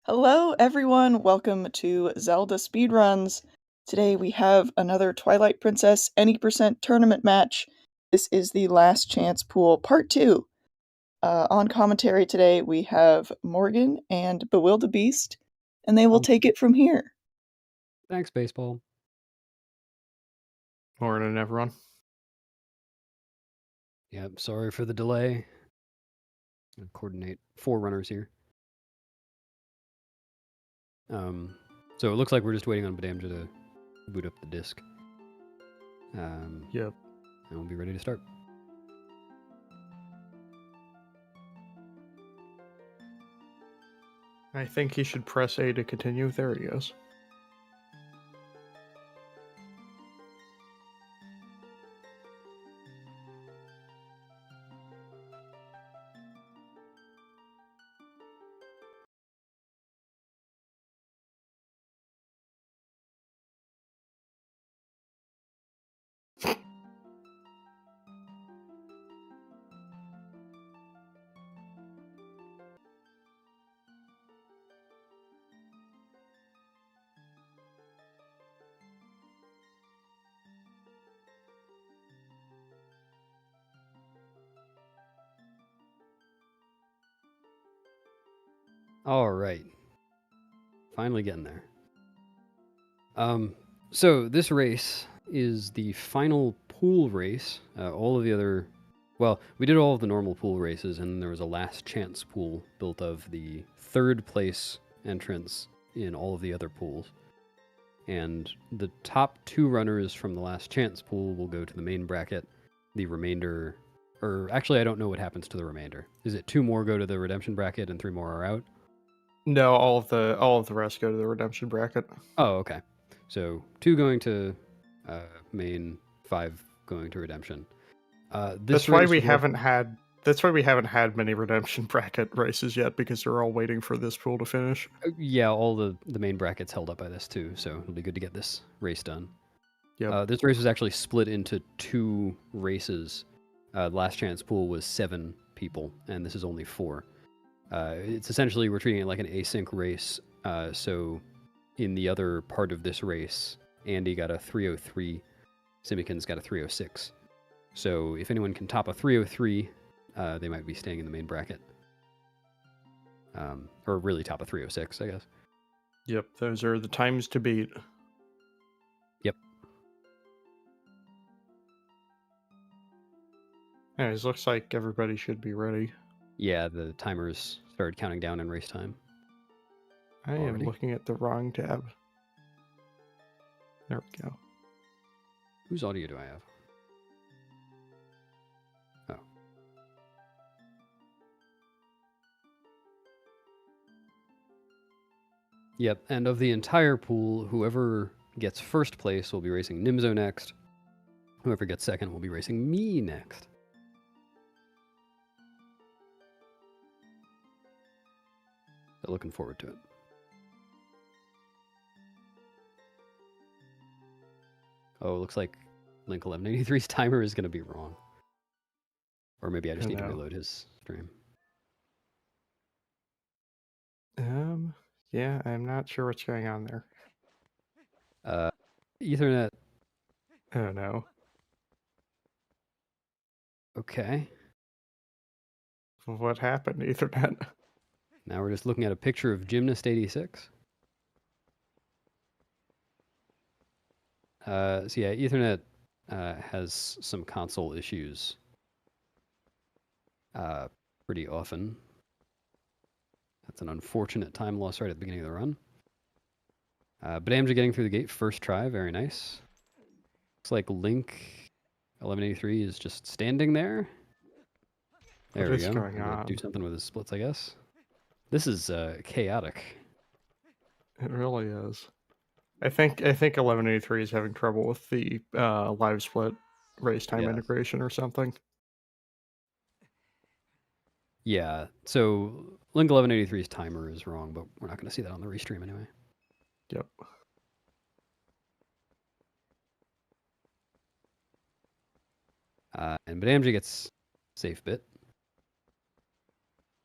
Hello, everyone. Welcome to Zelda Speedruns. Today we have another Twilight Princess any percent tournament match. This is the Last Chance Pool Part 2. On commentary today we have Morgan and Bewildebeest, and they will take it from here. Thanks, baseball. Morning, everyone. Yep, sorry for the delay. I'll coordinate 4 runners here. So it looks like we're just waiting on Badamja to boot up the disk. Yep. And we'll be ready to start. I think he should press A to continue. There he goes. All right. Finally getting there. So this race is the final pool race. All of the other... Well, we did all of the normal pool races, and there was a last chance pool built of the third place entrants in all of the other pools. And the top 2 runners from the last chance pool will go to the main bracket. The remainder... Or actually, I don't know what happens to the remainder. Is it 2 more go to the redemption bracket and 3 more are out? No, all of the rest go to the redemption bracket. Oh, okay. So 2 going to main, 5 going to redemption. That's why we haven't had many redemption bracket races yet, because they're all waiting for this pool to finish. Yeah, all the main brackets held up by this too, so it'll be good to get this race done. Yep. This race was actually split into 2 races. Last chance pool was 7 people, and this is only 4. It's essentially, we're treating it like an async race. So in the other part of this race, Andy got a 303, Simikin's got a 306. So if anyone can top a 303, they might be staying in the main bracket. Or really top a 306, I guess. Yep, those are the times to beat. Yep. Anyways, looks like everybody should be ready. Yeah, the timers started counting down in race time. I am looking at the wrong tab. There we go. Whose audio do I have? Oh. Yep, and of the entire pool, whoever gets first place will be racing Nimzo next. Whoever gets second will be racing me next. So looking forward to it. Oh, looks like Link 1183's timer is going to be wrong. Or maybe I just need to reload his stream. Yeah, I'm not sure what's going on there. Ethernet. Oh no. Okay. What happened, Ethernet? Now we're just looking at a picture of Gymnast 86. So yeah, Ethernet has some console issues pretty often. That's an unfortunate time loss right at the beginning of the run. Badamja getting through the gate first try, very nice. Looks like Link 1183 is just standing there. There we go. Going on? Do something with his splits, I guess. This is chaotic. It really is. I think 1183 is having trouble with the live split race time integration or something. Yeah, so Link 1183's timer is wrong, but we're not going to see that on the restream anyway. Yep. And Badamja gets safe bit.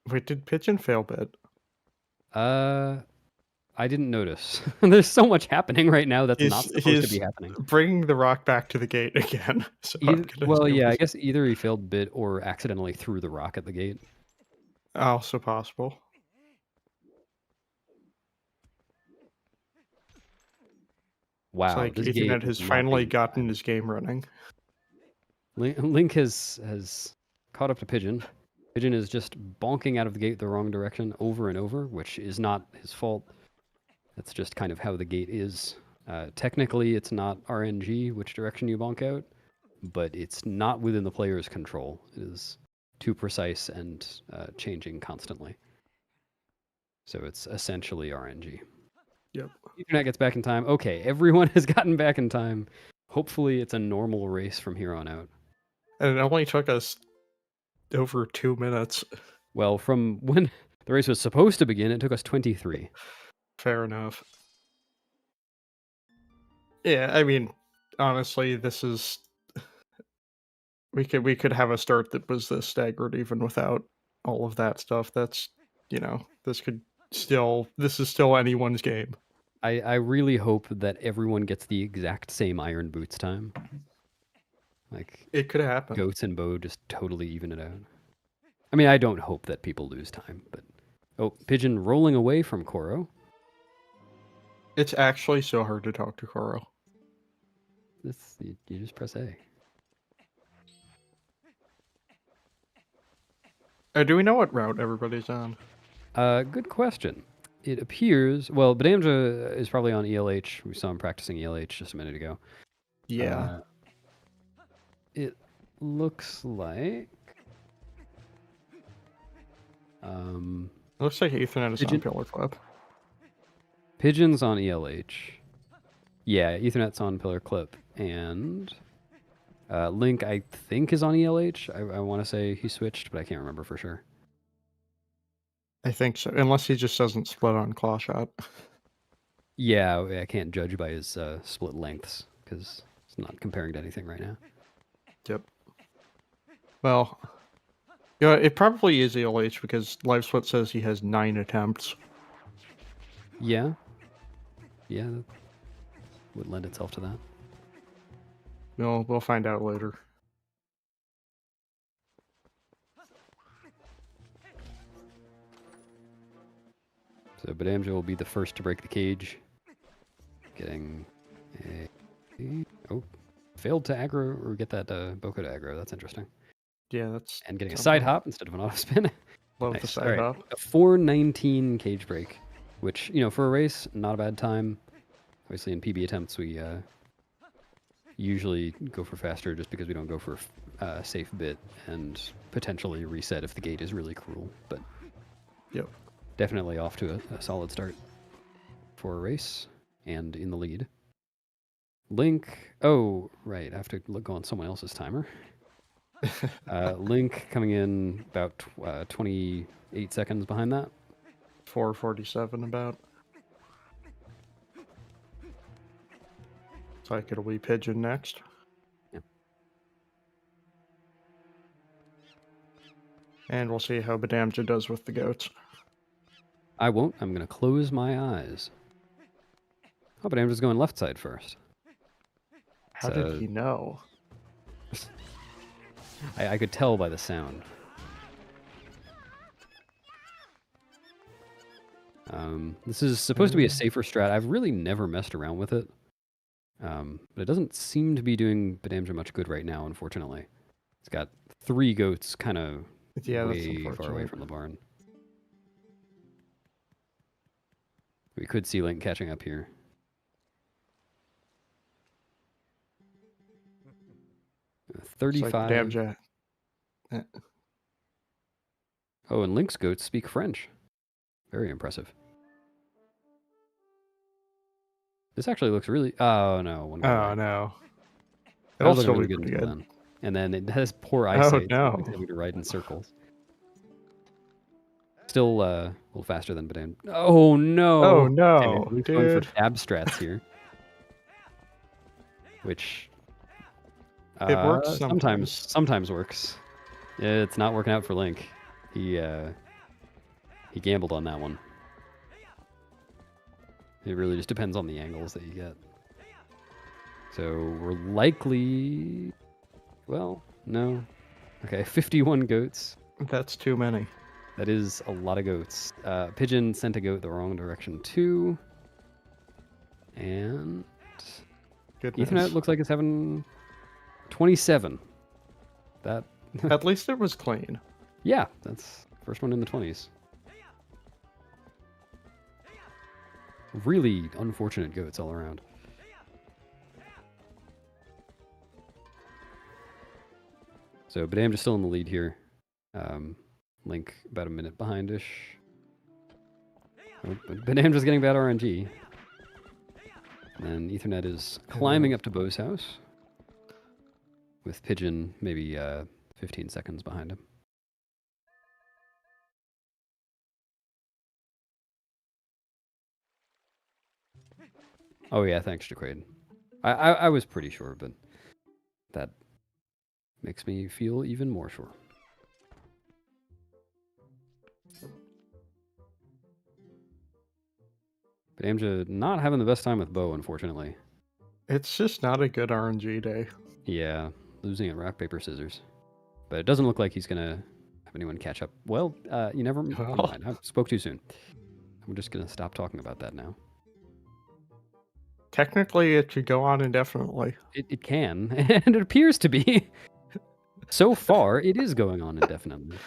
Wait, did Pigeon fail bit? I didn't notice. There's so much happening right now that's not supposed to He's be happening. bringing the rock back to the gate again. So I'm gonna Well, assume yeah, I he's guess either he failed bit or accidentally threw the rock at the gate. also possible. It's Wow, like this gate Ethernet is has not finally being gotten timed. his game running. Link has caught up to Pigeon. Pigeon is just bonking out of the gate the wrong direction over and over, which is not his fault. That's just kind of how the gate is. Technically, it's not RNG which direction you bonk out, but it's not within the player's control. It is too precise and changing constantly. So it's essentially RNG. Yep. Ethernet gets back in time. Okay, everyone has gotten back in time. Hopefully, it's a normal race from here on out. And it only took us over 2 minutes. Well, from when the race was supposed to begin, it took us 23. Fair enough. Yeah, I mean, honestly, this is we could have a start that was this staggered even without all of that stuff. That's this is still anyone's game. I really hope that everyone gets the exact same Iron Boots time. Like, It could happen. Goats and Bo just totally even it out. I mean, I don't hope that people lose time, but... Oh, Pigeon rolling away from Koro. It's actually so hard to talk to Koro. You just press A. Do we know what route everybody's on? Good question. It appears... Well, Badamja is probably on ELH. We saw him practicing ELH just a minute ago. Yeah. It looks like... It looks like Ethernet is on Pillar Clip. Pigeon's on ELH. Yeah, Ethernet's on Pillar Clip. And Link, I think, is on ELH. I want to say he switched, but I can't remember for sure. I think so, unless he just doesn't split on Claw Shot. Yeah, I can't judge by his split lengths, because it's not comparing to anything right now. Yep. Well... Yeah, it probably is ELH because LiveSplit says he has 9 attempts. Yeah. Yeah, that would lend itself to that. We'll find out later. So Badamja will be the first to break the cage. Getting a... Oh, failed to aggro or get that Boko to aggro. That's interesting. Yeah, that's... And getting a side hop instead of an auto spin. Love Nice. the side hop. A 4:19 cage break, which, for a race, not a bad time. Obviously, in PB attempts, we usually go for faster just because we don't go for a safe bit and potentially reset if the gate is really cruel. But yep, definitely off to a solid start for a race and in the lead. Link, oh, right, I have to go on someone else's timer. Link coming in about 28 seconds behind that. 4:47 about. Looks like it'll be Pigeon next. Yep. And we'll see how Badamja does with the goats. I won't. I'm going to close my eyes. Oh, Badamja's going left side first. How did he know? I could tell by the sound. This is supposed to be a safer strat. I've really never messed around with it. But it doesn't seem to be doing Badamja much good right now, unfortunately. It's got 3 goats kind of way far away from the barn. We could see Link catching up here. Uh, 35. Like Badamja. Oh, and Link's goats speak French. Very impressive. This actually looks really... Oh, no. Oh, no. It'll still really good until then. And then it has poor eyesight. Oh, no. So it's having to ride in circles. Still a little faster than Badam. Oh, no. Oh, no. Link's going for dab strats here. Which... it works sometimes. Sometimes works. It's not working out for Link. He gambled on that one. It really just depends on the angles that you get. So we're likely... Well, no. Okay, 51 goats. That's too many. That is a lot of goats. Pigeon sent a goat the wrong direction too. And Goodness. Ethernet looks like it's having 27. That At least it was clean. yeah, that's first one in the 20s. Really unfortunate goats all around. So Badam just still in the lead here. Link about a minute behind-ish. Oh, but Badam just getting bad RNG. And Ethernet is climbing up to Bo's house. With Pigeon maybe 15 seconds behind him. Oh yeah, thanks, Jaquade. I was pretty sure, but that makes me feel even more sure. But Amja not having the best time with Bo, unfortunately. It's just not a good RNG day. Yeah, losing at rock, paper, scissors. But it doesn't look like he's gonna have anyone catch up. Well, you never mind. I spoke too soon. I'm just gonna stop talking about that now. Technically, it should go on indefinitely. It can, and it appears to be. So far, it is going on indefinitely.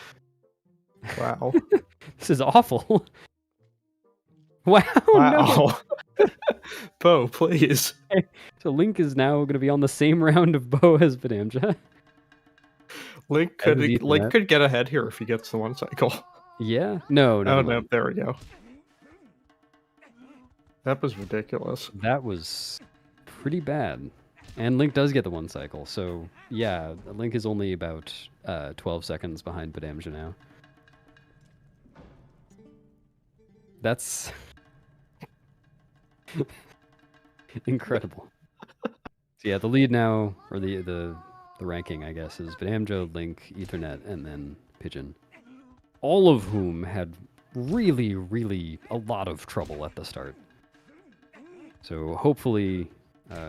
Wow. This is awful. Wow, Wow. No. Bo, please. So Link is now going to be on the same round of Bo as Badamja. Link could get ahead here if he gets the one cycle. Yeah? No. Oh, no, there we go. That was ridiculous. That was pretty bad. And Link does get the one cycle, so yeah, Link is only about 12 seconds behind Badamja now. That's incredible. So yeah, the lead now, or the ranking, I guess, is Badamja, Link, Ethernet, and then Pigeon. All of whom had really, really a lot of trouble at the start. So hopefully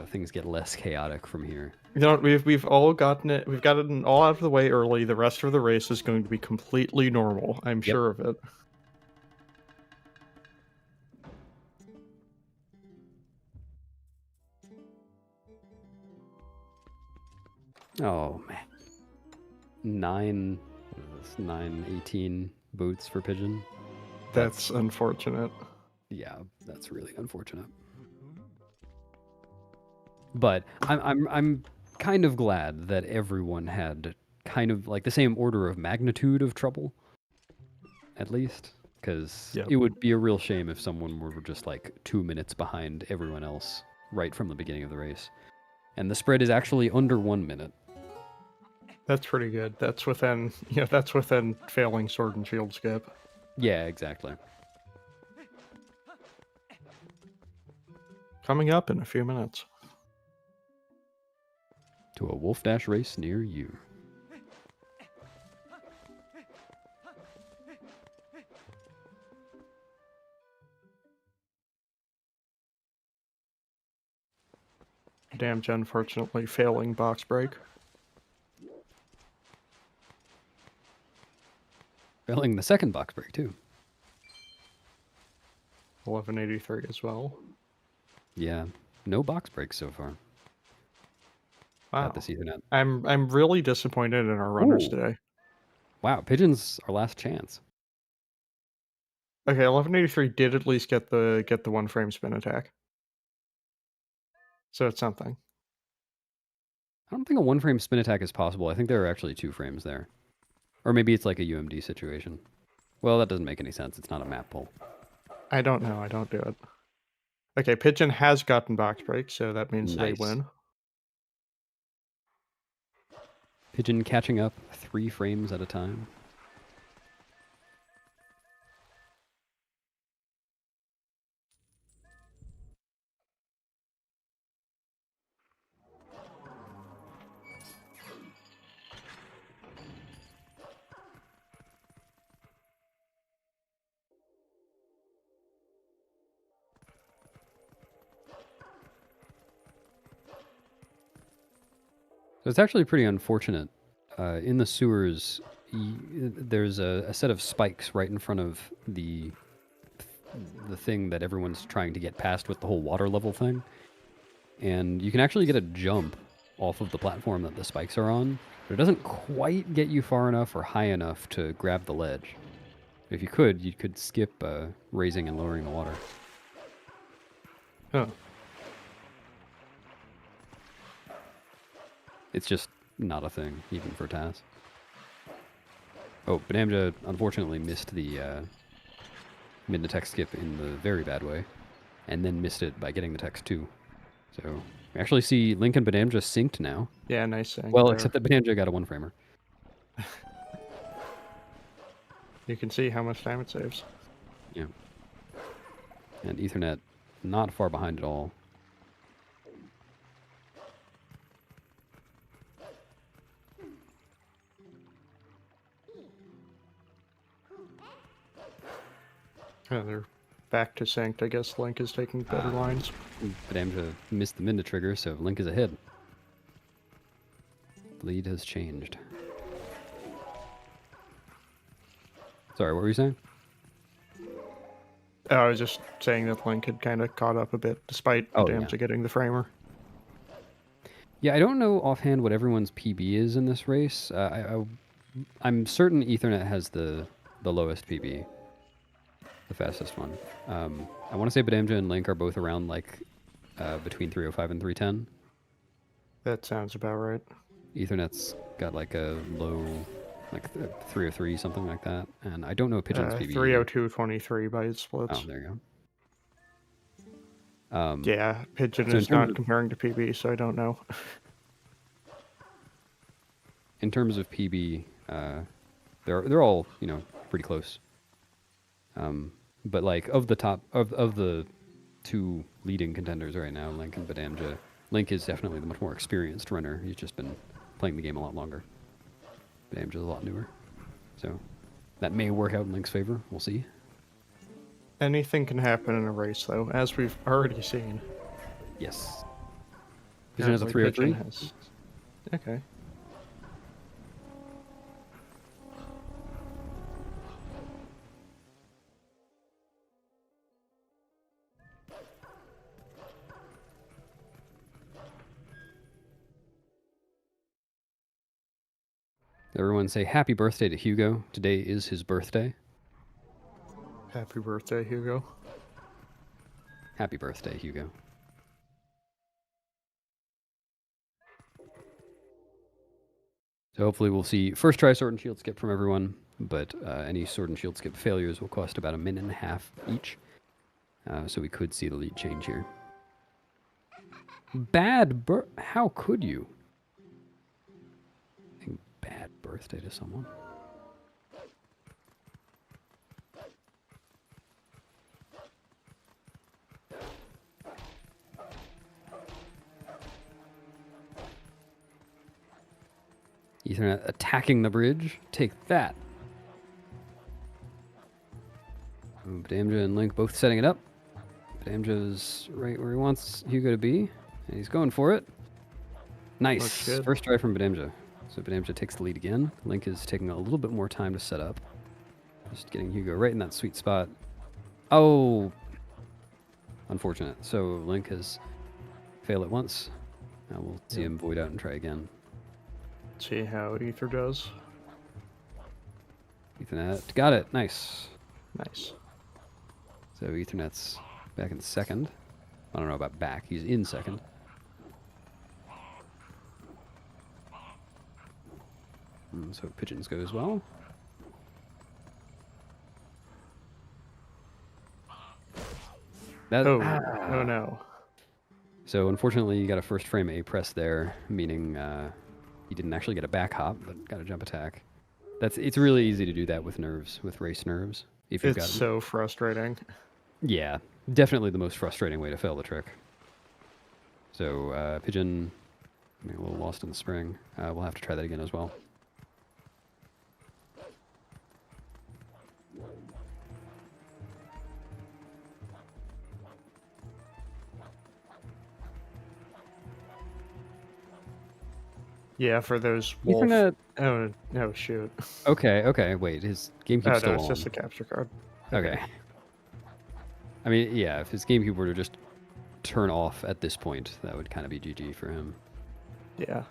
things get less chaotic from here. You know, we've all gotten it. We've gotten it all out of the way early. The rest of the race is going to be completely normal. I'm sure of it. Oh man, 9:18 boots for Pigeon. That's unfortunate. Yeah, that's really unfortunate. But I'm kind of glad that everyone had kind of like the same order of magnitude of trouble, at least, because it would be a real shame if someone were just like 2 minutes behind everyone else right from the beginning of the race. And the spread is actually under 1 minute. That's pretty good. That's within, that's within failing Sword and Shield skip. Yeah, exactly. Coming up in a few minutes. To a Wolfdash race near you. Damage, unfortunately, failing box break. Failing the second box break, too. 1183 as well. Yeah, no box breaks so far. Wow. At this Ethernet. I'm really disappointed in our runners today. Wow, Pigeon's our last chance. Okay, 1183 did at least get the one frame spin attack. So it's something. I don't think a one frame spin attack is possible. I think there are actually 2 frames there. Or maybe it's like a UMD situation. Well, that doesn't make any sense. It's not a map pull. I don't know. I don't do it. Okay, Pigeon has gotten box break, so that means they win. Pigeon catching up 3 frames at a time. It's actually pretty unfortunate. In the sewers, there's a set of spikes right in front of the thing that everyone's trying to get past with the whole water level thing. And you can actually get a jump off of the platform that the spikes are on, but it doesn't quite get you far enough or high enough to grab the ledge. If you could skip raising and lowering the water. Huh. It's just not a thing, even for TAS. Oh, Banamja unfortunately missed the mid-to-text skip in the very bad way, and then missed it by getting the text too. So we actually see Link and Banamja synced now. Yeah, nice sync Well, there. except that Banamja got a one-framer. You can see how much time it saves. Yeah. And Ethernet not far behind at all. Yeah, they're back to synced. I guess Link is taking better lines. Banamja missed the minute trigger, so Link is ahead. The lead has changed. Sorry, what were you saying? Oh, I was just saying that Link had kind of caught up a bit, despite Oh, Damja getting the framer. Yeah, I don't know offhand what everyone's PB is in this race. I'm certain Ethernet has the lowest PB, the fastest one. I want to say Badamja and Link are both around like between 305 and 310. That sounds about right. Ethernet got like a low, like 303, something like that. And I don't know Pigeon's PB. 302.23 by its splits. Oh, there you go. Yeah, Pigeon so is not comparing to PB, so I don't know. In terms of PB, they're all, you know, pretty close. But like of the top of the two leading contenders right now, Link and Badamja, Link is definitely the much more experienced runner. He's just been playing the game a lot longer. Badamja's a lot newer, so that may work out in Link's favor. We'll see. Anything can happen in a race, though, as we've already seen. Yes. Pigeon has a 303. Okay. Everyone say happy birthday to Hugo. Today is his birthday. Happy birthday, Hugo. Happy birthday, Hugo. So hopefully we'll see first try sword and shield skip from everyone, but any sword and shield skip failures will cost about 1.5 minutes each. So we could see the lead change here. How could you? Bad birthday to someone. Ethernet attacking the bridge. Take that. Badamja and Link both setting it up. Badamja's right where he wants Hugo to be, and he's going for it. Nice. First try from Badamja. So Badamja takes the lead again. Link is taking a little bit more time to set up. Just getting Hugo right in that sweet spot. Oh! Unfortunate. So Link has failed it once. Now we'll see him void out and try again. See how Ether does. Ethernet. Got it. Nice. Nice. So Ethernet's back in second. I don't know about back. He's in second. So Pigeons go as well. Oh no. So unfortunately you got a first frame A press there, meaning he didn't actually get a back hop, but got a jump attack. It's really easy to do that with nerves, with race nerves. If you've got them. So frustrating. Yeah, definitely the most frustrating way to fail the trick. So Pigeon, a little lost in the spring. We'll have to try that again as well. Yeah, for those wolf. Ethernet. Oh no, shoot. Okay. Wait, his GameCube's Oh no, still it's on. just a capture card. Okay. I mean, yeah, if his GameCube were to just turn off at this point, that would kind of be GG for him. Yeah.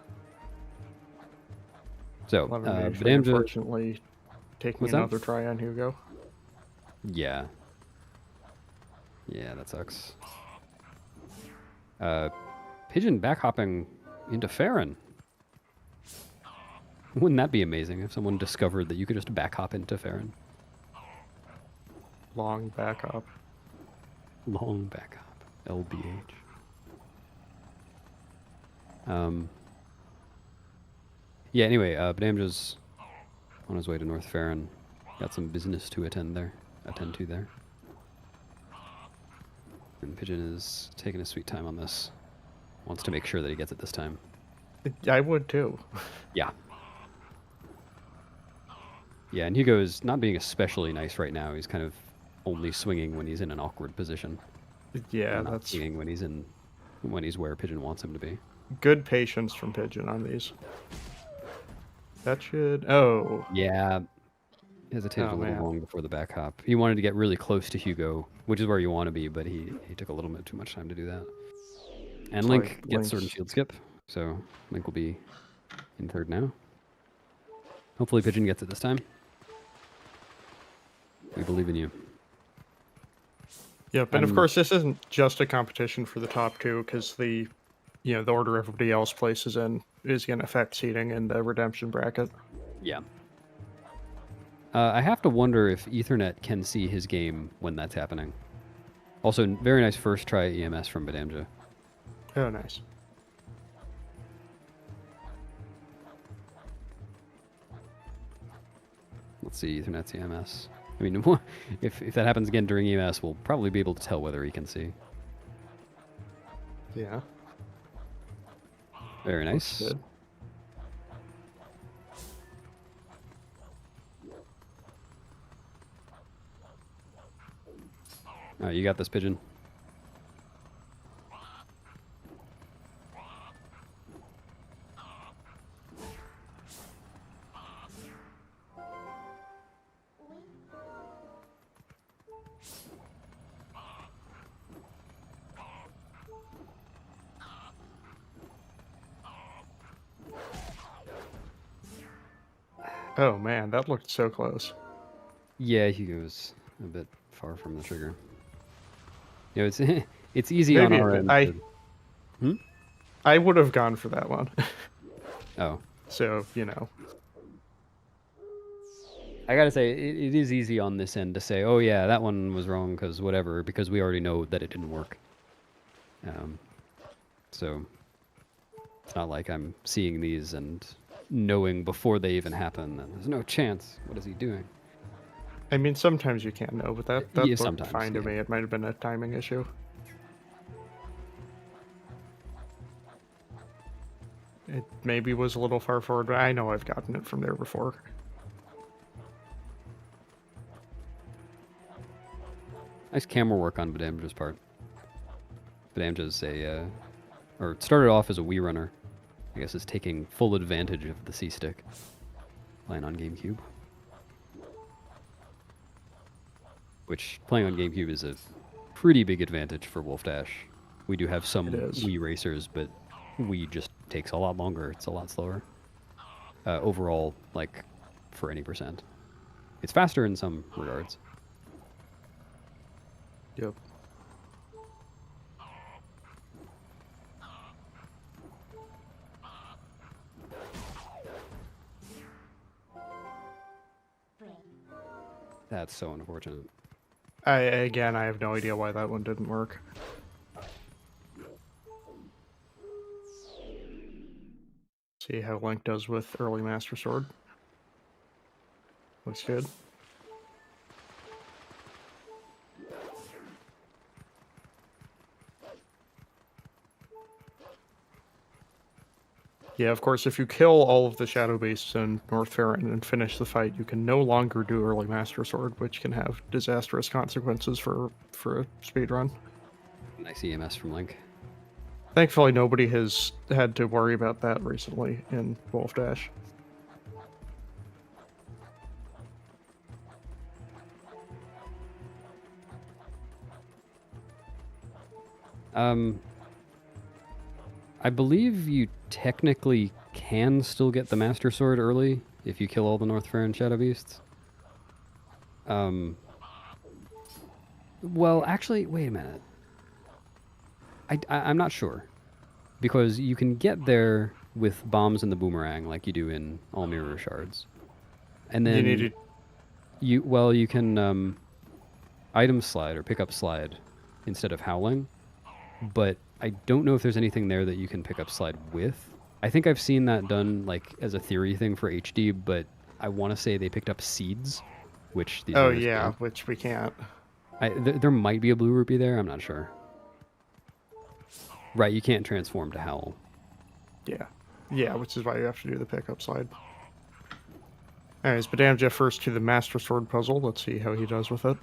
So, 1183, Badamja, unfortunately, taking what's that? another try on Hugo. Yeah. Yeah, that sucks. Pigeon backhopping into Farron. Wouldn't that be amazing if someone discovered that you could just backhop into Farron? Long back up. Long backhop. LBH. Yeah, anyway, Badamja's on his way to North Farron. Got some business to attend to there. And Pigeon is taking his sweet time on this. Wants to make sure that he gets it this time. I would too. Yeah. Yeah, and Hugo is not being especially nice right now. He's kind of only swinging when he's in an awkward position. Yeah, and not that's swinging when he's where Pigeon wants him to be. good patience from Pigeon on these. That should... Oh. Yeah. Hesitated a little man. long before the back hop. He wanted to get really close to Hugo, which is where you want to be, but he took a little bit too much time to do that. And Link gets Sword and Shield skip, so Link will be in third now. Hopefully Pigeon gets it this time. We believe in you. Yep, and of course this isn't just a competition for the top two, because the order everybody else places in is going to affect seeding in the redemption bracket. Yeah. I have to wonder if Ethernet can see his game when that's happening. Also, very nice first try EMS from Badamja. Oh, nice. Let's see Ethernet's EMS. I mean, if that happens again during EMS, we'll probably be able to tell whether he can see. Yeah. Very nice. Good. You got this, Pigeon. Oh man, that looked so close. Yeah, he goes a bit far from the trigger. It's it's easy on our end. I would have gone for that one. Oh. So, I gotta say, it is easy on this end to say, oh yeah, that one was wrong because whatever, because we already know that it didn't work. So it's not like I'm seeing these and knowing before they even happen that there's no chance. What is he doing? I mean, sometimes you can't know, but that Yeah, looked fine to me. It might have been a timing issue. It maybe was a little far forward, but I know I've gotten it from there before. Nice camera work on Badamja's part. Badamja's or it started off as a Wii runner. I guess is taking full advantage of the C-stick. Playing on GameCube. Which, playing on GameCube is a pretty big advantage for Wolfdash. We do have some Wii racers, but Wii just takes a lot longer. It's a lot slower. Overall, like, for any percent. It's faster in some regards. Yep. That's so unfortunate. I have no idea why that one didn't work. See how Link does with early Master Sword. Looks good. Yeah, of course, if you kill all of the Shadow Beasts in North Farron and finish the fight, you can no longer do early Master Sword, which can have disastrous consequences for a speedrun. Nice EMS from Link. Thankfully, nobody has had to worry about that recently in Wolfdash. I believe you technically can still get the Master Sword early if you kill all the North Faron Shadow Beasts. Well, actually, wait a minute. I'm not sure. Because you can get there with bombs and the boomerang like you do in all Mirror Shards. And then You need you can item slide or pick up slide instead of howling. But I don't know if there's anything there that you can pick up slide with. I think I've seen that done like as a theory thing for HD, but I want to say they picked up seeds, which these Oh runners yeah, can't. which we can't. There might be a blue rupee there. I'm not sure. Right, you can't transform to howl. Yeah. Yeah, which is why you have to do the pickup slide. Anyways, Badamja first to the Master Sword puzzle. Let's see how he does with it.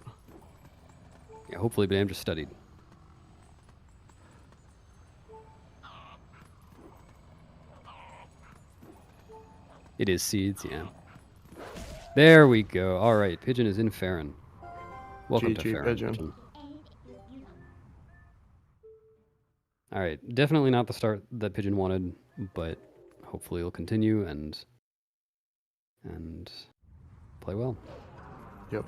Yeah, hopefully Bam just studied. It is seeds, yeah. There we go. All right, Pigeon is in Faron. Welcome to GG, Faron, Pigeon. All right, definitely not the start that Pigeon wanted, but hopefully it'll continue and play well. Yep.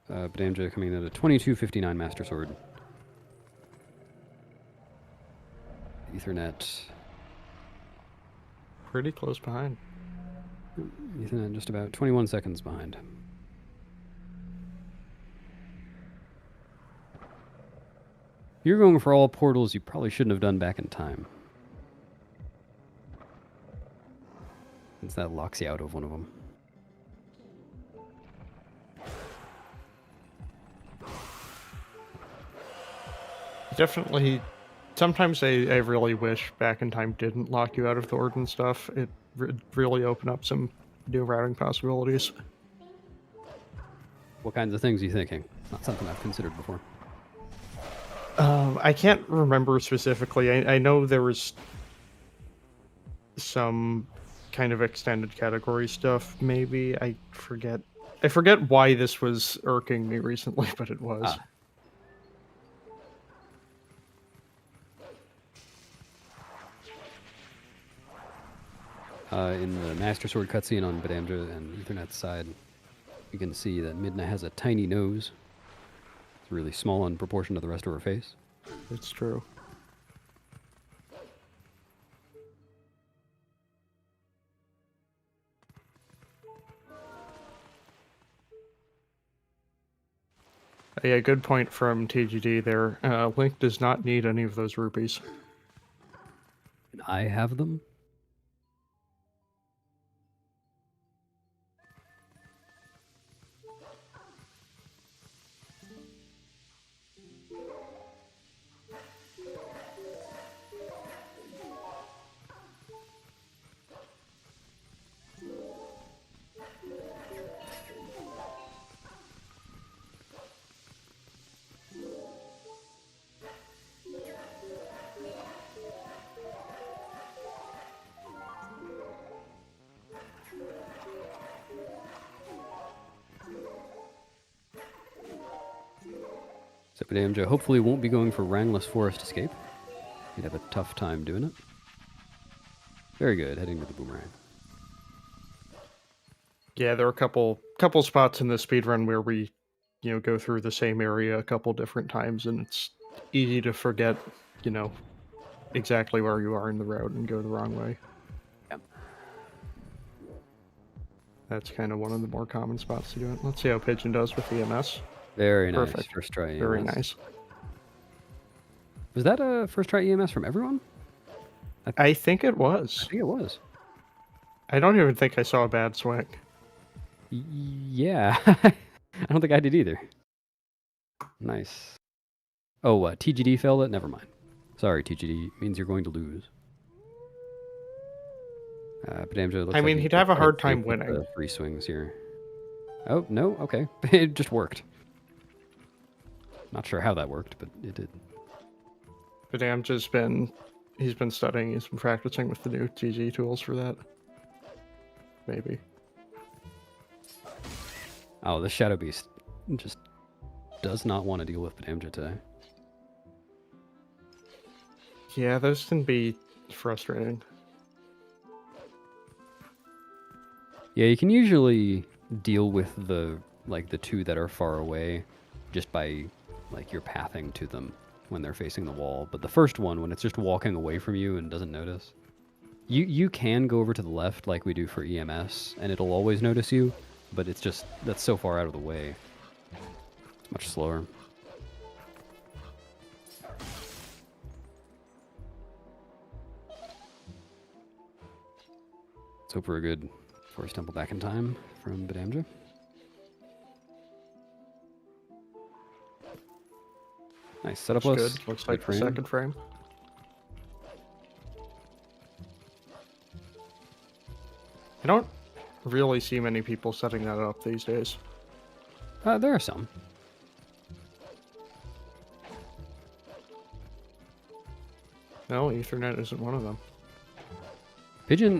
Badamja coming in at a 22.59 Master Sword. Ethernet. Pretty close behind. Ethernet just about 21 seconds behind. You're going for all portals you probably shouldn't have done back in time. Since that locks you out of one of them. Definitely. Sometimes I really wish back in time didn't lock you out of the Orden stuff. It really opened up some new routing possibilities. What kinds of things are you thinking? Not something I've considered before. I can't remember specifically. I know there was some kind of extended category stuff, maybe. I forget why this was irking me recently, but it was. In the Master Sword cutscene on Badamja and Ethernet's side, you can see that Midna has a tiny nose. It's really small in proportion to the rest of her face. It's true. Yeah, good point from TGD there. Link does not need any of those rupees. And I have them? So Badamja hopefully won't be going for Rangless Forest Escape. He'd have a tough time doing it. Very good, heading to the boomerang. Yeah, there are a couple spots in the speedrun where we, go through the same area a couple different times, and it's easy to forget, exactly where you are in the route and go the wrong way. Yep. That's kind of one of the more common spots to do it. Let's see how Pigeon does with EMS. Very nice. Perfect. First try EMS. Very nice. Was that a first try EMS from everyone? I think it was. I think it was. I don't even think I saw a bad swing. Yeah. I don't think I did either. Nice. Oh, TGD failed it? Never mind. Sorry, TGD. Means you're going to lose. Badamja looks like he'd have a hard quite time safe with winning. the free swings here. Oh, no? Okay. It just worked. Not sure how that worked, but it did. Badamja's he's been studying, he's been practicing with the new GG tools for that. Maybe. Oh, the Shadow Beast just does not want to deal with Badamja today. Yeah, those can be frustrating. Yeah, you can usually deal with the two that are far away just by your pathing to them when they're facing the wall. But the first one, when it's just walking away from you and doesn't notice, you can go over to the left like we do for EMS, and it'll always notice you. But it's just that's so far out of the way. It's much slower. Let's hope for a good Forest Temple back in time from Badamja. Nice setup. Good. Looks like the second frame. I don't really see many people setting that up these days. There are some. No, Ethernet isn't one of them. Pigeon,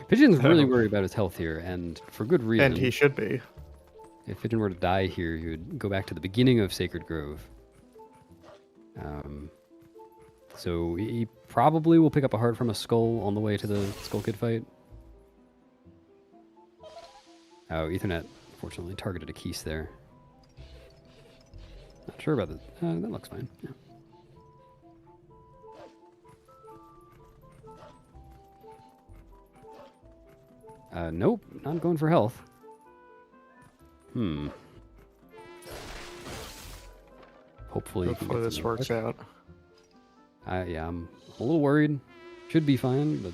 Pigeon's really worried about his health here, and for good reason. And he should be. If Pigeon were to die here, he would go back to the beginning of Sacred Grove. So he probably will pick up a heart from a skull on the way to the Skull Kid fight. Oh, Ethernet fortunately targeted a Keese there. Not sure about that. That looks fine. Yeah. Nope, not going for health. Hopefully this works out. Yeah, I'm a little worried. Should be fine, but...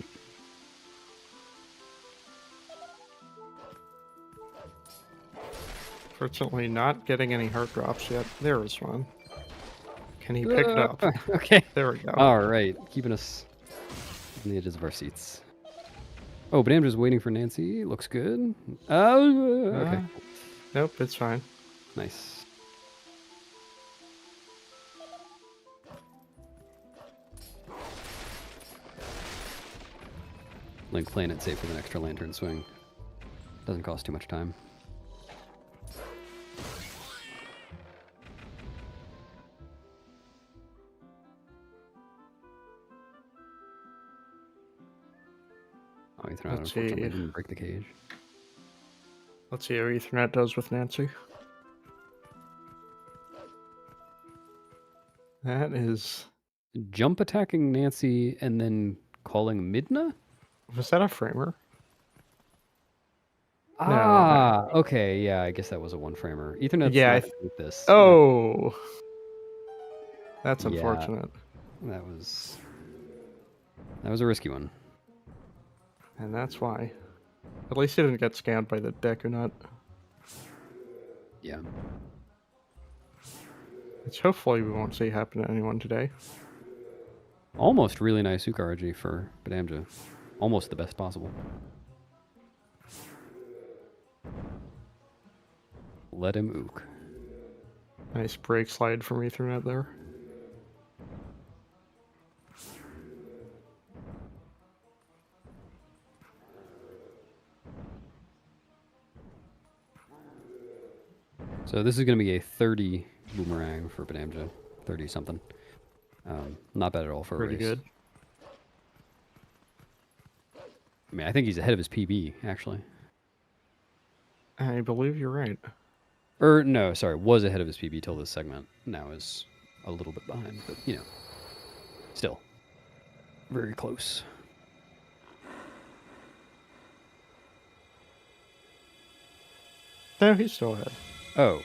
Fortunately, not getting any heart drops yet. There is one. Can he pick it up? Okay. There we go. All right, keeping us on the edges of our seats. Oh, but I'm just waiting for Nancy. Looks good. Oh, okay. Nope, it's fine. Nice. Link playing it safe with an extra lantern swing. Doesn't cost too much time. Oh, Ethernet unfortunately didn't break the cage. Let's see how Ethernet does with Nancy. That is... Jump attacking Nancy and then calling Midna? Was that a framer? Ah, no. Okay, yeah, I guess that was a one-framer. Ethernet's not with this. Oh! That's unfortunate. Yeah, that was a risky one. And that's why. At least he didn't get scanned by the Deku Nut. Yeah. Which hopefully we won't see happen to anyone today. Almost really nice Ukaraji for Badamja. Almost the best possible. Let him ook. Nice break slide from Ethernet there. So this is going to be a 30 boomerang for Badamja. 30 something. Not bad at all for a race. Pretty good. I mean, I think he's ahead of his PB, actually. I believe you're right. Or, no, sorry, was ahead of his PB till this segment. Now is a little bit behind, but, you know, still very close. No, he's still ahead. Oh.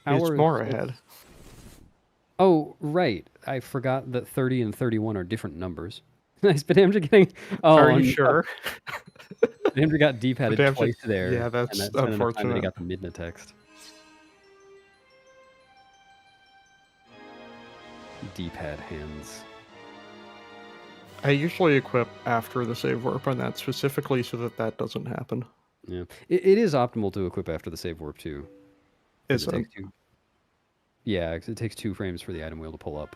He's more ahead. Oh, right. I forgot that 30 and 31 are different numbers. Nice, Badamja getting... Oh, are you sure? Badamja got D-padded twice there. Yeah, that's unfortunate. He got the Midna text. D-pad hands. I usually equip after the save warp on that, specifically so that that doesn't happen. Yeah, it is optimal to equip after the save warp too. Is It takes yeah, 'cause it takes 2 frames for the item wheel to pull up.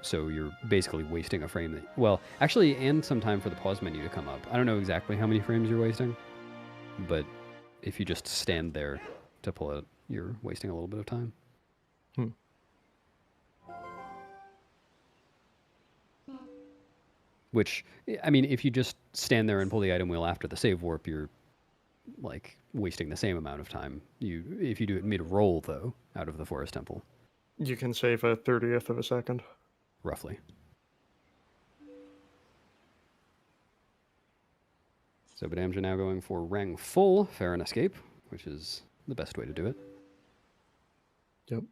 So you're basically wasting a frame that, well, actually, and some time for the pause menu to come up. I don't know exactly how many frames you're wasting, but if you just stand there to pull it, you're wasting a little bit of time. Which, I mean, if you just stand there and pull the item wheel after the save warp, you're like wasting the same amount of time. If you do it mid-roll, though, out of the Forest Temple, You can save a 30th of a second. roughly. So Badamja now going for Rang full Fair and Escape, which is the best way to do it. Yep.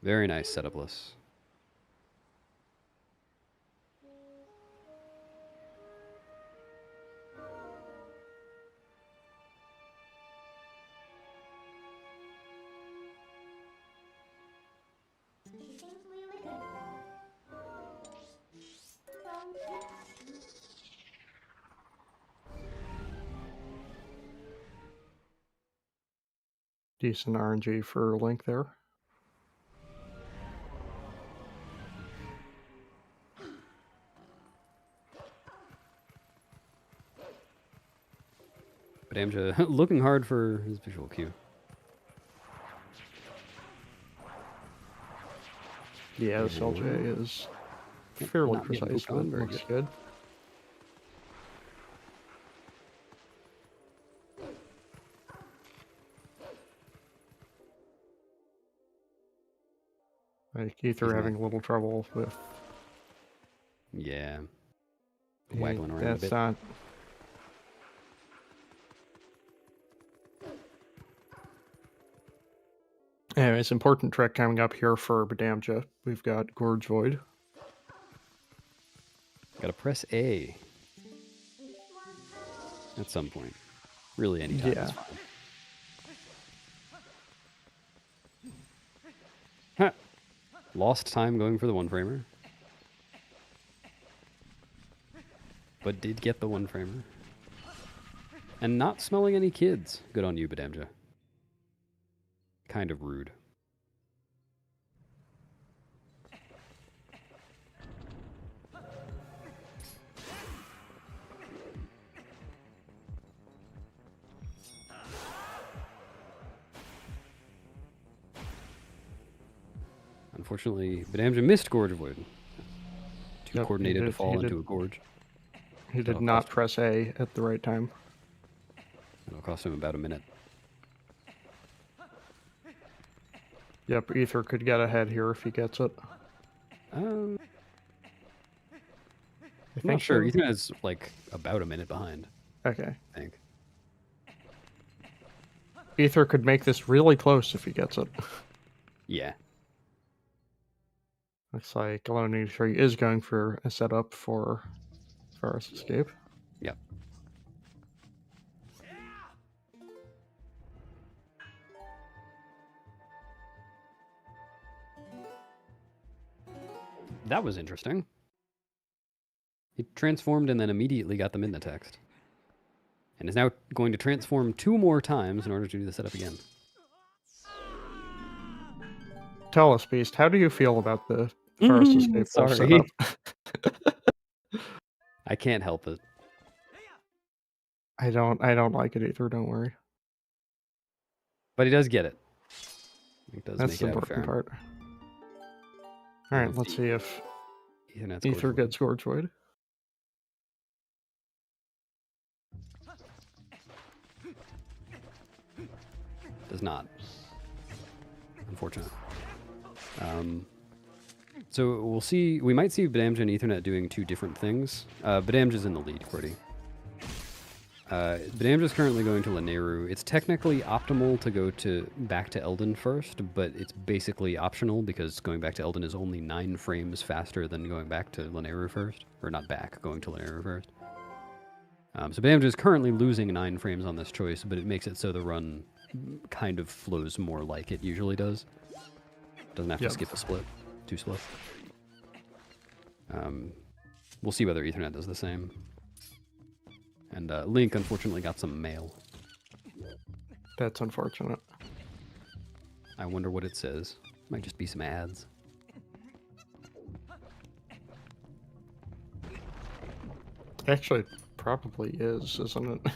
Very nice setup list. Decent RNG for Link there. Badamja looking hard for his visual cue. Yeah, this LJ is fairly Not getting precise, pooped on, but very looks good. Like Ether having a little trouble with. Yeah. Waggling around a That's bit. not. Anyways, important trick coming up here for Badamja. We've got Gorge Void. Gotta press A. At some point. Really, any time is fine. Ha! Lost time going for the one framer. But did get the one framer. And not smelling any kids. Good on you, Badamja. Kind of rude. Unfortunately, Badamja missed Gorge Void. Too coordinated to fall into a gorge. He did not press A at the right time. It'll cost him about a minute. Yep, Ether could get ahead here if he gets it. I'm I not sure. so. Ethan is like about a minute behind. Okay. I think. Ether could make this really close if he gets it. Yeah. Looks like Alone 83 is going for a setup for Forest Escape. Yep. That was interesting. He transformed and then immediately got the Midna text. And is now going to transform 2 more times in order to do the setup again. Tell us, Beast, how do you feel about the Forest Escape setup? I can't help it. I don't like it either, don't worry. But he does get it. It does That's make the it out important fair. part. Alright, let's see if Ether gets Gorge Void. Does not. Unfortunate. So we'll see. We might see Badamja and Ethernet doing 2 different things. Badamja's in the lead, Cordy. Badamja's currently going to Lanayru. It's technically optimal to go back to Eldin first, but it's basically optional because going back to Eldin is only 9 frames faster than going back to Lanayru first. Or not back, going to Lanayru first. So Badamja is currently losing 9 frames on this choice, but it makes it so the run kind of flows more like it usually does. Doesn't have to skip a split. 2 splits. We'll see whether Ethernet does the same. And Link, unfortunately, got some mail. That's unfortunate. I wonder what it says. Might just be some ads. Actually, it probably is, isn't it?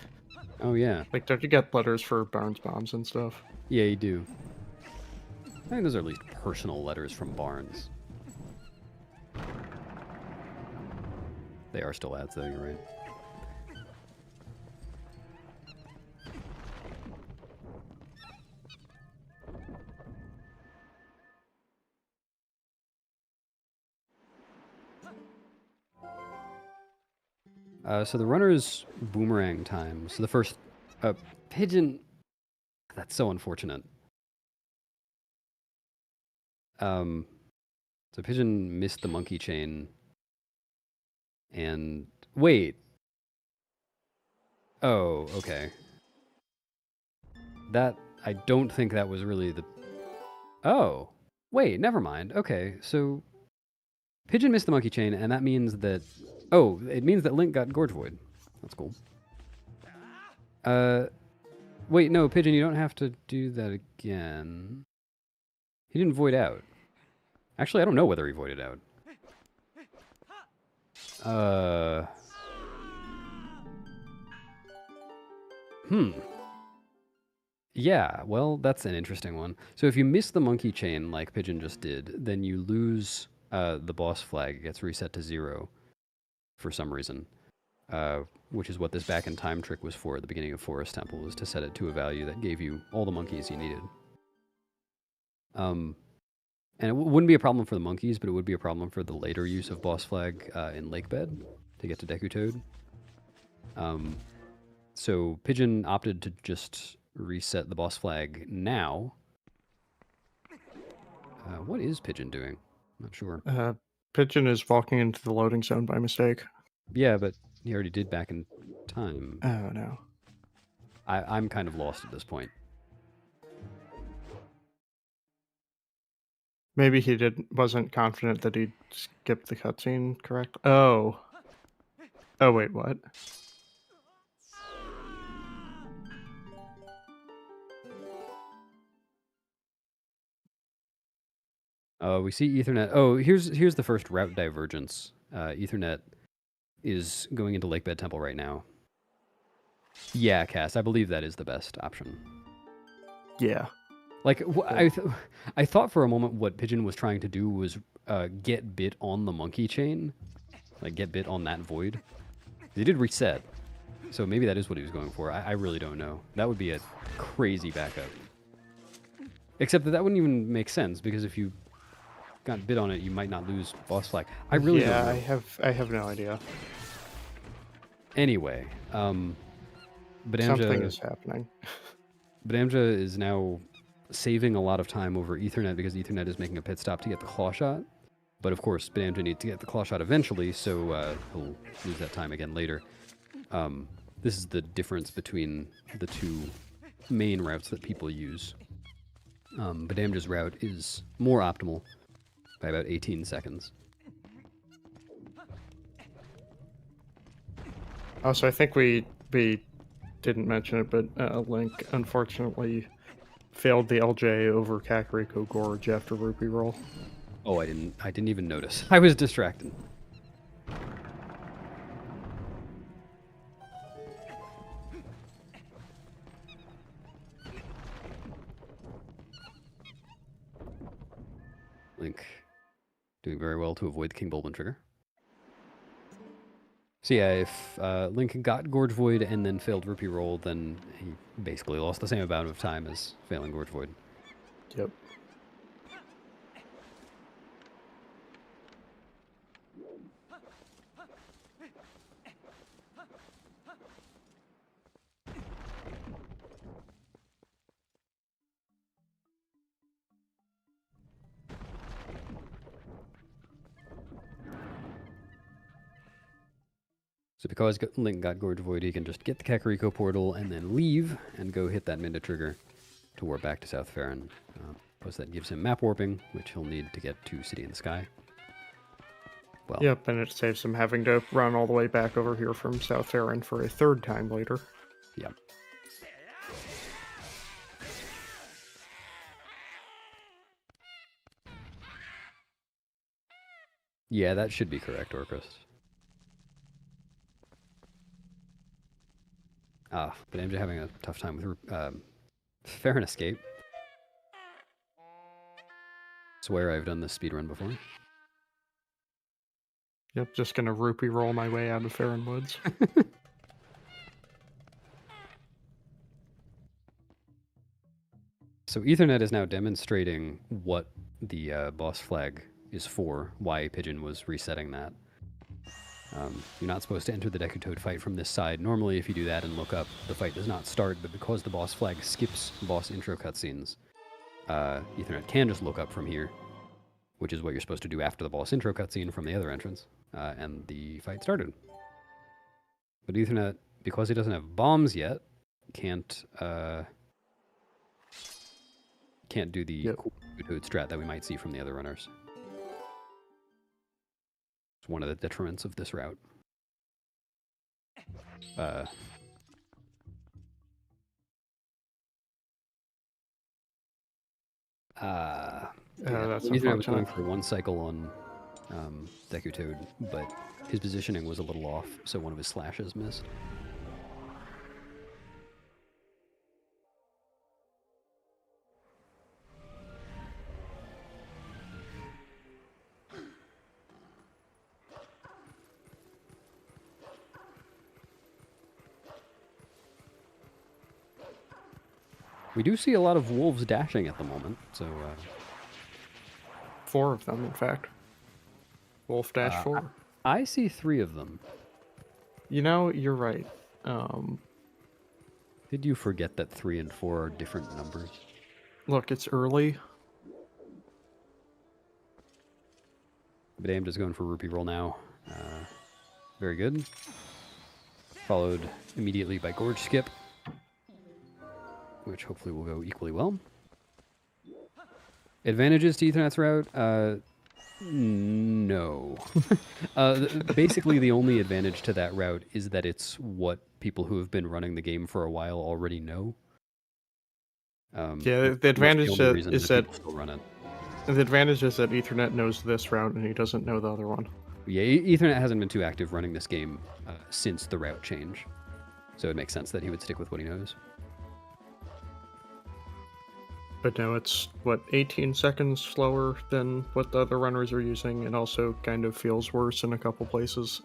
Oh, yeah. Like, don't you get letters for Barnes bombs and stuff? Yeah, you do. I think those are at least personal letters from Barnes. They are still ads, though, you're right. So the runner's boomerang time. So the first pigeon. That's so unfortunate. So pigeon missed the monkey chain. And wait. Oh, okay. That I don't think that was really the. Oh, wait. Never mind. Okay, so pigeon missed the monkey chain, and that means that. Oh, it means that Link got Gorge Void. That's cool. Wait, no, Pigeon, you don't have to do that again. He didn't void out. Actually, I don't know whether he voided out. Yeah, well, that's an interesting one. So if you miss the monkey chain like Pigeon just did, then you lose the boss flag. It gets reset to 0 for some reason. Which is what this back in time trick was for at the beginning of Forest Temple, was to set it to a value that gave you all the monkeys you needed. And it wouldn't be a problem for the monkeys, but it would be a problem for the later use of boss flag in Lakebed to get to Deku Toad. So Pigeon opted to just reset the boss flag now. What is Pigeon doing? I'm not sure. Pigeon is walking into the loading zone by mistake. Yeah, but he already did back in time. Oh, no. I'm kind of lost at this point. Maybe he wasn't confident that he'd skipped the cutscene, correct? Oh. Oh, wait, what? We see Ethernet. Oh, here's the first route divergence. Ethernet is going into Lakebed Temple right now. Yeah, Cass, I believe that is the best option. Yeah. Like, I thought for a moment what Pigeon was trying to do was get bit on the monkey chain. Like, get bit on that void. He did reset. So maybe that is what he was going for. I really don't know. That would be a crazy backup. Except that wouldn't even make sense, because if you got bit on it, you might not lose boss flag. I really don't know. I have no idea. Anyway, Badamja, Something is happening. Badamja is now saving a lot of time over Ethernet because Ethernet is making a pit stop to get the claw shot. But of course, Badamja needs to get the claw shot eventually, so he'll lose that time again later. This is the difference between the two main routes that people use. Badamja's route is more optimal by about 18 seconds. Also, I think we didn't mention it, but Link unfortunately failed the LJ over Kakariko Gorge after Rupee Roll. Oh, I didn't even notice. I was distracted. Link doing very well to avoid the King Bulbin trigger. So yeah, if Link got Gorge Void and then failed Rupee Roll, then he basically lost the same amount of time as failing Gorge Void. Yep. So because Link got Gorge Void, he can just get the Kakariko portal and then leave and go hit that Minda trigger to warp back to South Farron. Plus that gives him map warping, which he'll need to get to City in the Sky. well. Yep, and it saves him having to run all the way back over here from South Farron for a third time later. Yep. Yeah, that should be correct, Orchrist. But I'm just having a tough time with Farron escape. Swear I've done this speedrun before. Yep, just gonna rupee roll my way out of Farron Woods. So Ethernet is now demonstrating what the boss flag is for, why Pigeon was resetting that. You're not supposed to enter the Deku Toad fight from this side. Normally, if you do that and look up, the fight does not start, but because the boss flag skips boss intro cutscenes, Ethernet can just look up from here, which is what you're supposed to do after the boss intro cutscene from the other entrance, and the fight started. But Ethernet, because he doesn't have bombs yet, can't do the cool Toad strat that we might see from the other runners. It's one of the detriments of this route. That's Ethernet was going unfortunate. for one cycle on Deku Toad, but his positioning was a little off, so one of his slashes missed. We do see a lot of wolves dashing at the moment, so 4 of them, in fact. Wolfdash 4. I see 3 of them. You know, you're right. Did you forget that 3 and 4 are different numbers? Look, it's early. But I'm just going for rupee roll now. Very good. Followed immediately by Gorge Skip, which hopefully will go equally well. Advantages to Ethernet's route? No. Basically, the only advantage to that route is that it's what people who have been running the game for a while already know. Yeah, the advantage is that people still run it. the advantage is that Ethernet knows this route and he doesn't know the other one. Yeah, Ethernet hasn't been too active running this game since the route change, so it makes sense that he would stick with what he knows. But no, it's, what, 18 seconds slower than what the other runners are using, and also kind of feels worse in a couple places.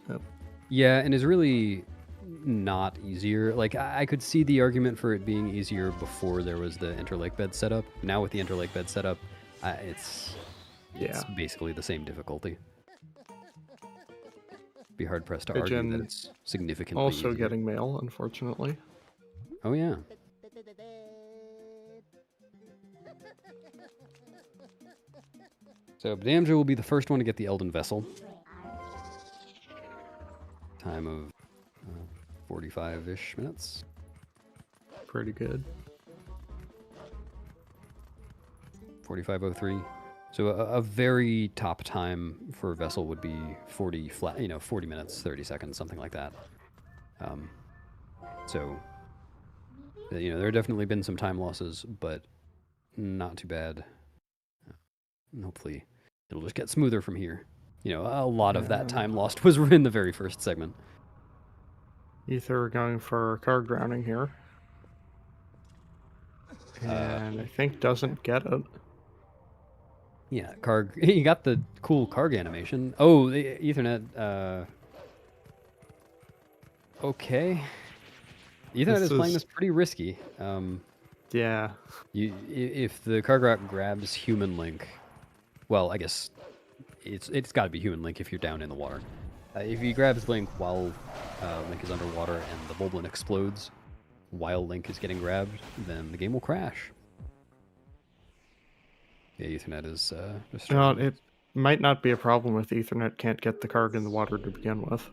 Yeah, and is really not easier. Like, I could see the argument for it being easier before there was the interlake bed setup. Now with the interlake bed setup, it's basically the same difficulty. Be hard-pressed to argue that it's significantly also easier. getting mail, unfortunately. Oh, yeah. So Badamja will be the first one to get the Elden Vessel. Time of 45-ish minutes. Pretty good. 45:03. So a very top time for a vessel would be 40 minutes, 30 seconds, something like that. So, there have definitely been some time losses, but not too bad. And hopefully it'll just get smoother from here. A lot of that time lost was in the very first segment. Ether going for card drowning here. And I think doesn't get it. Yeah, Karg. He got the cool Karg animation. Oh, the Ethernet. Okay. Ethernet is playing this pretty risky. Yeah. If the Karg rock grabs Human Link, well, I guess it's got to be Human Link if you're down in the water. If he grabs Link while Link is underwater and the Boblin explodes while Link is getting grabbed, then the game will crash. Yeah, Ethernet is just Well, it might not be a problem if Ethernet can't get the Karg in the water to begin with.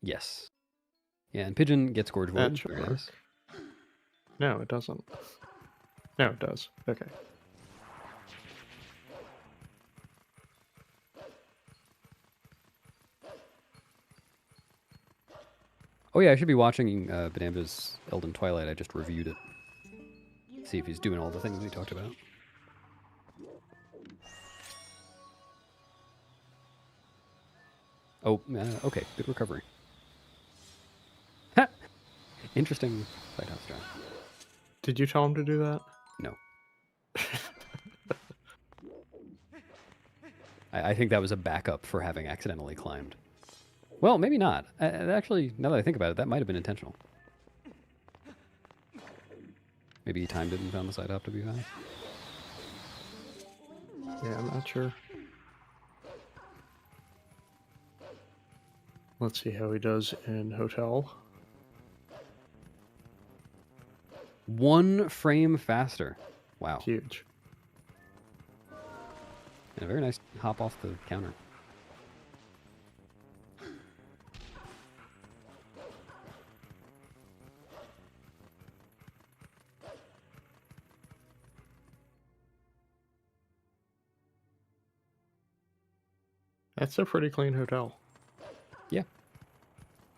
Yes. Yeah, and Pigeon gets Gorge Void. That should Very work. nice. No, it doesn't. No, it does. Okay. Oh yeah, I should be watching Badamba's Elden Twilight. I just reviewed it. See if he's doing all the things we talked about. Oh, okay. Good recovery. Ha! Interesting lighthouse strat. Did you tell him to do that? No. I think that was a backup for having accidentally climbed. Well, maybe not. Actually, now that I think about it, that might have been intentional. Maybe he timed it and found the side up to be fast. Yeah, I'm not sure. Let's see how he does in Hotel. 1 frame faster. Wow. Huge. And a very nice hop off the counter. That's a pretty clean hotel. Yeah.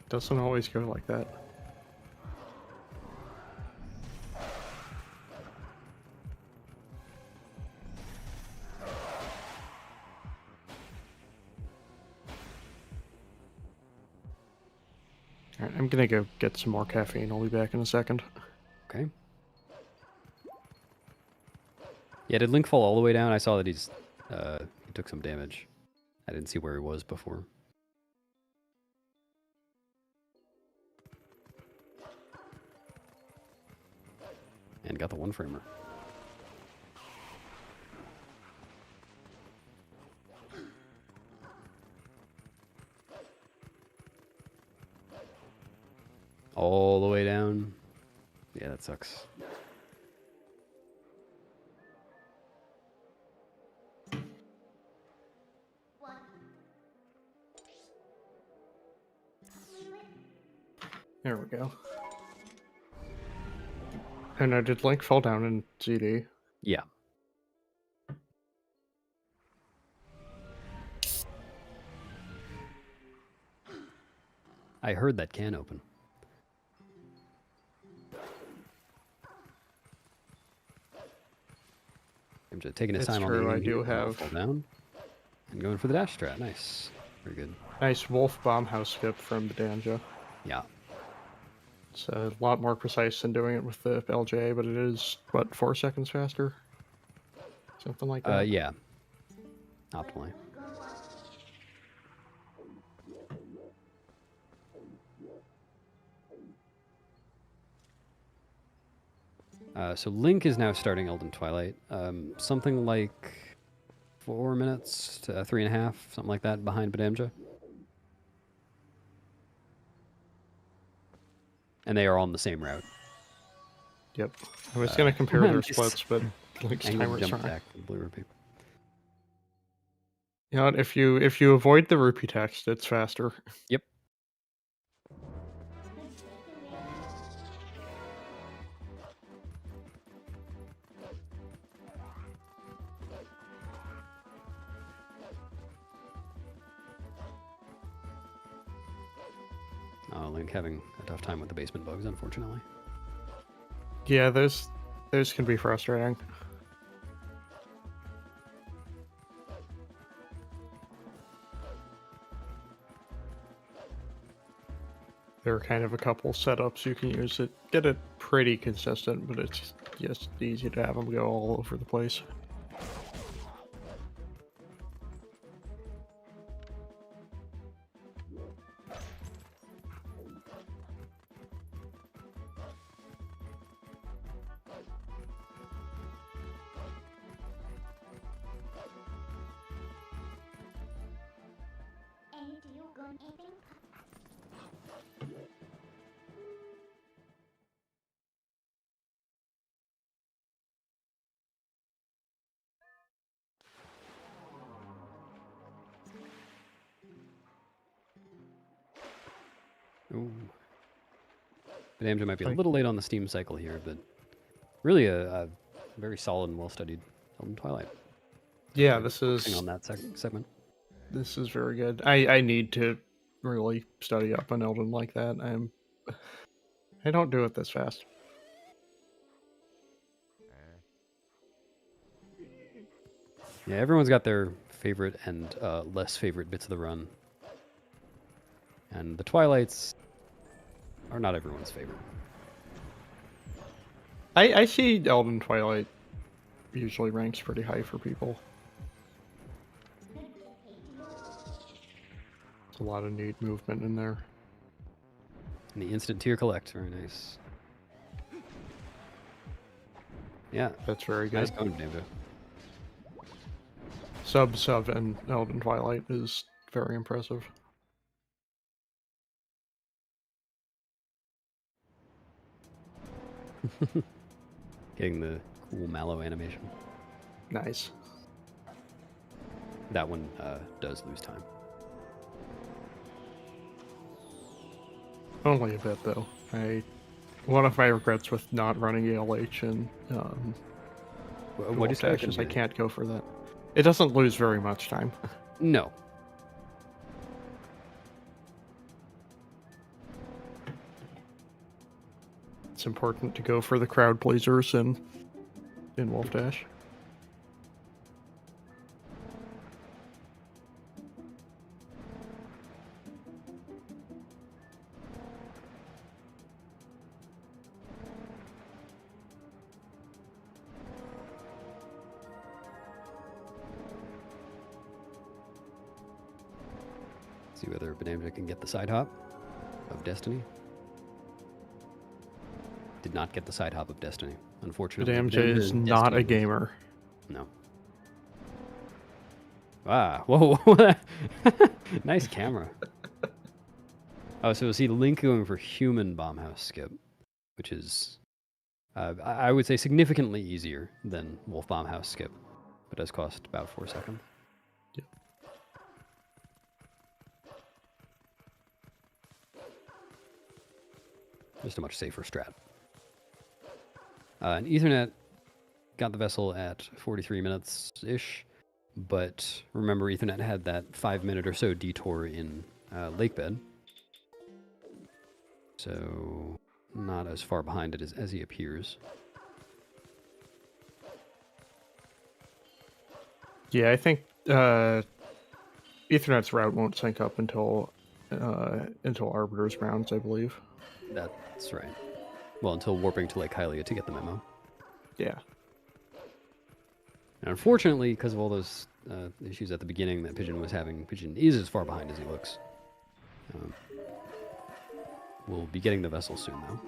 Doesn't always go like that. Alright, I'm gonna go get some more caffeine. I'll be back in a second. Okay. Yeah, did Link fall all the way down? I saw that he took some damage. I didn't see where he was before. And got the 1-framer. All the way down. Yeah, that sucks. There we go. And I did Link fall down in ZD? Yeah. I heard that can open. I'm just taking his It's time on true, the I aiming do here, have- fall down. And going for the dash strat. Nice. Very good. Nice wolf bomb house skip from the Danja. Yeah. It's a lot more precise than doing it with the LJ, but it is, what, 4 seconds faster? Something like that? Yeah. Optimally. So Link is now starting Elden Twilight. Something like 4 minutes to 3.5, something like that, behind Badamja. And they are on the same route. Yep. I was going to compare their nice. splits, but Link's Angled timer's jump wrong. attack, the blue rupee. You know what, if you avoid the rupee text, it's faster. Yep. Link having a tough time with the basement bugs, unfortunately. Yeah, those can be frustrating. There are kind of a couple setups you can use that get it pretty consistent, but it's just easy to have them go all over the place. Ooh. Badamja might be a little late on the Steam cycle here, but really a very solid and well-studied Elden Twilight. Yeah, this Focusing is on that segment. This is very good. I need to really study up on Elden like that. I'm I don't do it this fast. Yeah, everyone's got their favorite and less favorite bits of the run. And the Twilights are not everyone's favorite. I see Elden Twilight usually ranks pretty high for people. There's a lot of neat movement in there. And the instant tier collect, very nice. Yeah, That's very good. nice going, David. Sub and Elden Twilight is very impressive. Getting the cool Mallow animation. Nice. That one does lose time. Only a bit though. One of my regrets with not running ALH and What is Wolfdash is I can't go for that. It doesn't lose very much time. No. It's important to go for the crowd pleasers in Wolfdash. See whether Benamja can get the side hop of Destiny. Did not get the side hop of Destiny, unfortunately. Benamja is not a gamer. No. Ah, whoa. Nice camera. Oh, so is he Link going for human bomb house skip, which is, I would say, significantly easier than Wolf bomb house skip, but does cost about 4 seconds. Yeah. Just a much safer strat. And Ethernet got the vessel at 43 minutes-ish, but remember Ethernet had that 5-minute or so detour in Lakebed. So not as far behind it as he appears. Yeah, I think Ethernet's route won't sync up until Arbiter's rounds, I believe. That's right. Well, until warping to Lake Hylia to get the memo. Yeah. And unfortunately, because of all those issues at the beginning that Pigeon was having, Pigeon is as far behind as he looks. We'll be getting the vessel soon, though.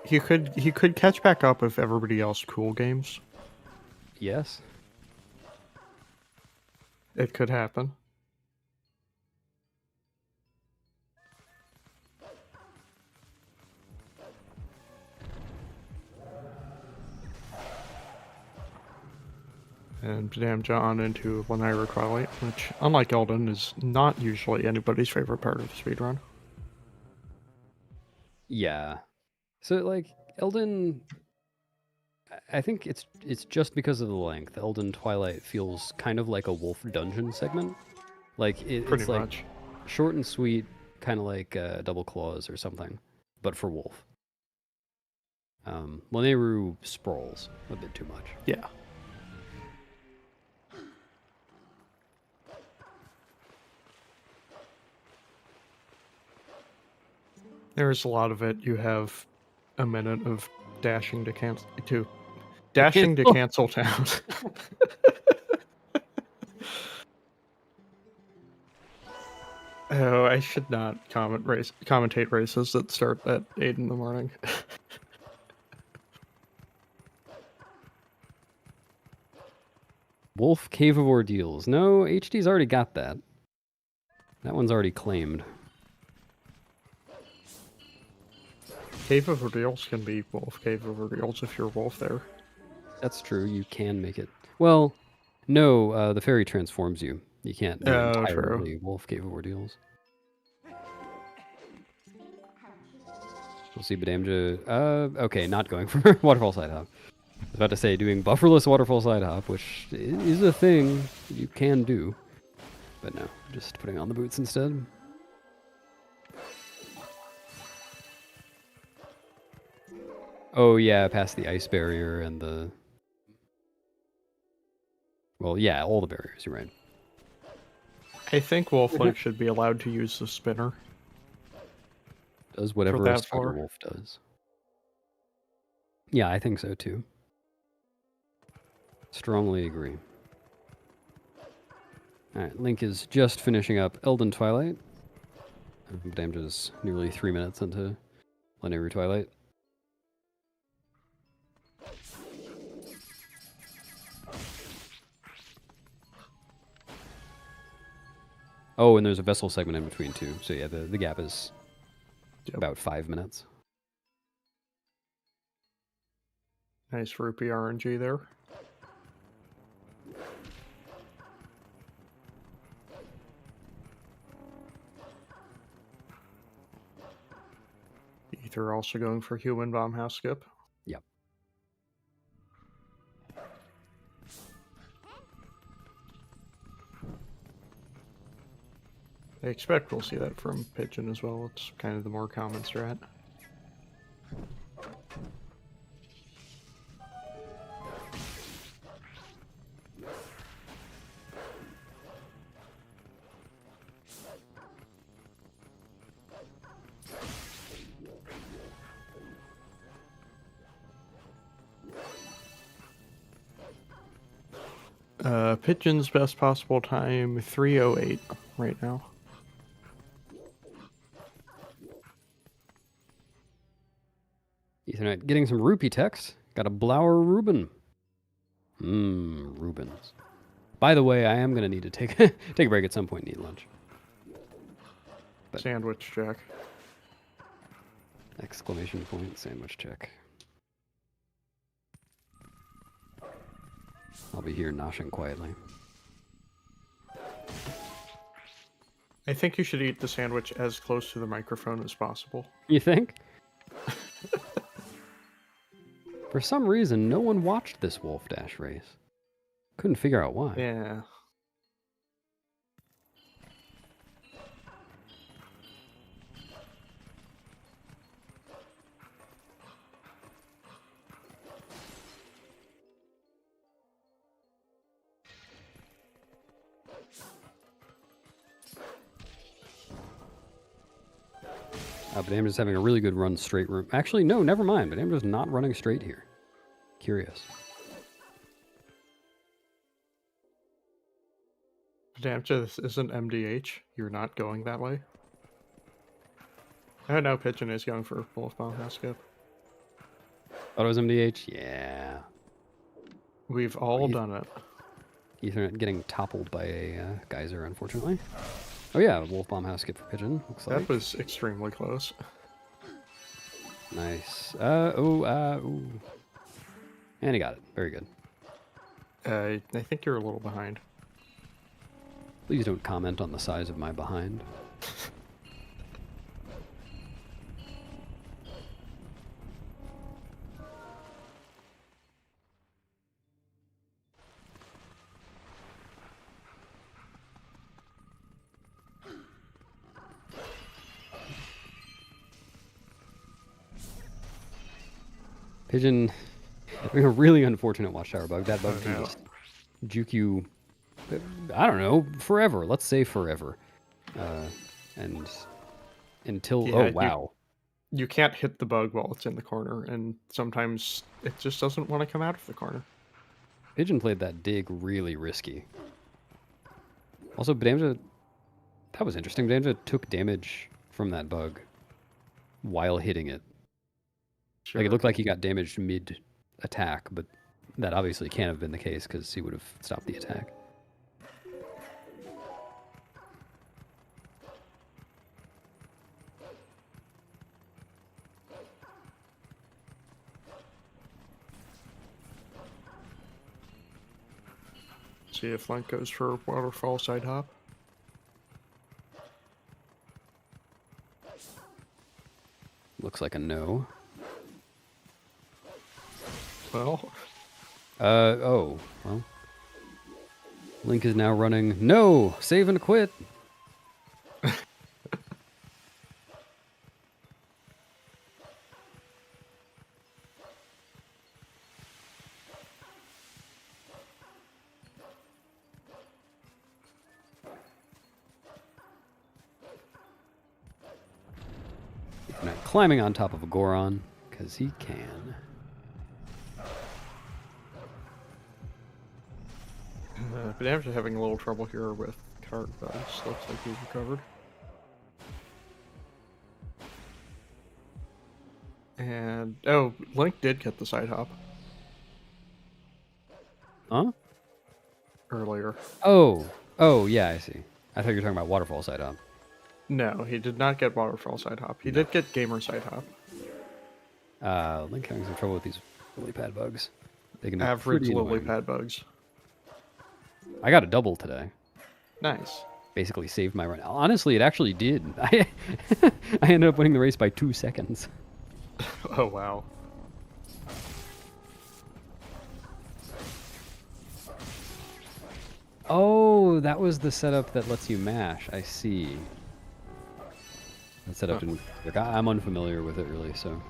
He could catch back up if everybody else cool games. Yes. It could happen. And Benamja on into Lanira Twilight, which, unlike Elden, is not usually anybody's favorite part of the speedrun. Yeah. So, like, Elden... I think it's just because of the length. Elden Twilight feels kind of like a Wolf dungeon segment. Like, it's like much. short and sweet, kind of like Double Claws or something, but for Wolf. Lanayru sprawls a bit too much. Yeah. There's a lot of it. You have a minute of dashing to cancel town. Oh, I should not commentate races that start at 8 in the morning. Wolf Cave of Ordeals. No, HD's already got that. That one's already claimed. Cave of Ordeals can be Wolf Cave of Ordeals if you're Wolf there. That's true. You can make it. Well, no, the fairy transforms you. You can't do entirely Wolf Cave of Ordeals. We'll see Benamja. Okay, not going for Waterfall Side Hop. I was about to say doing bufferless Waterfall Side Hop, which is a thing you can do. But no, just putting on the boots instead. Oh yeah, past the ice barrier and the... Well, yeah, all the barriers, you're right. I think Wolf should be allowed to use the spinner. Does For whatever a that spider far. wolf does. Yeah, I think so too. Strongly agree. Alright, Link is just finishing up Elden Twilight. Damned is nearly 3 minutes into Plenary Twilight. Oh, and there's a vessel segment in between too. So yeah, the gap is about 5 minutes. Nice rupee RNG there. Ether also going for human bomb house skip. Yep. I expect we'll see that from Pigeon as well. It's kind of the more common strat. Pigeon's best possible time, 3:08 right now. Ethernet getting some rupee text. Got a Blower Reuben. Reubens. By the way, I am going to need to take take a break at some point and eat lunch. But Sandwich check. exclamation point, sandwich check. I'll be here noshing quietly. I think you should eat the sandwich as close to the microphone as possible. You think? For some reason, no one watched this Wolfdash race. Couldn't figure out why. Yeah. But Amber's having a really good run straight room. Actually, no, never mind. But Amber's not running straight here. Curious. Damn, this isn't MDH. You're not going that way. Oh no, Pigeon is going for Wolf Bomb house skip. Thought it was MDH? Yeah. We've all done it. Ethernet getting toppled by a geyser, unfortunately. Oh yeah, Wolf Bomb house skip for Pigeon, looks like. That was extremely close. Nice. Ooh. And he got it. Very good. I think you're a little behind. Please don't comment on the size of my behind. Pigeon, having a really unfortunate watchtower bug. That bug can just juke you, I don't know, forever. Let's say forever. And until, oh wow. You can't hit the bug while it's in the corner, and sometimes it just doesn't want to come out of the corner. Pigeon played that dig really risky. Also, Badamja, that was interesting. Badamja took damage from that bug while hitting it. Sure. Like, it looked like he got damaged mid-attack, but that obviously can't have been the case because he would have stopped the attack. See if Link goes for waterfall side hop. Looks like a no. Well. Oh. Well. Link is now running. No! Save and quit! climbing on top of a Goron, because he can. But after having a little trouble here with cart bugs, looks like he's recovered. And oh, Link did get the side hop Huh? earlier. Oh, yeah, I see. I thought you were talking about waterfall side hop. No, he did not get waterfall side hop. He did get gamer side hop. Link having some trouble with these lily pad bugs. They can be Average pretty lily annoying. pad bugs. I got a double today. Nice. Basically saved my run. Honestly, it actually did. I ended up winning the race by 2 seconds. Oh wow. Oh, that was the setup that lets you mash. I see. That setup didn't. Like, I'm unfamiliar with it really, so.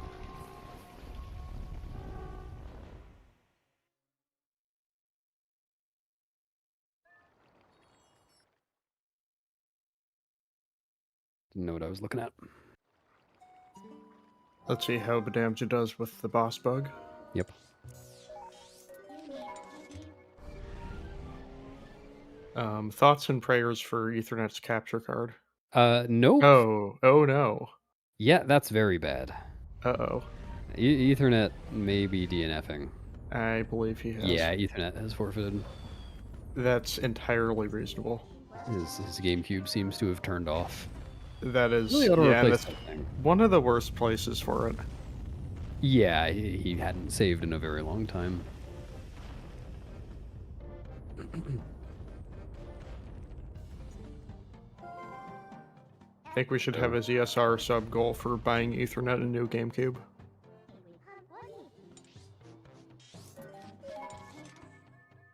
Didn't know what I was looking at. Let's see how Badamja does with the boss bug. Yep. Thoughts and prayers for Ethernet's capture card. Nope. Oh no. Yeah, that's very bad. Uh-oh. Ethernet may be DNFing. I believe he has. Yeah, Ethernet has forfeited. That's entirely reasonable. His GameCube seems to have turned off. That is Really ought to yeah, replace that's that thing. one of the worst places for it. Yeah, he hadn't saved in a very long time. I think we should have his ESR sub goal for buying Ethernet a new GameCube.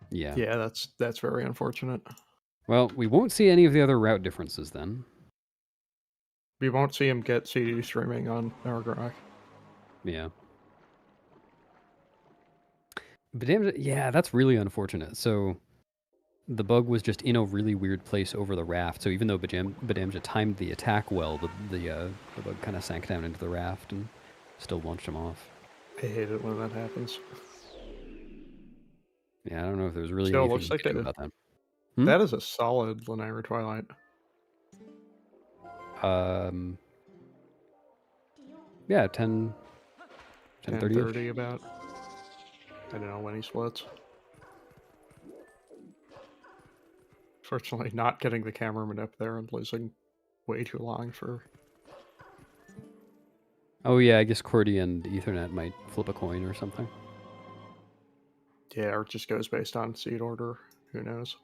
Yeah. Yeah, that's very unfortunate. Well, we won't see any of the other route differences then. We won't see him get CD streaming on Nargrok. Yeah. But damn, yeah, that's really unfortunate. So the bug was just in a really weird place over the raft. So even though Badamja timed the attack well, the bug kind of sank down into the raft and still launched him off. I hate it when that happens. Yeah, I don't know if there's really Still anything looks you like can do that. about that. That is a solid Lanira Twilight. Yeah, 10 30 10:30 about. I don't know when he splits. Fortunately, not getting the cameraman up there and losing way too long for. Oh yeah, I guess QWERTY and Ethernet might flip a coin or something. Yeah, or it just goes based on seed order. Who knows?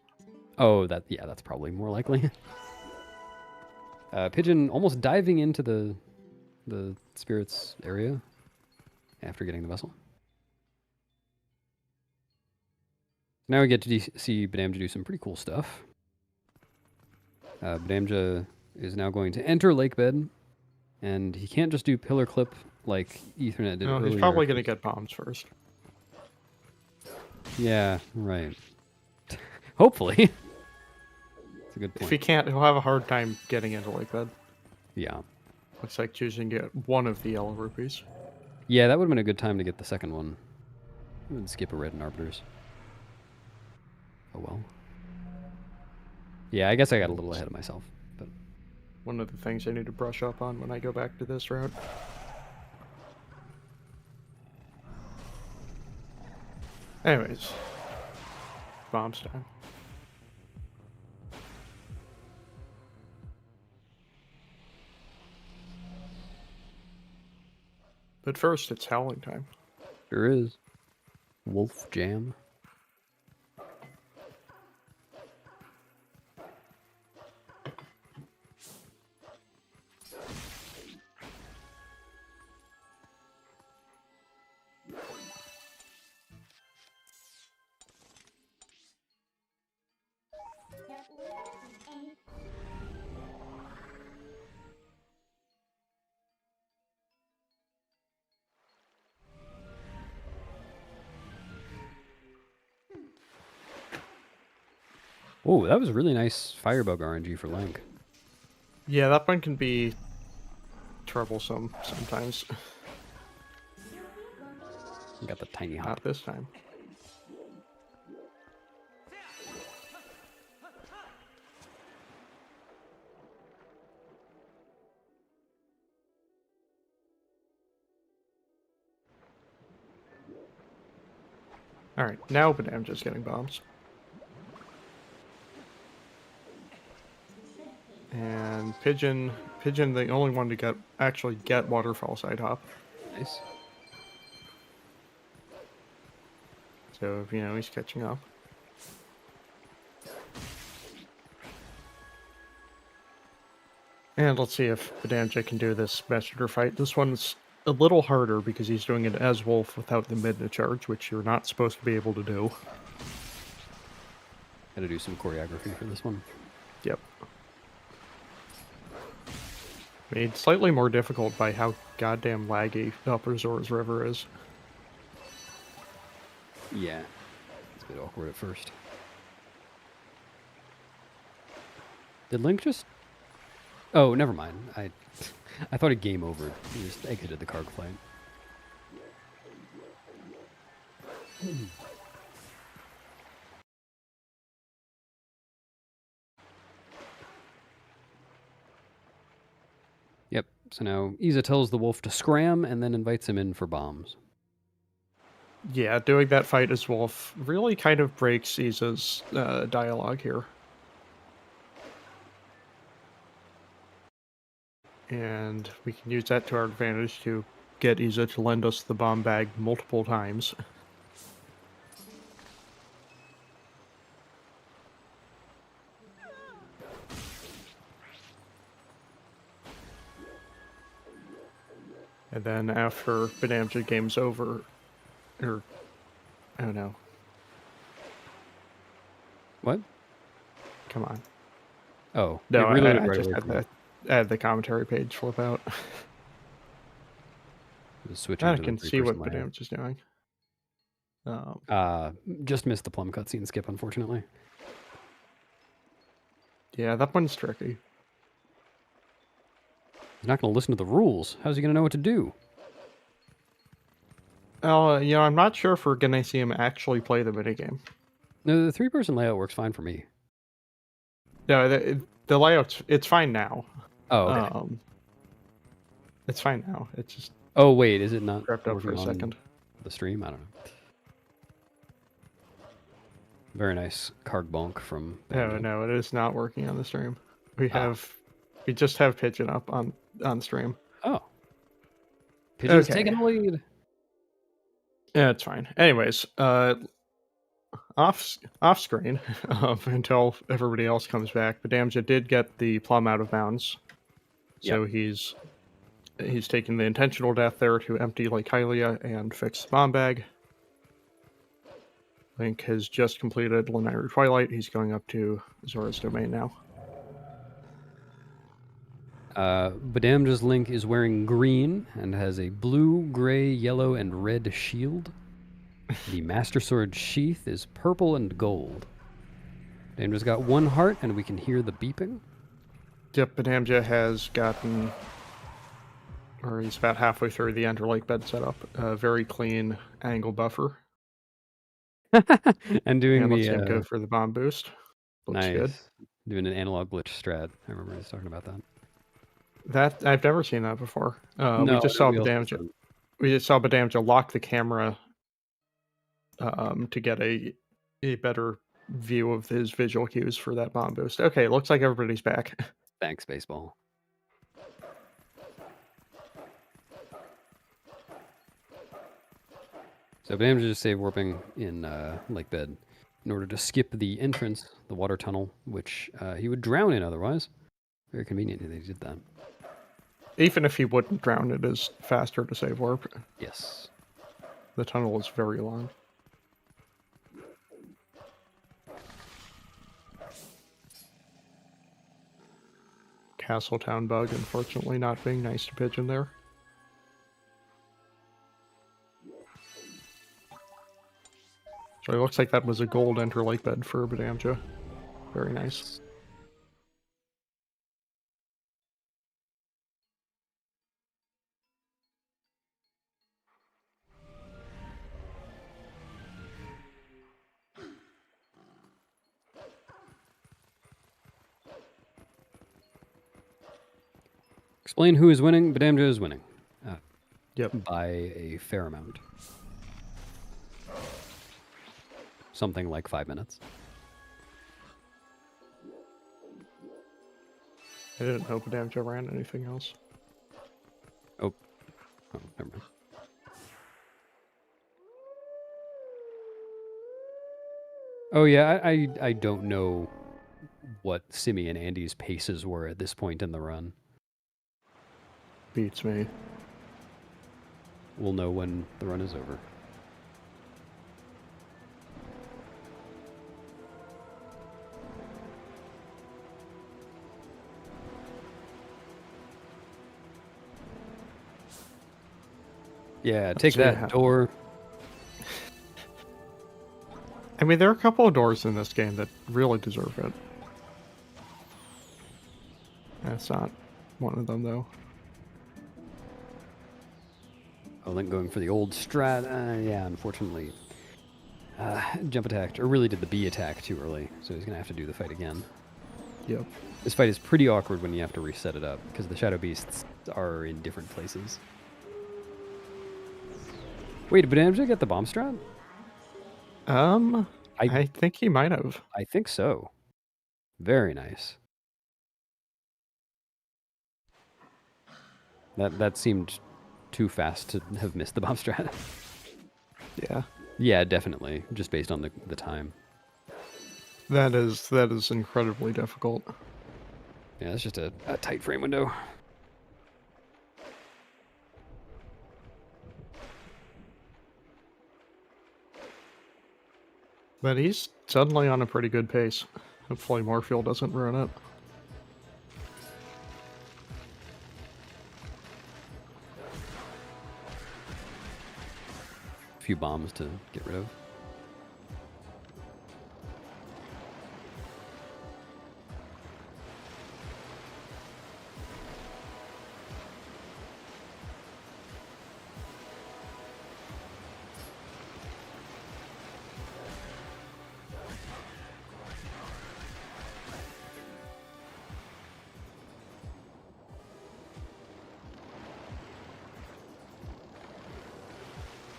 Oh, that's probably more likely. Pigeon almost diving into the spirits area after getting the vessel. Now we get to see Badamja do some pretty cool stuff. Badamja is now going to enter Lakebed, and he can't just do pillar clip like Ethernet did No, earlier. he's probably going to get bombs first. Yeah, right. Hopefully. That's a good point. If he can't, he'll have a hard time getting into Lakebed. Yeah. Looks like choosing to get one of the yellow rupees. Yeah, that would have been a good time to get the second one. I would skip a red and arbiters. Oh well. Yeah, I guess I got a little ahead of myself. But One of the things I need to brush up on when I go back to this route. Anyways. Bombs time. But first, it's howling time. sure is. Wolf Jam. Oh, that was really nice Firebug RNG for Link. Yeah, that one can be troublesome sometimes. Got the tiny hop. Not this time. Alright, now I'm just getting bombs. And Pigeon, the only one to actually get waterfall side hop. Nice. So, you know, he's catching up. And let's see if Badamja can do this messenger fight. This one's a little harder because he's doing it as Wolf without the Midna charge, which you're not supposed to be able to do. Gotta do some choreography for this one. Yep. Made slightly more difficult by how goddamn laggy Upper Zora's River is. Yeah. It's a bit awkward at first. Did Link just... Oh, never mind. I thought it game over. He just exited the Karg fight. Yep. So now Iza tells the wolf to scram and then invites him in for bombs. Yeah, doing that fight as Wolf really kind of breaks Iza's dialogue here. And we can use that to our advantage to get Iza to lend us the bomb bag multiple times. And then after Badamja game's over, or I don't know. What? Come on. Oh, No, it reloaded I right just away from had the commentary page flip out. switching I to can the see what three-person layout. Badamja's doing. Just missed the plum cutscene skip, unfortunately. Yeah, that one's tricky. He's not going to listen to the rules. How's he going to know what to do? You know, I'm not sure if we're gonna see him actually play the minigame. No, the three-person layout works fine for me. No, the layout's it's fine now. Oh, okay. It's fine now. It's just Oh, wait, is it not crept up for working a on second. the stream? I don't know. Very nice Karg bonk from... No, it is not working on the stream. We just have Pigeon up on stream. Oh. Pigeon's Okay. taking the lead. Yeah, it's fine. Anyways, off screen until everybody else comes back. Badamja did get the plum out of bounds, so he's taking the intentional death there to empty Lake Hylia and fix the bomb bag. Link has just completed Lanayru Twilight. He's going up to Zora's Domain now. Badamja's Link is wearing green and has a blue, gray, yellow, and red shield. The Master Sword sheath is purple and gold. Badamja's got one heart, and we can hear the beeping. Yep, Badamja has gotten, or he's about halfway through the Ender Lake bed setup. A very clean angle buffer. And doing and the... let's him go for the bomb boost. Looks nice. good. Doing an analog glitch strat. I remember he was talking about that. That I've never seen that before. No, we just saw Badamja. We just saw Badamja lock the camera to get a better view of his visual cues for that bomb boost. Okay, looks like everybody's back. Thanks, baseball. So Badamja just saved warping in Lake Bed in order to skip the entrance, the water tunnel, which he would drown in otherwise. Very convenient that he did that. Even if he wouldn't drown, it is faster to save warp. Yes. The tunnel is very long. Castletown bug, unfortunately, not being nice to Pigeon there. So it looks like that was a gold Enter Lake bed for Badamja. Very nice. Explain who is winning. Badamja is winning. Yep. By a fair amount. Something like 5 minutes. I didn't hope Badamja ran anything else. Oh, never mind. Oh yeah, I don't know what Simi and Andy's paces were at this point in the run. Beats me. We'll know when the run is over. Yeah, take that door. I mean, there are a couple of doors in this game that really deserve it. That's not one of them, though. Oh, Link going for the old strat. Yeah, unfortunately. Jump attacked, or really did the B attack too early, so he's going to have to do the fight again. Yep. This fight is pretty awkward when you have to reset it up, because the Shadow Beasts are in different places. Wait, did Badamja get the bomb strat? I think he might have. I think so. Very nice. That seemed too fast to have missed the bomb strat. Yeah. Yeah, definitely. Just based on the time. That is incredibly difficult. Yeah, it's just a tight frame window. But he's suddenly on a pretty good pace. Hopefully Morpheal doesn't ruin it. A few bombs to get rid of.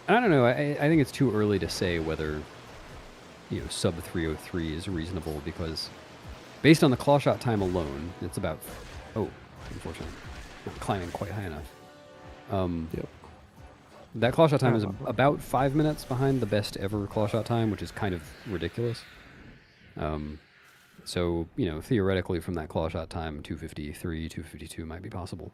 I don't know. I think it's too early to say whether, sub 303 is reasonable, because based on the claw shot time alone, it's about... Oh, unfortunately. Not climbing quite high enough. Yep. That claw shot time is about 5 minutes behind the best ever claw shot time, which is kind of ridiculous. So, theoretically from that claw shot time, 253, 252 might be possible.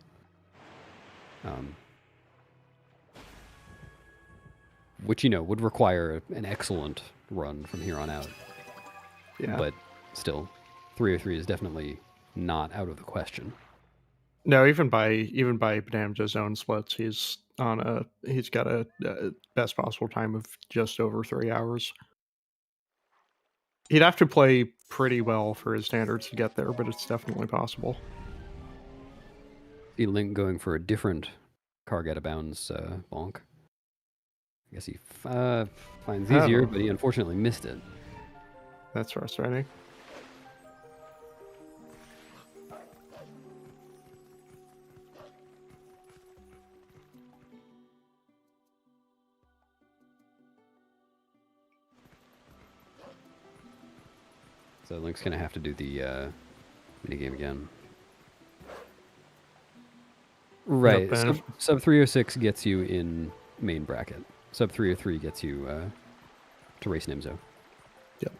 Which, would require an excellent run from here on out. Yeah. But still, 303 is definitely not out of the question. No, even by Badamja's own splits, he's got a best possible time of just over 3 hours. He'd have to play pretty well for his standards to get there, but it's definitely possible. See Link going for a different carg out of bounds bonk. I guess he finds easier, but he unfortunately missed it. That's frustrating. So Link's going to have to do the minigame again. Right. Sub 306 gets you in main bracket. Sub 303 gets you to race Nimzo. Yep.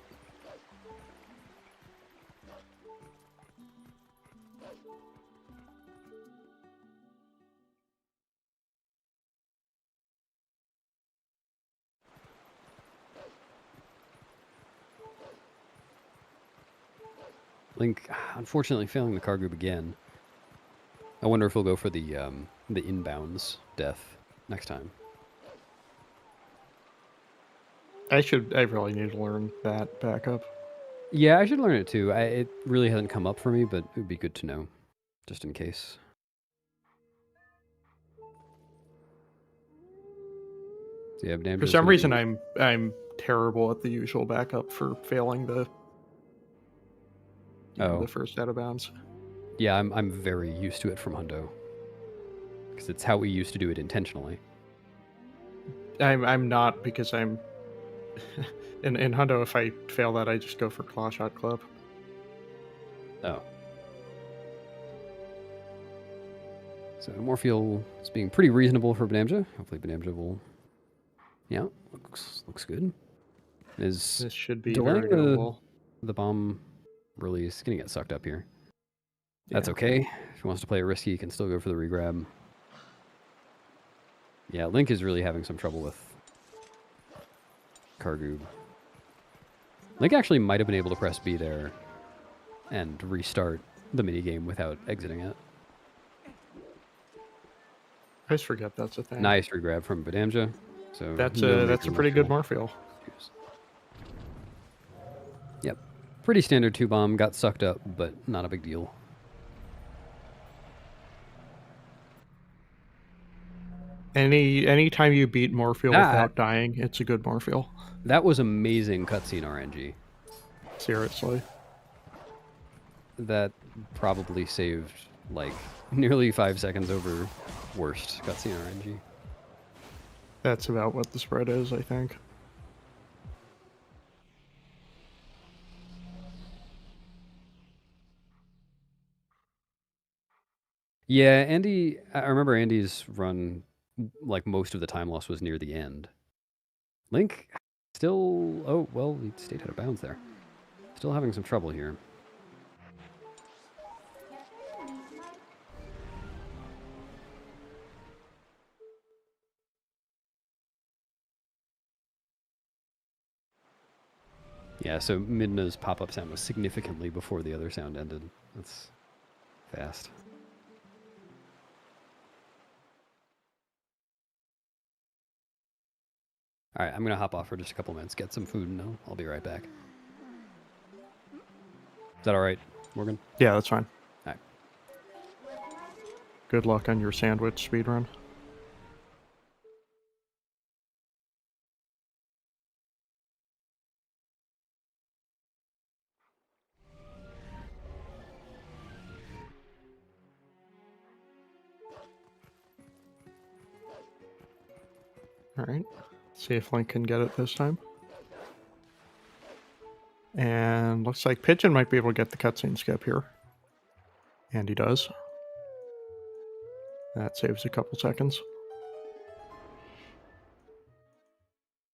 Link, unfortunately, failing the car group again. I wonder if he'll go for the inbounds death next time. I really need to learn that backup. Yeah, I should learn it too. It really hasn't come up for me, but it would be good to know, just in case. So yeah, for some reason, I'm terrible at the usual backup for failing the the first out of bounds. Yeah, I'm very used to it from Hundo. because it's how we used to do it intentionally. I'm not, because I'm in Hundo. If I fail that, I just go for Claw Shot Club. Oh. So Morpheal is being pretty reasonable for Benamja. Hopefully Benamja will... Yeah, looks good. Is This should be delaying very doable. the bomb release going to get sucked up here. That's Yeah. okay. If he wants to play it risky, he can still go for the regrab. Yeah, Link is really having some trouble with Kargoob. Link actually might have been able to press B there and restart the minigame without exiting it. I just forget that's a thing. Nice regrab from Benamja. So That's no a major pretty good Morpheal. Morpheal. Yep. Pretty standard 2-bomb. Got sucked up, but not a big deal. Anytime you beat Morpheal without dying, it's a good Morpheal. That was amazing cutscene RNG. Seriously. That probably saved like nearly 5 seconds over worst cutscene RNG. That's about what the spread is, I think. Yeah, Andy, I remember Andy's run, like most of the time loss was near the end. Link still, oh, well, he stayed out of bounds there. Still having some trouble here. Yeah, so Midna's pop-up sound was significantly before the other sound ended. That's fast. All right, I'm going to hop off for just a couple minutes, get some food, and I'll be right back. Is that all right, Morgan? Yeah, that's fine. All right. Good luck on your sandwich speedrun. Alright, see if Link can get it this time. And looks like Pigeon might be able to get the cutscene skip here. And he does. That saves a couple seconds.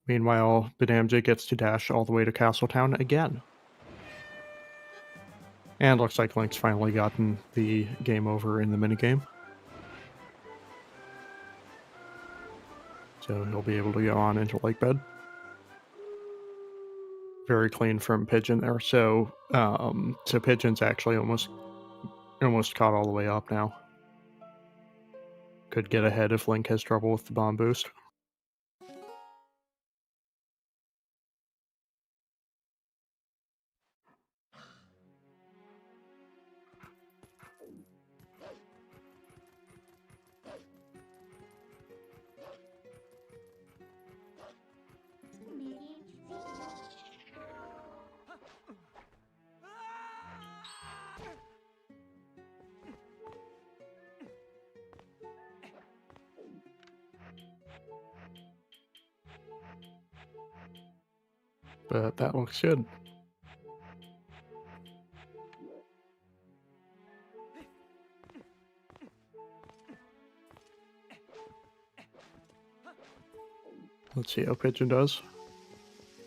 Meanwhile, Benamja gets to dash all the way to Castletown again. And looks like Link's finally gotten the game over in the minigame. So he'll be able to go on into Lake Bed. Very clean from Pigeon there. So Pigeon's actually almost caught all the way up now. Could get ahead if Link has trouble with the bomb boost. But that looks good. Let's see how Pigeon does.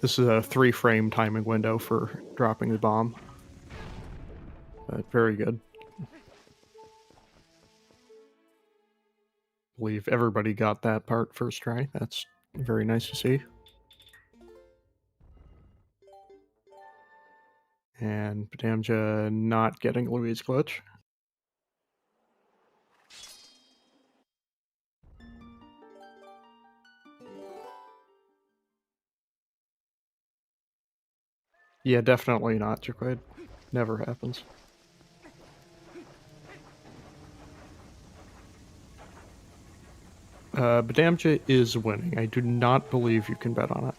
This is a 3-frame timing window for dropping the bomb. But very good. Believe everybody got that part first try. That's very nice to see. And Benamja not getting Louise glitch. Yeah, definitely not, Jaquade. Never happens. Benamja is winning. I do not believe you can bet on it.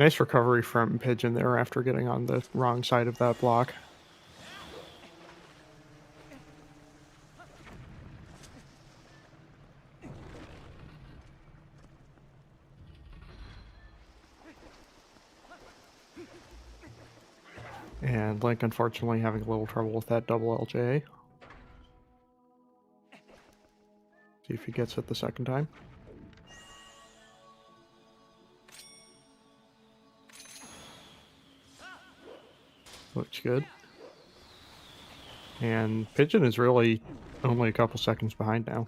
Nice recovery from Pigeon there after getting on the wrong side of that block. And Link, unfortunately, having a little trouble with that double LJ. See if he gets it the second time. Looks good. And Pigeon is really only a couple seconds behind now.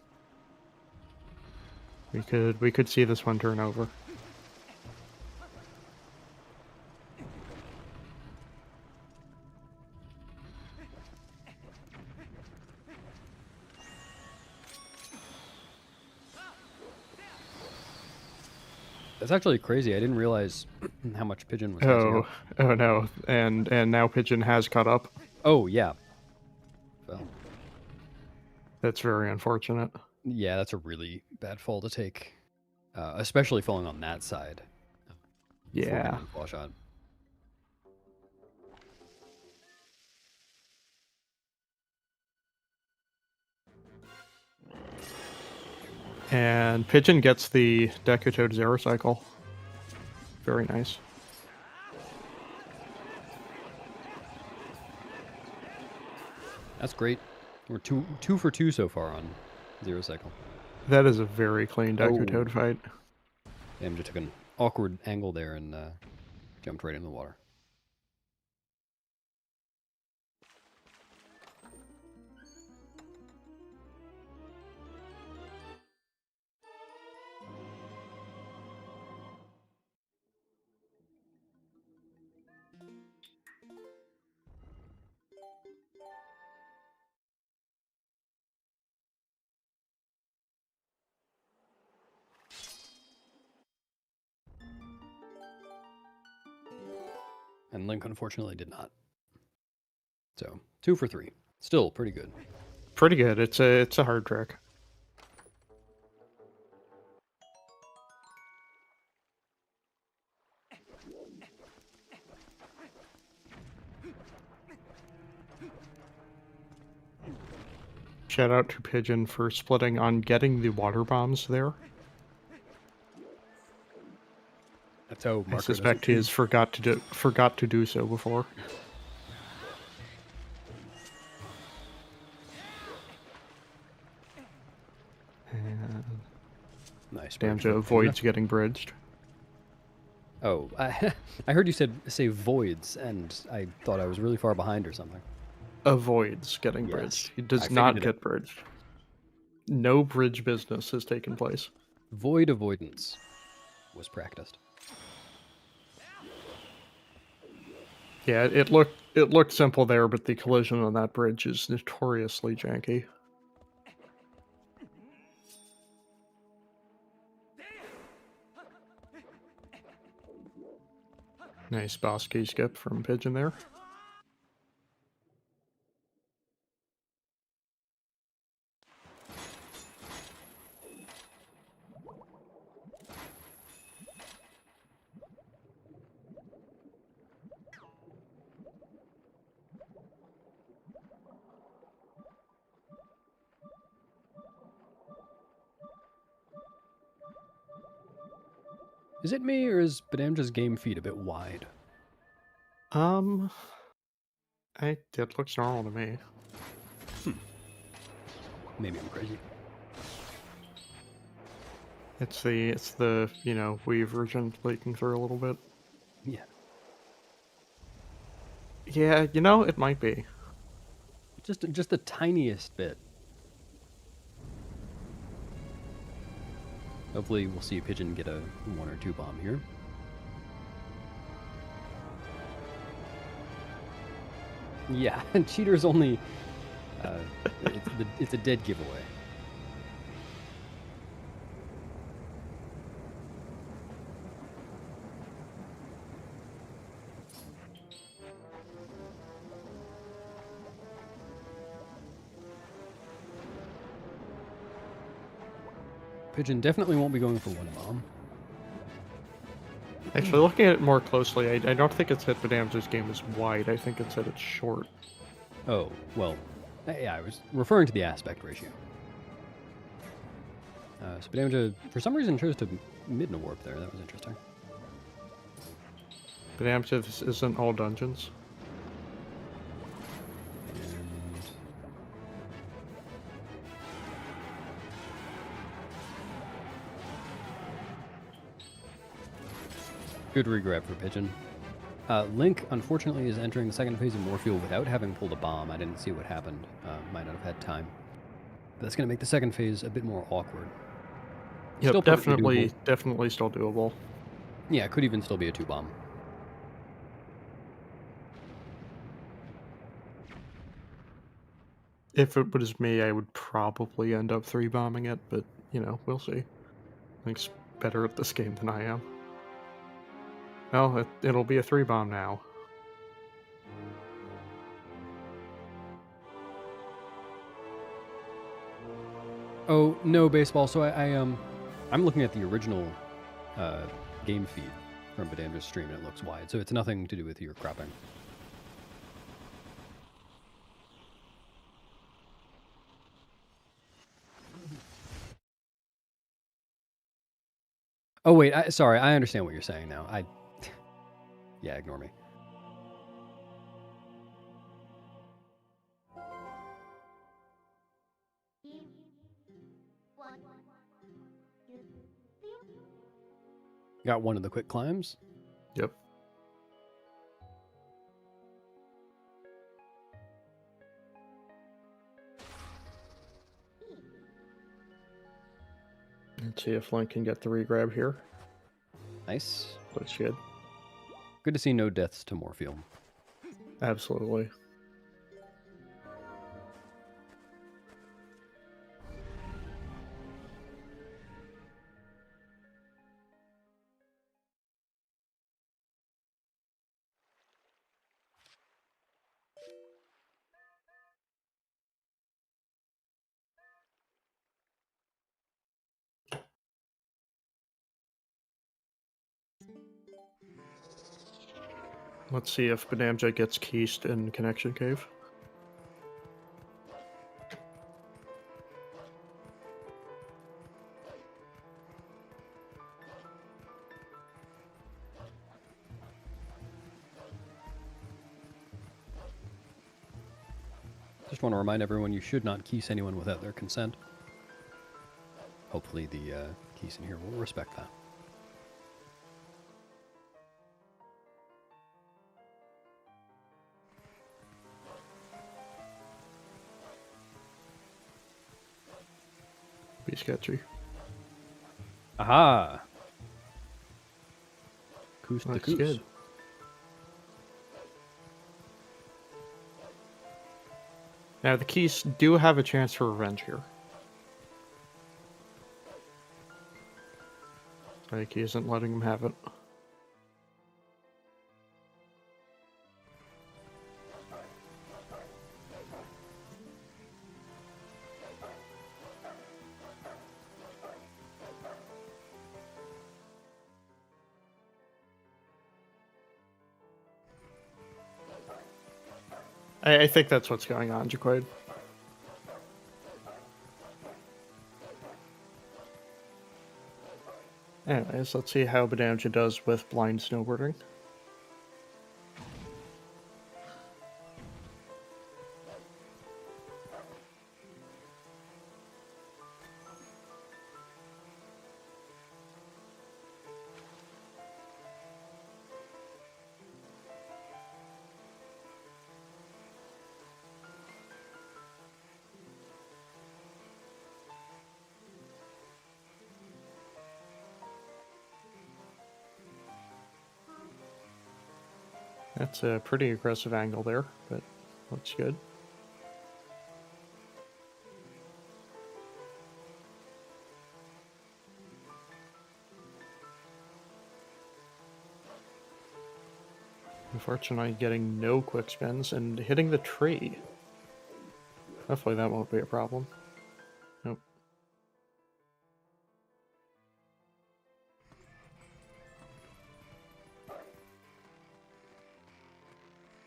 We could see this one turn over. That's actually crazy. I didn't realize how much Pigeon was. Oh no! And now Pigeon has caught up. Oh yeah. Well, that's very unfortunate. Yeah, that's a really bad fall to take, especially falling on that side. Yeah. Fall shot. And Pigeon gets the Deku-Toad Zero Cycle. Very nice. That's great. We're two for two so far on Zero Cycle. That is a very clean Deku-Toad fight. Damn, just took an awkward angle there and jumped right in the water. And Link unfortunately did not. So 2 for 3, still pretty good. Pretty good. It's a hard trick. Shout out to Pigeon for splitting on getting the water bombs there. That's how Marco I suspect he has forgot to do so before. And nice. Damja avoids getting bridged. Oh, I heard you say voids, and I thought I was really far behind or something. Avoids getting bridged. He does not get bridged. No bridge business has taken place. Void avoidance was practiced. Yeah, it looked simple there, but the collision on that bridge is notoriously janky. Nice boss key skip from Pigeon there. Is it me, or is Badamja's game feed a bit wide? It looks normal to me. Maybe I'm crazy. It's the Wii version leaking through a little bit. Yeah. Yeah, it might be. Just the tiniest bit. Hopefully we'll see a Pigeon get a 1 or 2 bomb here. Yeah, and Cheater's only... it's a dead giveaway. Pigeon definitely won't be going for 1 bomb. Actually, looking at it more closely, I don't think it's that Badamja's game is wide. I think it's that it's short. Oh, well, yeah, I was referring to the aspect ratio. So Badamja, for some reason, chose to midna warp there. That was interesting. Badamja, this isn't all dungeons. And good regrab for Pigeon. Link, unfortunately, is entering the second phase of Morpheal without having pulled a bomb. I didn't see what happened. Might not have had time. But that's going to make the second phase a bit more awkward. Yep, Still perfectly definitely, doable. definitely still doable. Yeah, it could even still be a 2-bomb. If it was me, I would probably end up 3-bombing it, but, you know, we'll see. Link's better at this game than I am. Well, it'll be a 3-bomb now. Oh no, baseball. So I'm looking at the original game feed from Badamja's stream, and it looks wide. So it's nothing to do with your cropping. Oh wait, sorry. I understand what you're saying now. Yeah, ignore me. Got one of the quick climbs. Yep. Let's see if Link can get the regrab here. Nice. Looks good. Good to see no deaths to Morpheal. Absolutely. Let's see if Badamja gets keysed in Connection Cave. Just want to remind everyone you should not keys anyone without their consent. Hopefully the keys in here will respect that. Be sketchy. Aha! Coos the Looks coos. good. Now, the keys do have a chance for revenge here. Like, he isn't letting him have it. I think that's what's going on, Jaquaid. Anyways, let's see how Badamja does with blind snowboarding. That's a pretty aggressive angle there, but looks good. Unfortunately, getting no quick spins and hitting the tree. Hopefully that won't be a problem. Nope.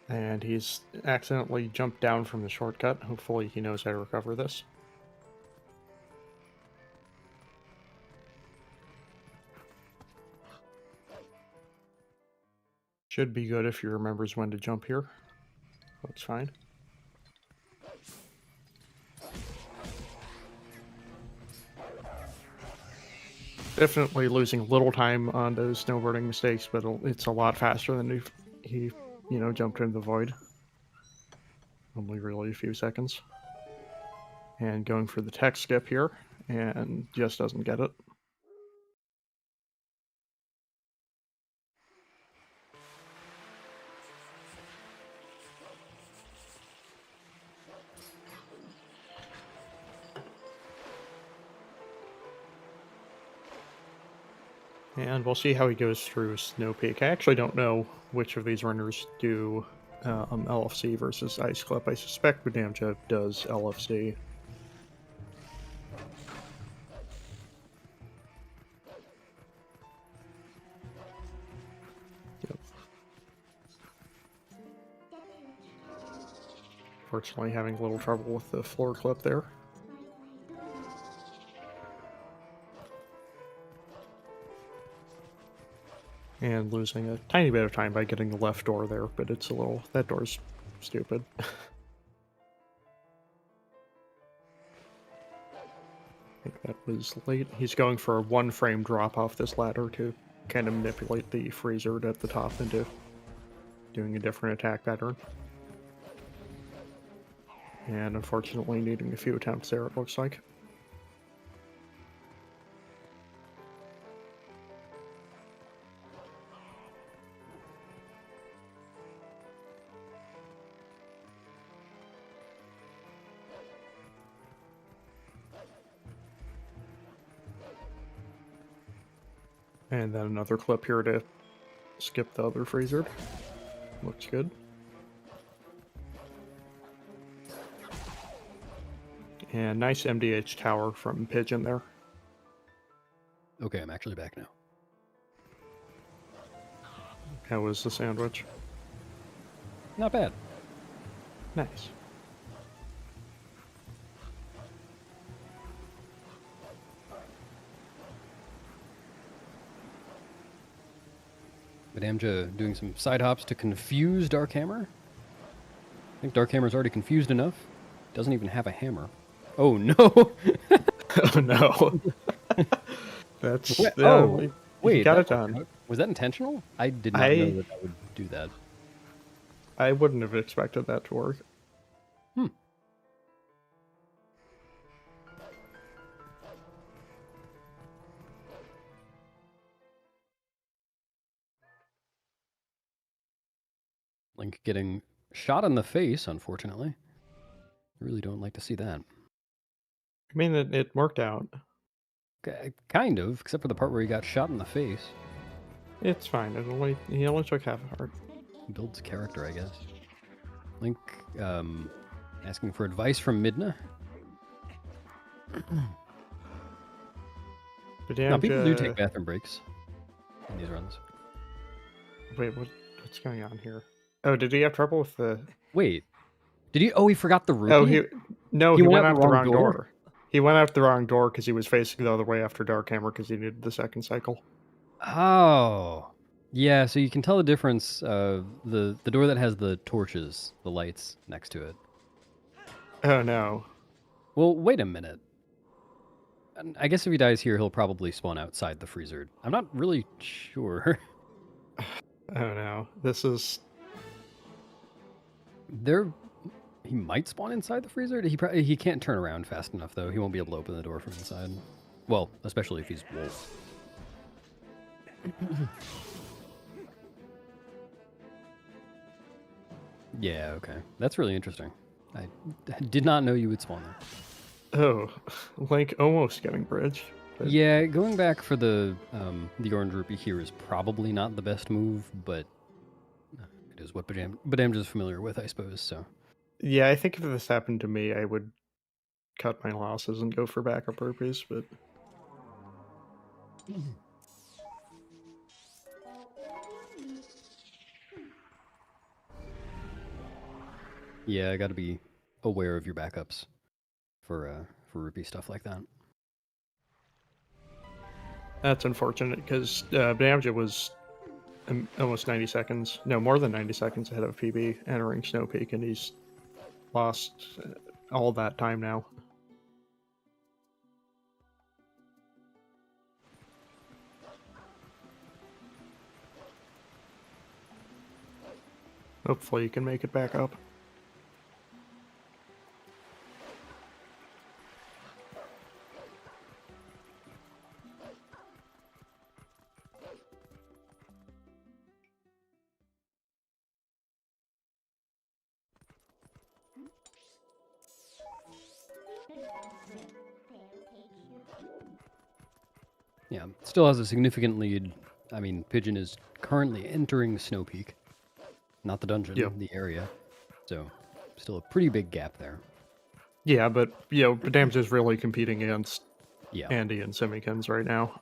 And he's accidentally jumped down from the shortcut. Hopefully he knows how to recover this. Should be good if he remembers when to jump here. Looks fine. Definitely losing a little time on those snowboarding mistakes, but it's a lot faster than if he jumped into the void. Only really a few seconds. And going for the tech skip here, and just doesn't get it. And we'll see how he goes through Snow Peak. I actually don't know which of these runners do LFC versus Ice Clip. I suspect Badamja does LFC. Yep. Fortunately, having a little trouble with the floor clip there. And losing a tiny bit of time by getting the left door there, but it's a little... that door's stupid. I think that was late. He's going for a one-frame drop off this ladder to kind of manipulate the freezer at the top into doing a different attack pattern. And unfortunately needing a few attempts there, it looks like. And then another clip here to skip the other freezer. Looks good. And nice MDH tower from Pigeon there. Okay, I'm actually back now. How was the sandwich? Not bad. Nice. Badamja doing some side hops to confuse Dark Hammer. I think Dark Hammer's already confused enough. Doesn't even have a hammer. Oh no! Oh no. That's... Wait, yeah, oh, wait, got that it done. was that intentional? I did not know that I would do that. I wouldn't have expected that to work. Link getting shot in the face, unfortunately. I really don't like to see that. I mean, it worked out. Kind of, except for the part where he got shot in the face. It's fine. He only took half a heart. Builds character, I guess. Link asking for advice from Midna. But No, people do take bathroom breaks in these runs. Wait, what's going on here? Oh, did he have trouble with the... Wait, did he? Oh, he forgot the rupee? Oh, he went out the wrong door? door. He went out the wrong door because he was facing the other way after Dark Hammer because he needed the second cycle. Oh, yeah. So you can tell the difference. The door that has the torches, the lights next to it. Oh no. Well, wait a minute. I guess if he dies here, he'll probably spawn outside the freezer. I'm not really sure. Oh no. This is... He might spawn inside the freezer. He can't turn around fast enough, though. He won't be able to open the door from inside. Well, especially if he's Wolf. Yeah, okay. That's really interesting. I did not know you would spawn there. Oh, Link almost getting bridged. But... yeah, going back for the orange rupee here is probably not the best move, but it is what Badamja's familiar with, I suppose, so... yeah, I think if this happened to me, I would cut my losses and go for backup rupees, but... Yeah, I got to be aware of your backups for rupee stuff like that. That's unfortunate because Banamja was almost 90 seconds, no, more than 90 seconds ahead of PB entering Snow Peak, and he's lost all that time now. Hopefully you can make it back up. Yeah, still has a significant lead. I mean, Pigeon is currently entering Snow Peak, not the dungeon, Yep. the area. So, still a pretty big gap there. Yeah, but Banamja's really competing against Yeah. Andy and Simikins right now.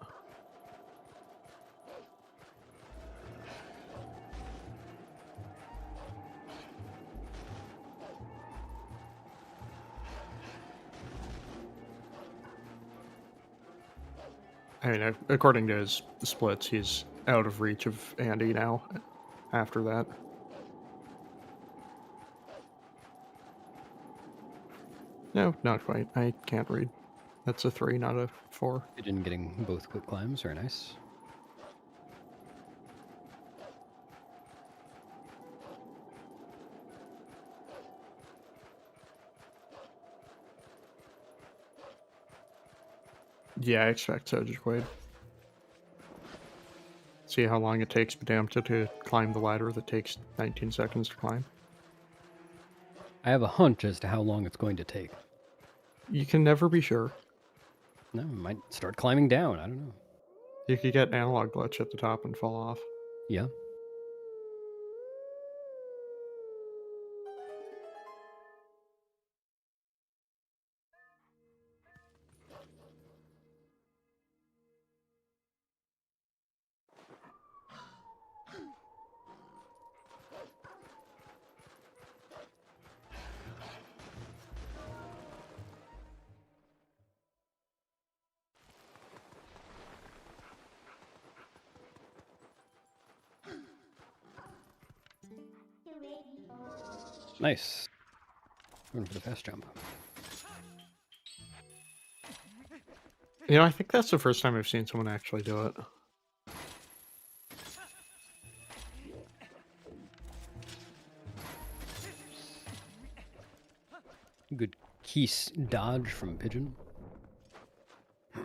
I mean, according to his splits, he's out of reach of Andy now after that. No, not quite. I can't read. That's a 3, not a 4. Pigeon getting both quick climbs, very nice. Yeah, I expect so, Quaid. See how long it takes Badamta to climb the ladder that takes 19 seconds to climb. I have a hunch as to how long it's going to take. You can never be sure. No, I might start climbing down. I don't know. You could get an analog glitch at the top and fall off. Yeah. Nice. Going for the fast jump. You know, I think that's the first time I've seen someone actually do it. Good Keese dodge from Pigeon.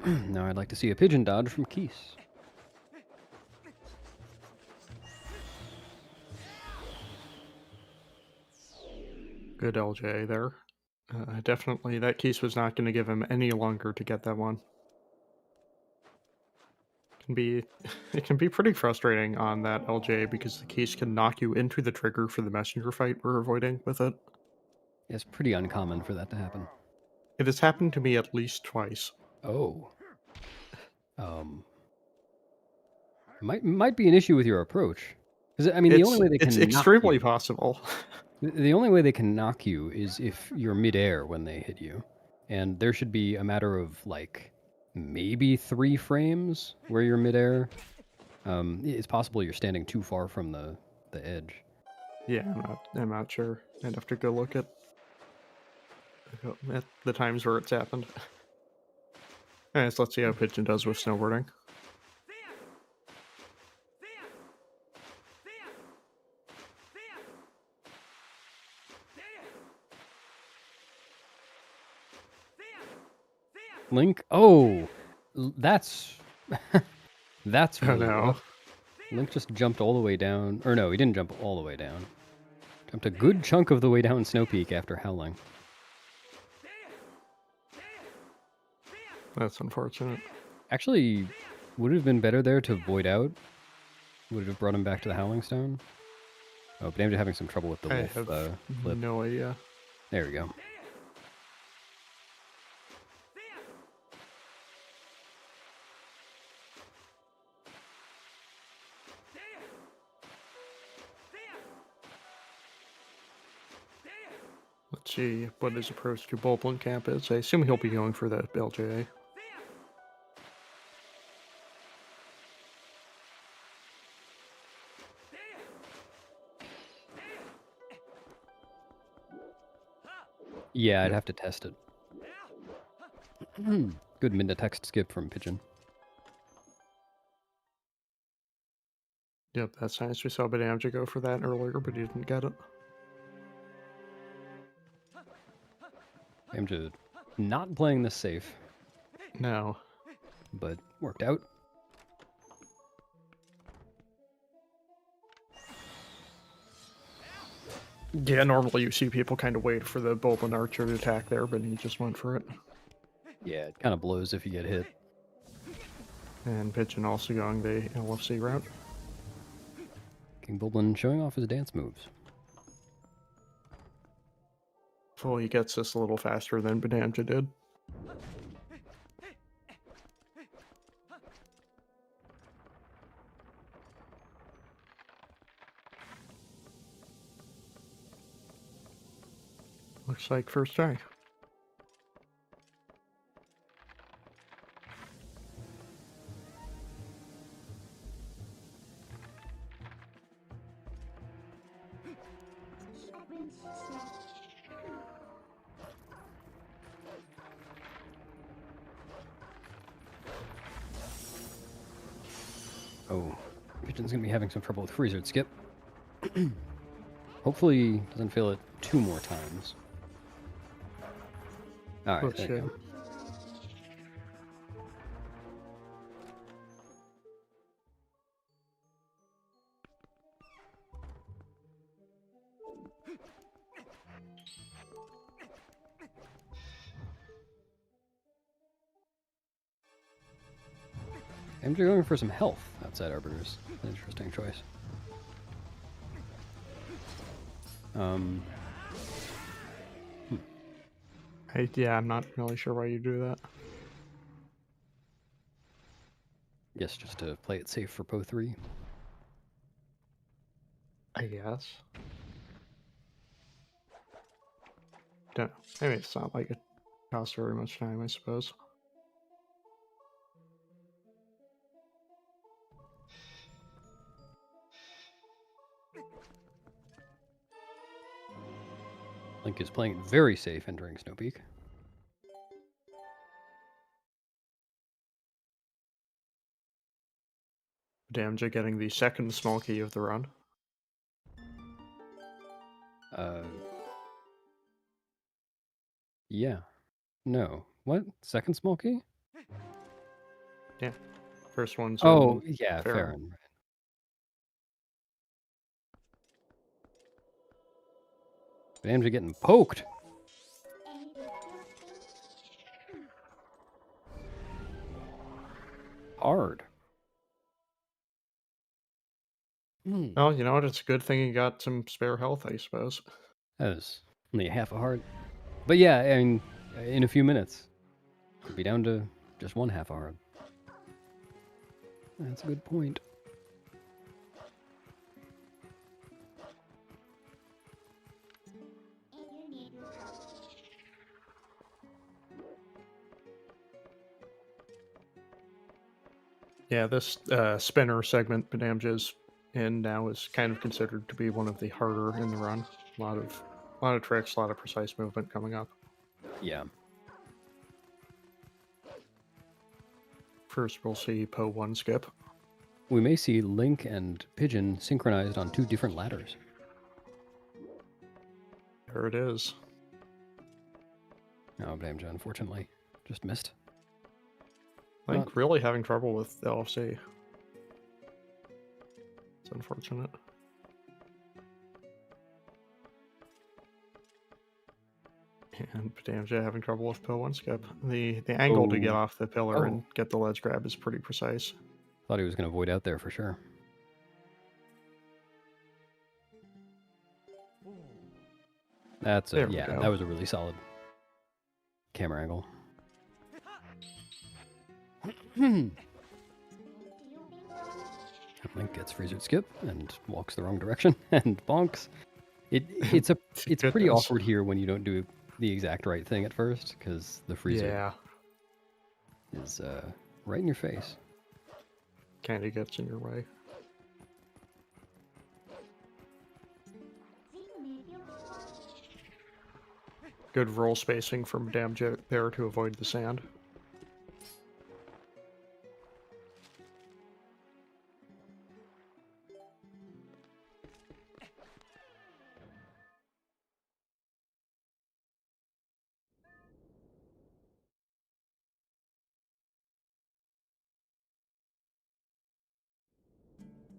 Now I'd like to see a Pigeon dodge from Keese. Good LJ there. Definitely, that Keese was not going to give him any longer to get that one. It can be pretty frustrating on that LJ because the Keese can knock you into the trigger for the messenger fight we're avoiding with it. It's pretty uncommon for that to happen. It has happened to me at least twice. Oh. Might be an issue with your approach. Because I mean, the only way they It's can knock extremely you, possible. the only way they can knock you is if you're midair when they hit you, and there should be a matter of like maybe 3 frames where you're midair. It's possible you're standing too far from the edge. Yeah, I'm not sure. I'd have to go look at the times where it's happened. Anyways, let's see how Pigeon does with snowboarding. Link, oh, that's that's Oh really no. rough. Link just jumped all the way down, or no, he didn't jump all the way down. Jumped a good chunk of the way down Snow Peak after howling. That's unfortunate. Actually, would it have been better there to void out? Would it have brought him back to the Howling Stone? Oh, but I'm having some trouble with the I wolf have flip. no idea. There we go. Let's see what his approach to Bulblin Camp is. I assume he'll be going for the LJA. Yeah, I'd Yep. have to test it. Good mid-text skip from Pigeon. Yep, that's nice. We saw Badamja go for that earlier, but he didn't get it. I'm just not playing this safe, No. but worked out. Yeah, normally you see people kind of wait for the Bulblin Archer to attack there, but he just went for it. Yeah, it kind of blows if you get hit. And Pigeon also going the LFC route. King Bulblin showing off his dance moves. So he gets this a little faster than Badamja did. Looks like first try. Oh, Pigeon's gonna be having some trouble with Freezer skip. Hopefully he doesn't fail it 2 more times. Alright, Looks there you good. go. I'm just going for some health outside Arbiter's. An interesting choice. Yeah, I'm not really sure why you do that. Guess just to play it safe for Po 3. I guess. Don't know. Maybe it's not like it costs very much time, I suppose. Link is playing it very safe entering Snow Peak. Damja getting the second small key of the run. Yeah. No. What? Second small key? Yeah. First one's Oh, in yeah, Farron. Farron. But Amja getting poked. Hard. Well, you know what? It's a good thing he got some spare health, I suppose. That was only a half a heart. But yeah, I mean, in a few minutes, could be down to just 1 half a heart. That's a good point. Yeah, this spinner segment Badamja's in now is kind of considered to be one of the harder in the run. A lot of tricks, a lot of precise movement coming up. Yeah. First, we'll see Po 1 skip. We may see Link and Pigeon synchronized on 2 different ladders. There it is. Oh, Amja, unfortunately, just missed. Link really having trouble with the LFC. It's unfortunate. And Badamja having trouble with Po 1 skip. The angle to get Oh. off the pillar and Oh. get the ledge grab is pretty precise. Thought he was going to void out there for sure. That's There we yeah, go. that was a really solid camera angle. Link gets Freezer skip and walks the wrong direction and bonks. It's pretty Goodness. awkward here when you don't do the exact right thing at first, because the freezer Yeah, is right in your face. kind of gets in your way. Good roll spacing from Madame there to avoid the sand.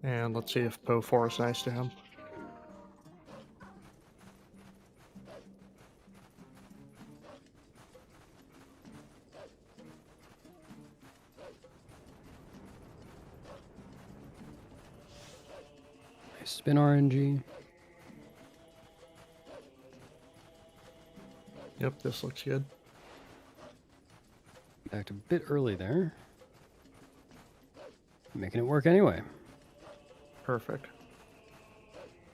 And let's see if Poe 4 is nice to him. Nice spin RNG. Yep, this looks good. Backed a bit early there. Making it work anyway. Perfect.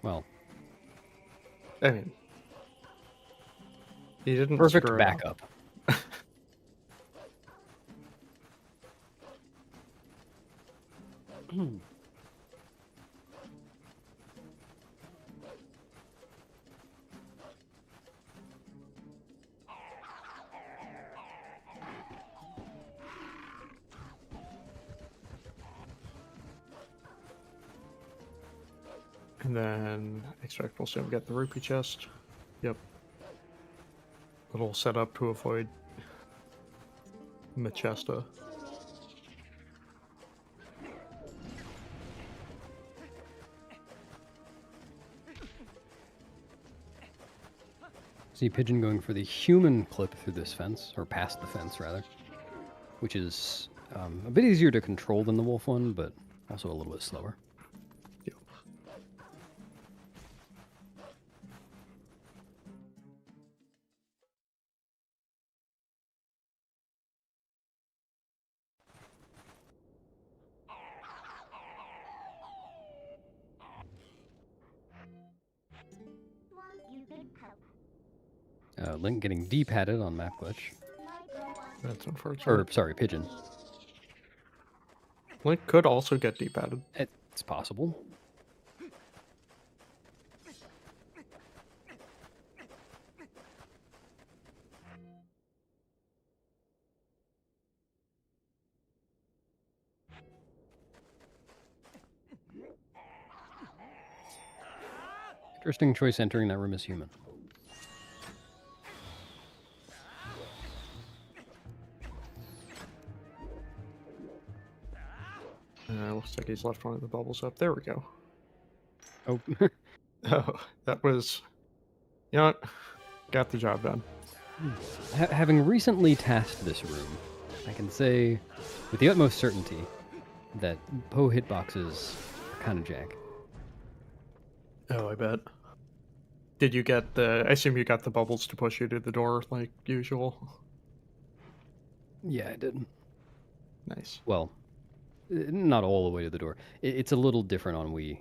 Well, I mean, he didn't perfect screw it up. backup. And then expect we'll soon get the rupee chest. Yep. Little setup to avoid Machesta. See Pigeon going for the human clip through this fence, or past the fence rather, which is a bit easier to control than the wolf one, but also a little bit slower. Yep. Link getting D-padded on map glitch. That's unfortunate. Or, sorry, Pigeon. Link could also get D-padded. It's possible. Interesting choice entering that room as human. Looks like he's left one of the bubbles up. There we go. Oh, Oh, that was... You know what? Got the job done. having recently tasked this room, I can say with the utmost certainty that Poe hitboxes are kind of jank. Oh, I bet. Did you get the... I assume you got the bubbles to push you to the door like usual? Yeah, I did. Nice. Well, not all the way to the door. It's a little different on Wii.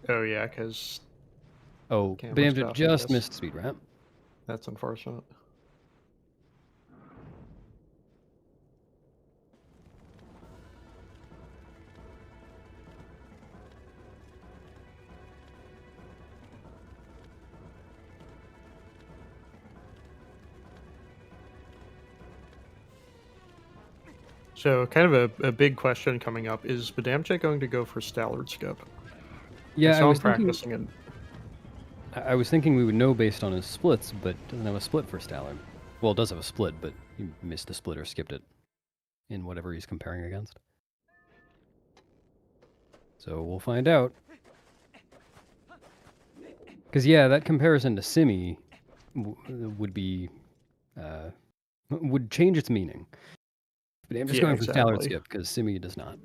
Oh, yeah, because... Oh, Camera but stuff, I just guess. missed speed ramp. That's unfortunate. So, kind of a big question coming up, is Badamche going to go for Stallard Skip? Yeah, I so was I'm thinking. practicing it. I was thinking we would know based on his splits, but doesn't have a split for Stallard. Well, it does have a split, but he missed a split or skipped it in whatever he's comparing against. So we'll find out. Because yeah, that comparison to Simi would be would change its meaning. But I'm just Yeah, going for Stallard exactly. skip because Simi does not.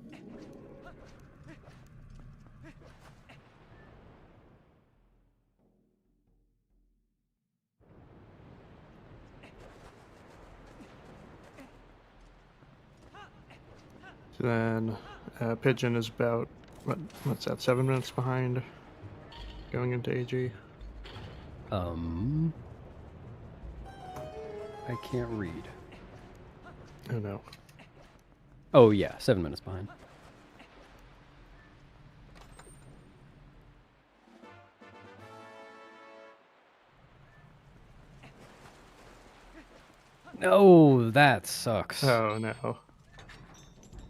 So then, Pigeon is about, what's that, 7 minutes behind? going into AG. I can't read. Oh no. Oh yeah, 7 minutes behind. No, that sucks. Oh no.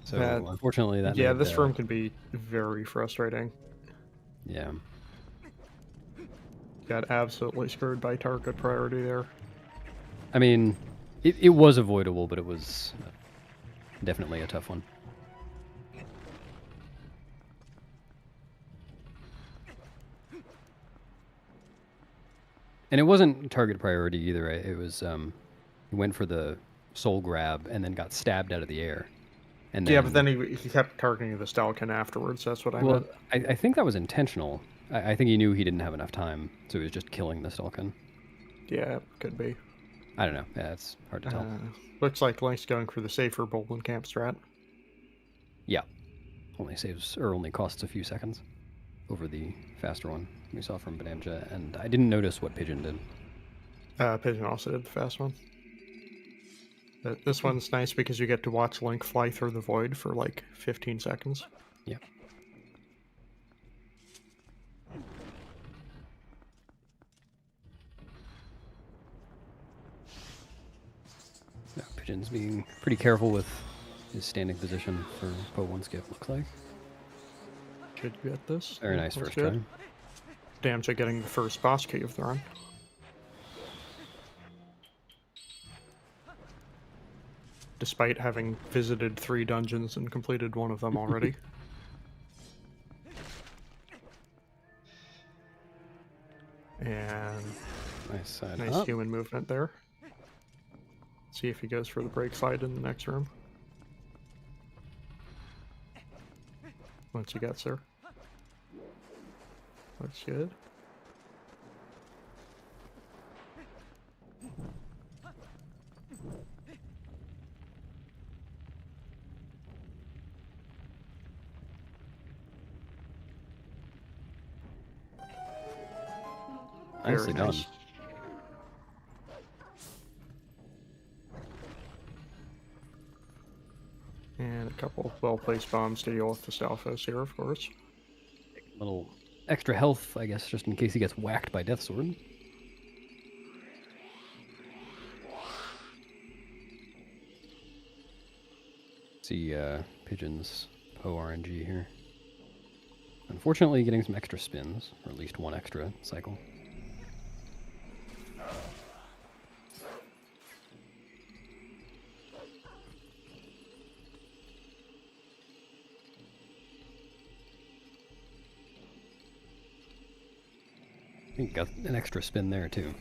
So that- unfortunately, that Yeah, made, this room can be very frustrating. Yeah. Got absolutely screwed by target priority there. I mean, it was avoidable, but it was definitely a tough one. And it wasn't target priority either. It was he went for the soul grab and then got stabbed out of the air. And then, Yeah, but then he kept targeting the Stalkin afterwards. That's what I well, meant. I think that was intentional. I think he knew he didn't have enough time, so he was just killing the Stalkin. Yeah, could be. I don't know. Yeah, it's hard to tell. Looks like Link's going for the safer Bolden camp strat. Yeah. Only saves, or only costs a few seconds over the faster one we saw from Banamja, and I didn't notice what Pigeon did. Pigeon also did the fast one. But this one's nice because you get to watch Link fly through the void for like 15 seconds. Yeah. Yeah, Pigeon's being pretty careful with his standing position for Po 1 skip, looks like. Should get this. Very nice That's first good. try. Damage getting the first boss key of the run. Despite having visited 3 dungeons and completed one of them already. And Nice side nice up. human movement there. See if he goes for the break slide in the next room. Once he gets there. Looks good. Nicely Very done. nice. And a couple well-placed bombs to deal with the Stalfos here, of course. A little extra health, I guess, just in case he gets whacked by Death Sword. See Pigeon's Po RNG here. Unfortunately, getting some extra spins, or at least one extra cycle. I think got an extra spin there too.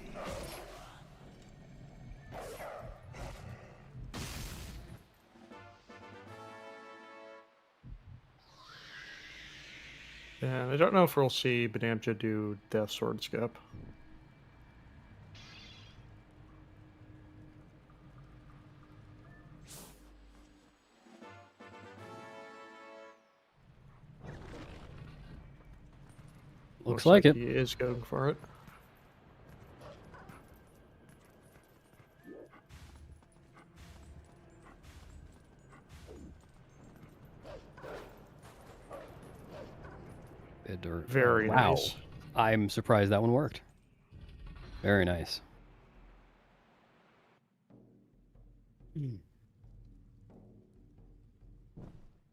And I don't know if we'll see Banamja do Death Sword skip. Looks like it. He is going for it. Very wow. nice. I'm surprised that one worked. Very nice.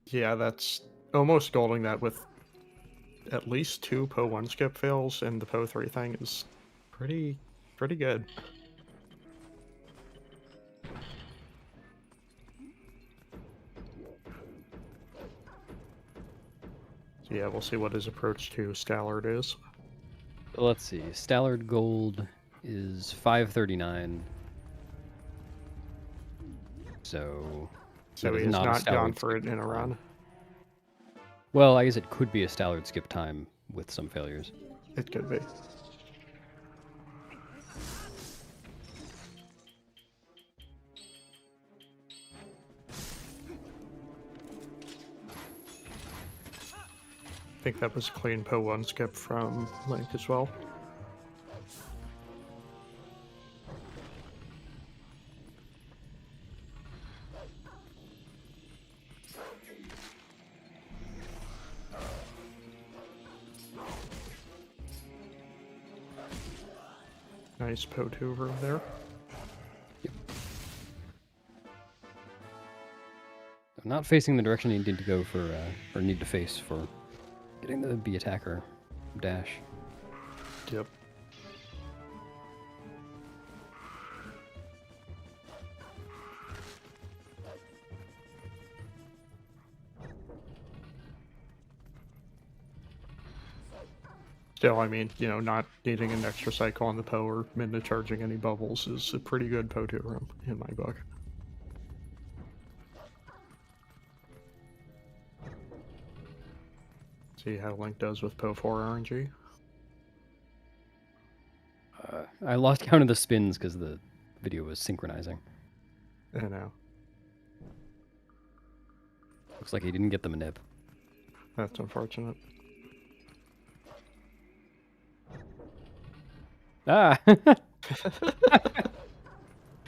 Yeah, that's almost golding that with at least 2 Po 1 skip fails, and the Po 3 thing is pretty good. So yeah, we'll see what his approach to Stallard is. Let's see. Stallard Gold is 539. So So that he is has not a not gone Stallard for it skip in a time. run. Well, I guess it could be a Stallard skip time with some failures. It could be. think that was a clean Po 1 skip from Link as well. Nice Po 2 room there. Not facing the direction you need to go for, or need to face for getting the B attacker dash. Yep. Still, I mean, you know, not needing an extra cycle on the Po or Midna charging any bubbles is a pretty good Po 2 room in my book. See how Link does with Po 4 RNG. I lost count of the spins because the video was synchronizing. I know. Looks like he didn't get them a nip. That's unfortunate. Ah! But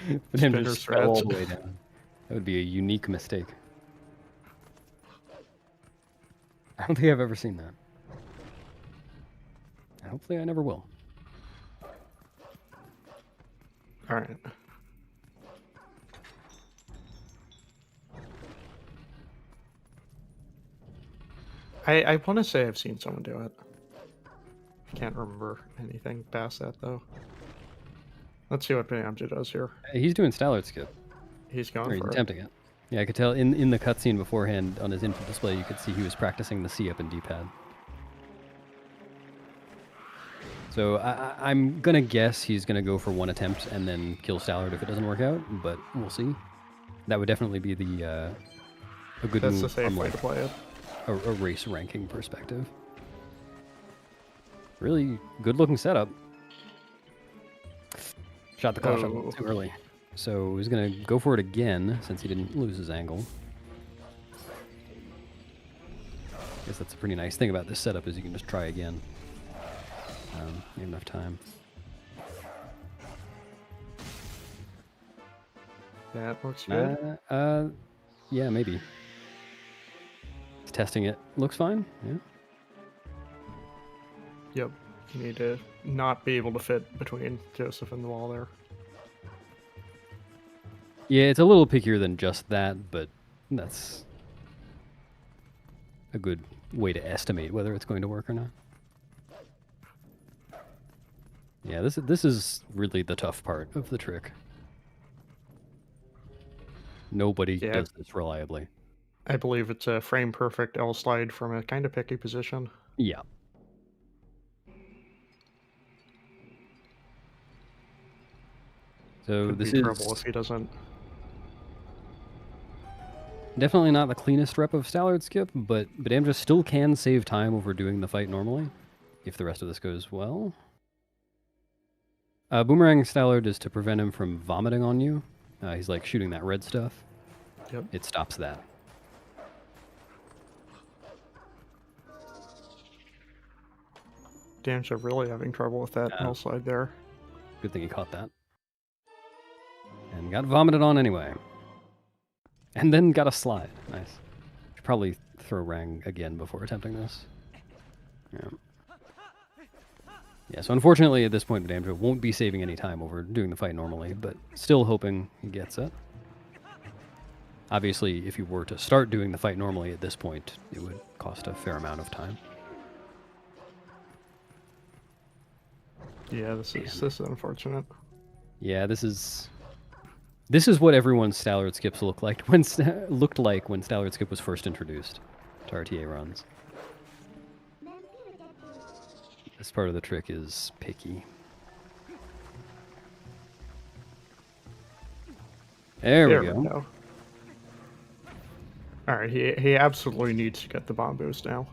him Spinner just fell all threads. the way down. That would be a unique mistake. I don't think I've ever seen that. Hopefully I never will. Alright. I want to say I've seen someone do it. I can't remember anything past that, though. Let's see what Amja does here. He's doing Stallard skip. He's Or going he's for it. attempting it. Yeah, I could tell in the cutscene beforehand on his input display, you could see he was practicing the C up and D-pad. So I'm going to guess he's going to go for one attempt and then kill Stallard if it doesn't work out, but we'll see. That would definitely be the a good That's the move safe from way like to play it. a race ranking perspective. Really good looking setup. Shot the caution a little Oh. too early. So he's going to go for it again since he didn't lose his angle. Guess that's a pretty nice thing about this setup is you can just try again. You have enough time. That looks good. Yeah, maybe. It's testing it. Looks fine. Yeah. Yep. You need to not be able to fit between Joseph and the wall there. Yeah, it's a little pickier than just that, but that's a good way to estimate whether it's going to work or not. Yeah, this is really the tough part of the trick. Nobody Yeah. does this reliably. I believe it's a frame perfect L slide from a kind of picky position. Yeah. So Could this be is trouble if he doesn't. definitely not the cleanest rep of Stallard skip, but Amja still can save time over doing the fight normally, if the rest of this goes well. Boomerang Stallard is to prevent him from vomiting on you. He's like shooting that red stuff. Yep. It stops that. Damn, so really having trouble with that Yeah. L slide there. Good thing he caught that. And got vomited on anyway. And then got a slide. Nice. Should probably throw Rang again before attempting this. Yeah. Yeah, so unfortunately at this point, Amja won't be saving any time over doing the fight normally, but still hoping he gets it. Obviously, if you were to start doing the fight normally at this point, it would cost a fair amount of time. Yeah, this is unfortunate. Yeah, this is what everyone's Stallard skips looked like when Stallard skip was first introduced to RTA runs. This part of the trick is picky. There we go. Alright, he absolutely needs to get the bomb boost now.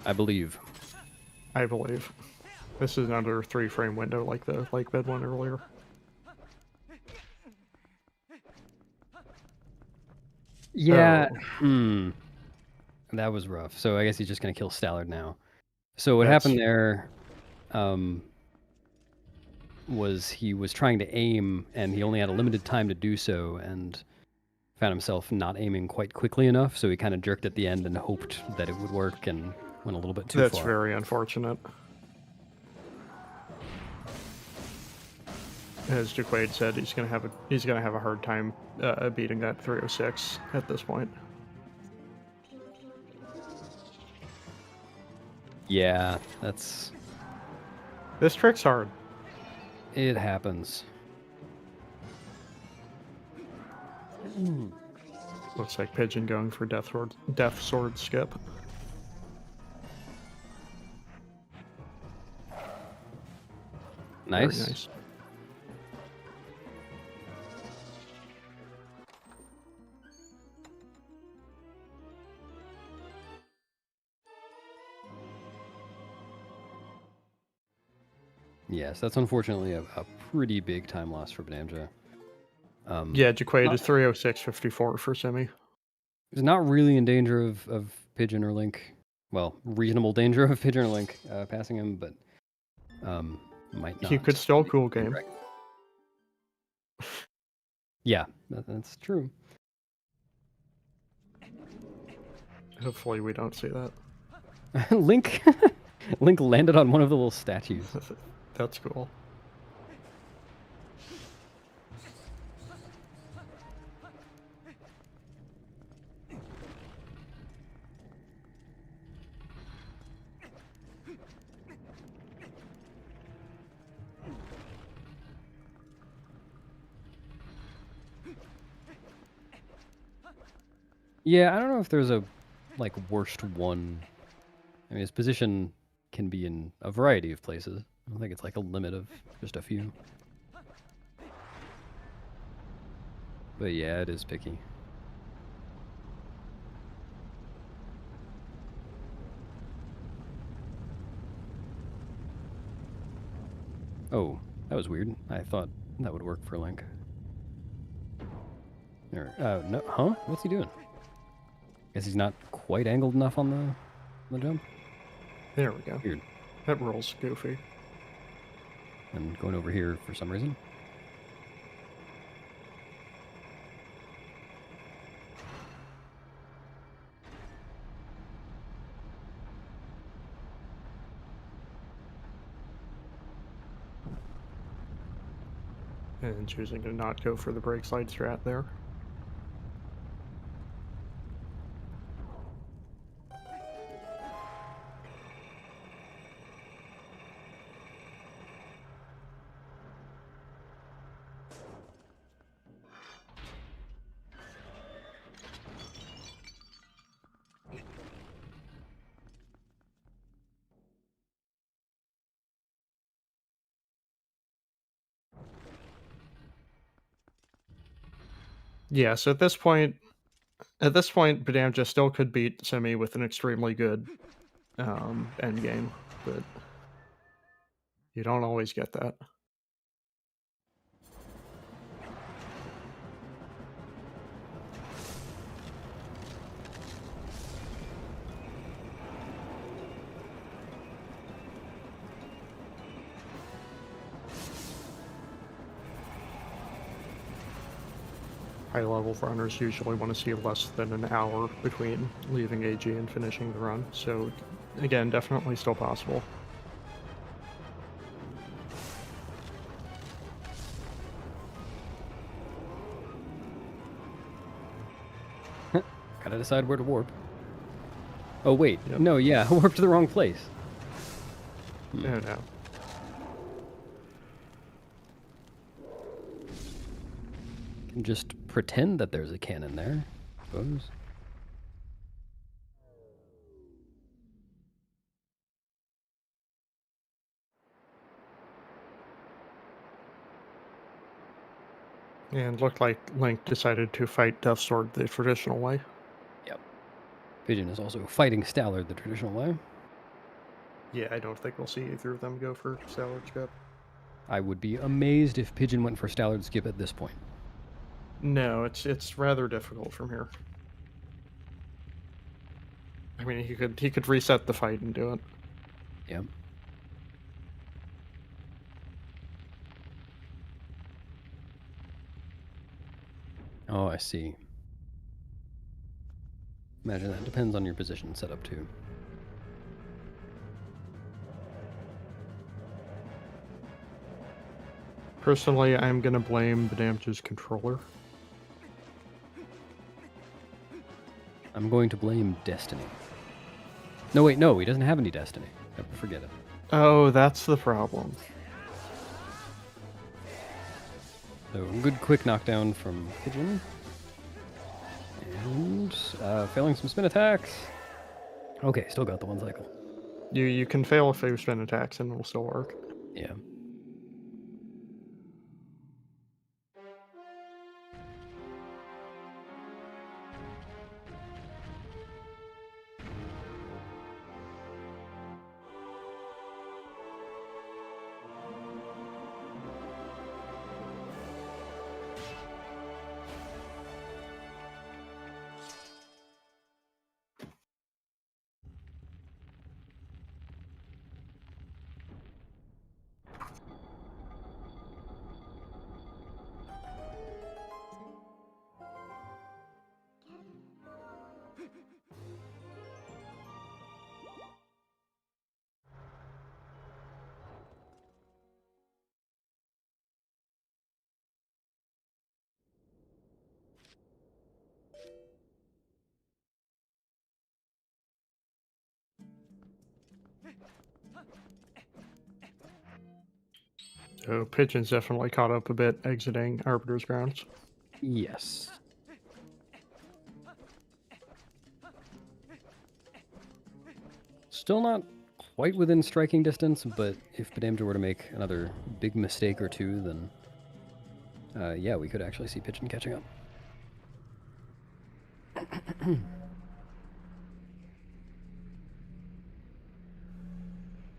I believe. I believe. This is another 3-frame window like the bed one earlier. Yeah. Oh, That was rough. So I guess he's just gonna kill Stallard now. So what That's- happened there was he was trying to aim, and he only had a limited time to do so, and found himself not aiming quite quickly enough, so he kind of jerked at the end and hoped that it would work, and went a little bit too that's far. very unfortunate. As Jaquaid said, he's gonna have a hard time beating that 306 at this point. Yeah, This trick's hard. it happens. Looks like Pigeon going for death sword skip. Very Nice. nice. Yes, that's unfortunately a pretty big time loss for Bonanza. Yeah, Jaquaid is not- 306.54 for Simi. He's not really in danger of Pigeon or Link. Well, reasonable danger of Pigeon or Link passing him, but might not. He could still cool game. Yeah, that's true. Hopefully we don't see that. Link landed on one of the little statues. That's cool. Yeah, I don't know if there's a worst one. I mean, his position can be in a variety of places. I don't think it's like a limit of just a few. But yeah, it is picky. Oh, that was weird. I thought that would work for Link. No, huh? What's he doing? Guess he's not quite angled enough on the jump. There we go. Weird. That roll's goofy. And going over here for some reason. And choosing to not go for the brake slide strat there. Yeah, so at this point, Bonanza still could beat Simi with an extremely good end game, but you don't always get that. High-level runners usually want to see less than an hour between leaving AG and finishing the run, so again, definitely still possible. Gotta decide where to warp. Oh wait, Yep. no, yeah, I warped to the wrong place. Oh no. Can just pretend that there's a cannon there, I suppose. And looked like Link decided to fight Death Sword the traditional way. Yep. Pigeon is also fighting Stallard the traditional way. Yeah, I don't think we'll see either of them go for Stallard Skip. I would be amazed if Pigeon went for Stallard skip at this point. No, it's rather difficult from here. I mean, he could reset the fight and do it. Yep. Oh, I see. Imagine that depends on your position setup too. Personally, I'm gonna blame Badamja's controller. I'm going to blame Destiny. No, wait, no, he doesn't have any Destiny. Forget it. Oh, that's the problem. So, good quick knockdown from Pigeon. And failing some spin attacks. Okay, still got the one cycle. You can fail a few spin attacks and it'll still work. Yeah. So Pigeon's definitely caught up a bit exiting Arbiter's Grounds. Yes. Still not quite within striking distance, but if Badamja were to make another big mistake or two, then yeah, we could actually see Pigeon catching up.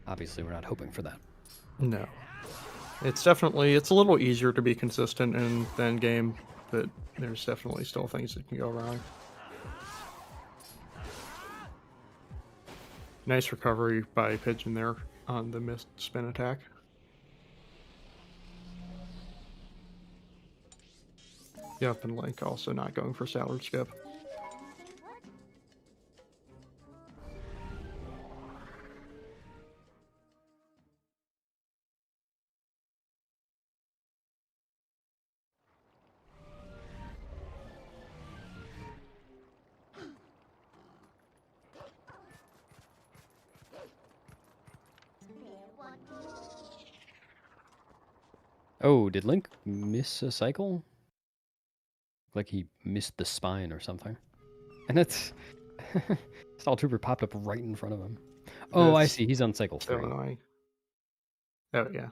Obviously, we're not hoping for that. No. It's a little easier to be consistent in the end game, but there's definitely still things that can go wrong. Nice recovery by Pigeon there on the missed spin attack. Yep, and Link also not going for salad skip. Oh, did Link miss a cycle? Like he missed the spine or something. And that's... Stall Trooper popped up right in front of him. Oh, I That's see. He's on cycle so 3. annoying. Oh, yeah.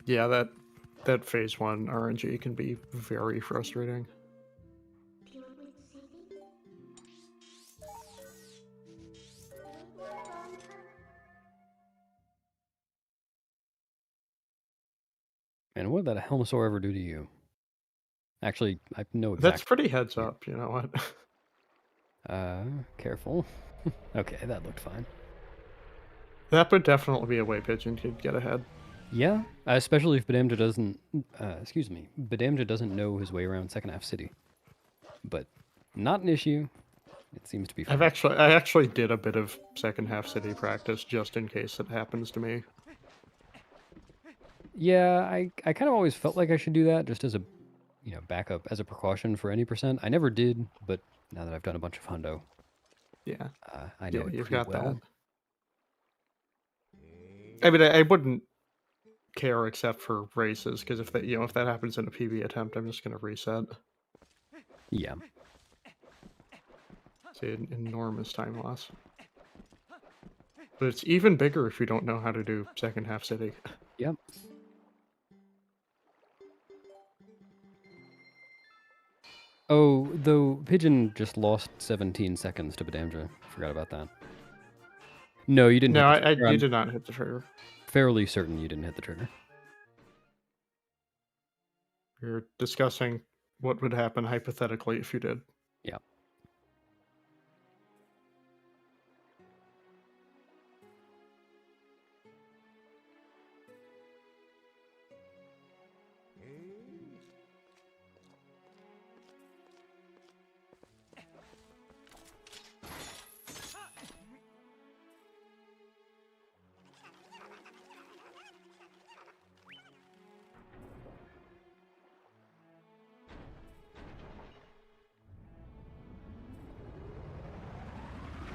Yeah, that phase 1 RNG can be very frustrating. And what did that Helmasaur ever do to you? Actually, I know exactly. That's pretty heads up, you know what? Careful. Okay, that looked fine. That would definitely be a way Pigeon could get ahead. Yeah, especially if Badamja doesn't, Badamja doesn't know his way around second half city. But not an issue. It seems to be fine. I actually did a bit of second half city practice just in case it happens to me. Yeah, I kind of always felt like I should do that just as a, backup, as a precaution for any percent. I never did, but now that I've done a bunch of hundo, Yeah, I know yeah, it you've pretty got well. that. I mean, I wouldn't care except for races because if that happens in a PB attempt, I'm just gonna reset. Yeah. It's an enormous time loss. But it's even bigger if you don't know how to do second half city. Yep. Oh, though Pigeon just lost 17 seconds to Badamja. Forgot about that. No, you didn't No, hit the trigger. you I'm did not hit the trigger. fairly certain you didn't hit the trigger. We're discussing what would happen hypothetically if you did. Yeah.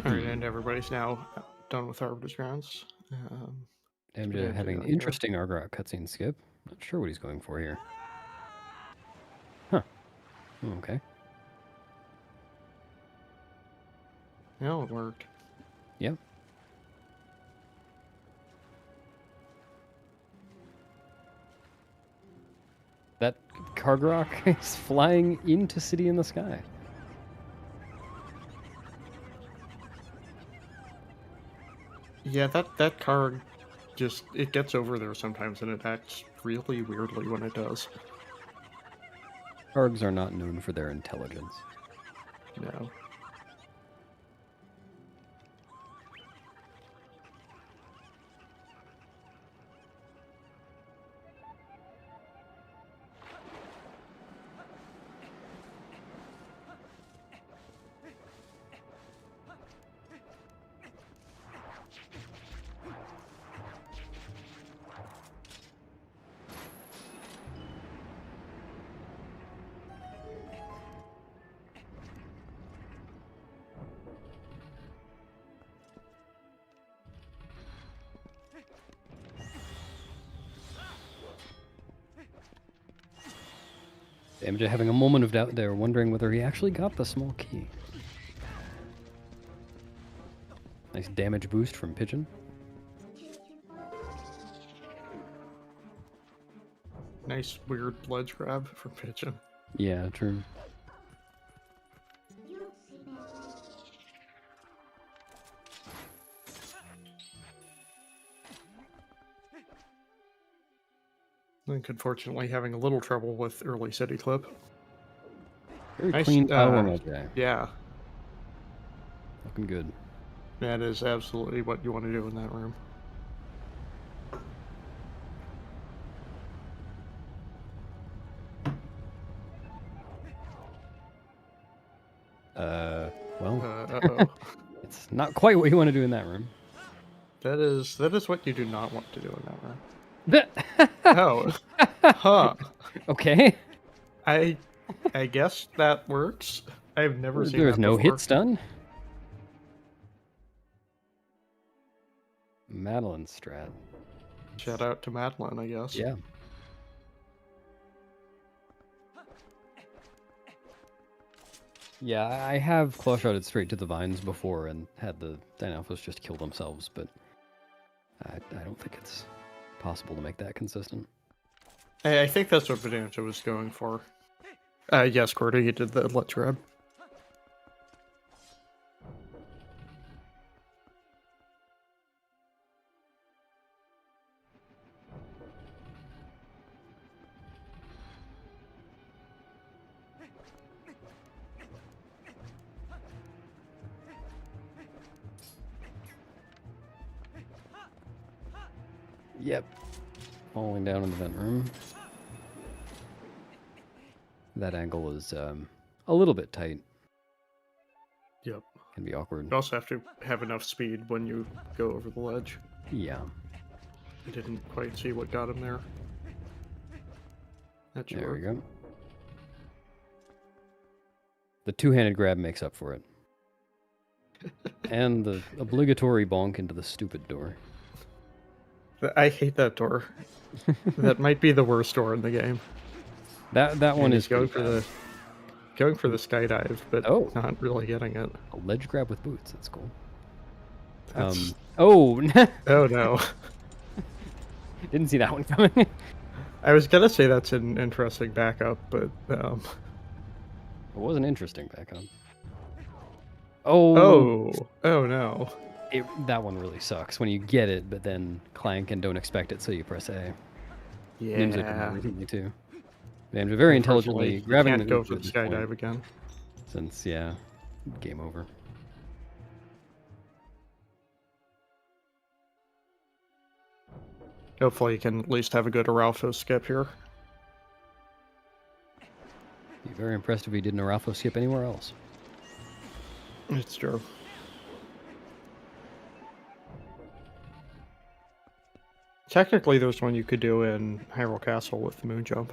Alright, and everybody's now done with Arbiter's Grounds. MJ having an go here. interesting Argrok cutscene skip. Not sure what he's going for here. Huh. Okay. Yeah, it worked. Yep. That Kargrok is flying into City in the Sky. Yeah, that card just, it gets over there sometimes and it acts really weirdly when it does. Kargs are not known for their intelligence. No. MJ having a moment of doubt there, wondering whether he actually got the small key. Nice damage boost from Pigeon. Nice weird ledge grab from Pigeon. Yeah, true. Link, unfortunately, having a little trouble with early city clip. Very Nice, clean power MJ. Yeah, Looking good. that is absolutely what you want to do in that room. Well, Uh-oh. it's not quite what you want to do in that room. That is what you do not want to do in that room. Oh. Huh. Okay. I guess that works. I've never seen There's that no before. hit stun. Madeline strat. Shout out to Madeline, I guess. Yeah. Yeah, I have claw shotted straight to the vines before and had the Dynalphos just kill themselves, but I don't think it's possible to make that consistent. I think that's what Vedanta was going for. Yes, Cordy, you did the let's grab. Yep. Falling down in the vent room. That angle is a little bit tight. Yep. Can be awkward. You also have to have enough speed when you go over the ledge. Yeah. I didn't quite see what got him there. That should There we work. go. The two-handed grab makes up for it. And the obligatory bonk into the stupid door. I hate that door. That might be the worst door in the game. That one And is he's going pretty for bad. going for the skydive, but Oh. not really getting it. A ledge grab with boots. That's cool. That's... Oh, Oh no. didn't see that one coming. I was gonna say that's an interesting backup, but It was an interesting backup. Oh, oh no. That one really sucks when you get it, but then clank and don't expect it, so you press A. Nimzo did that recently too. Nimzo very intelligently Unfortunately, you grabbing the can't go Uku for at the this point, skydive again. since yeah, game over. Hopefully you can at least have a good Aralfo skip here. Be very impressed if he did an Aralfo skip anywhere else. It's true. Technically, there's one you could do in Hyrule Castle with the moon jump.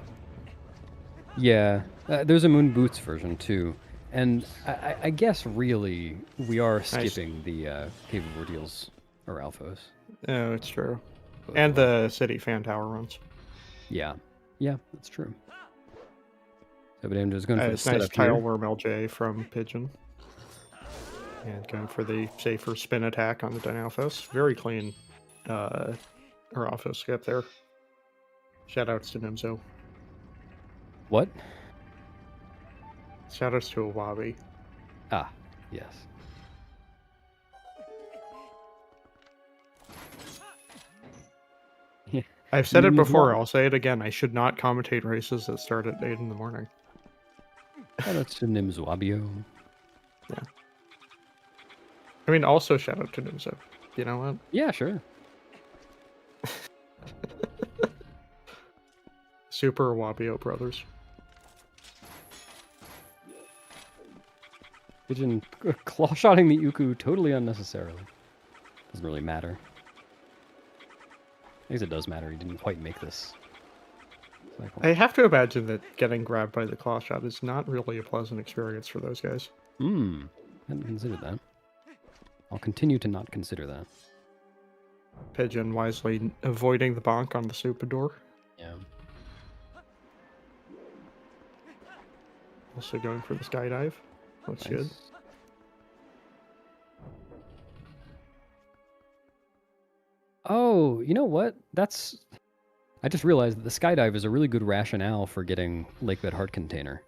Yeah, there's a Moon Boots version too, and I guess really we are skipping the Cave of Ordeals Aralfos. Oh, it's true. And the City Fan Tower runs. Yeah, that's true. So, but I'm just going for the It's nice setup here. Tile Worm LJ from Pigeon. And going for the safer spin attack on the Dynalphos. Very clean Aralfo skip there. Shoutouts to Nimzo. What? Shoutouts to Awabi. Ah, yes. I've said it before, I'll say it again. I should not commentate races that start at 8 in the morning. Shoutouts to Nimzwabio. Yeah. I mean, also shout out to Nimzo. You know what? Yeah, sure. Super Wabio brothers. Pigeon claw-shotting the Uku totally unnecessarily. Doesn't really matter. I guess it does matter. He didn't quite make this cycle. I have to imagine that getting grabbed by the claw shot is not really a pleasant experience for those guys. Hadn't considered that. I'll continue to not consider that. Pigeon wisely avoiding the bonk on the Superdor. Yeah. Also going for the skydive. Looks Nice. good. Oh, you know what? I just realized that the skydive is a really good rationale for getting Lakebed Heart Container.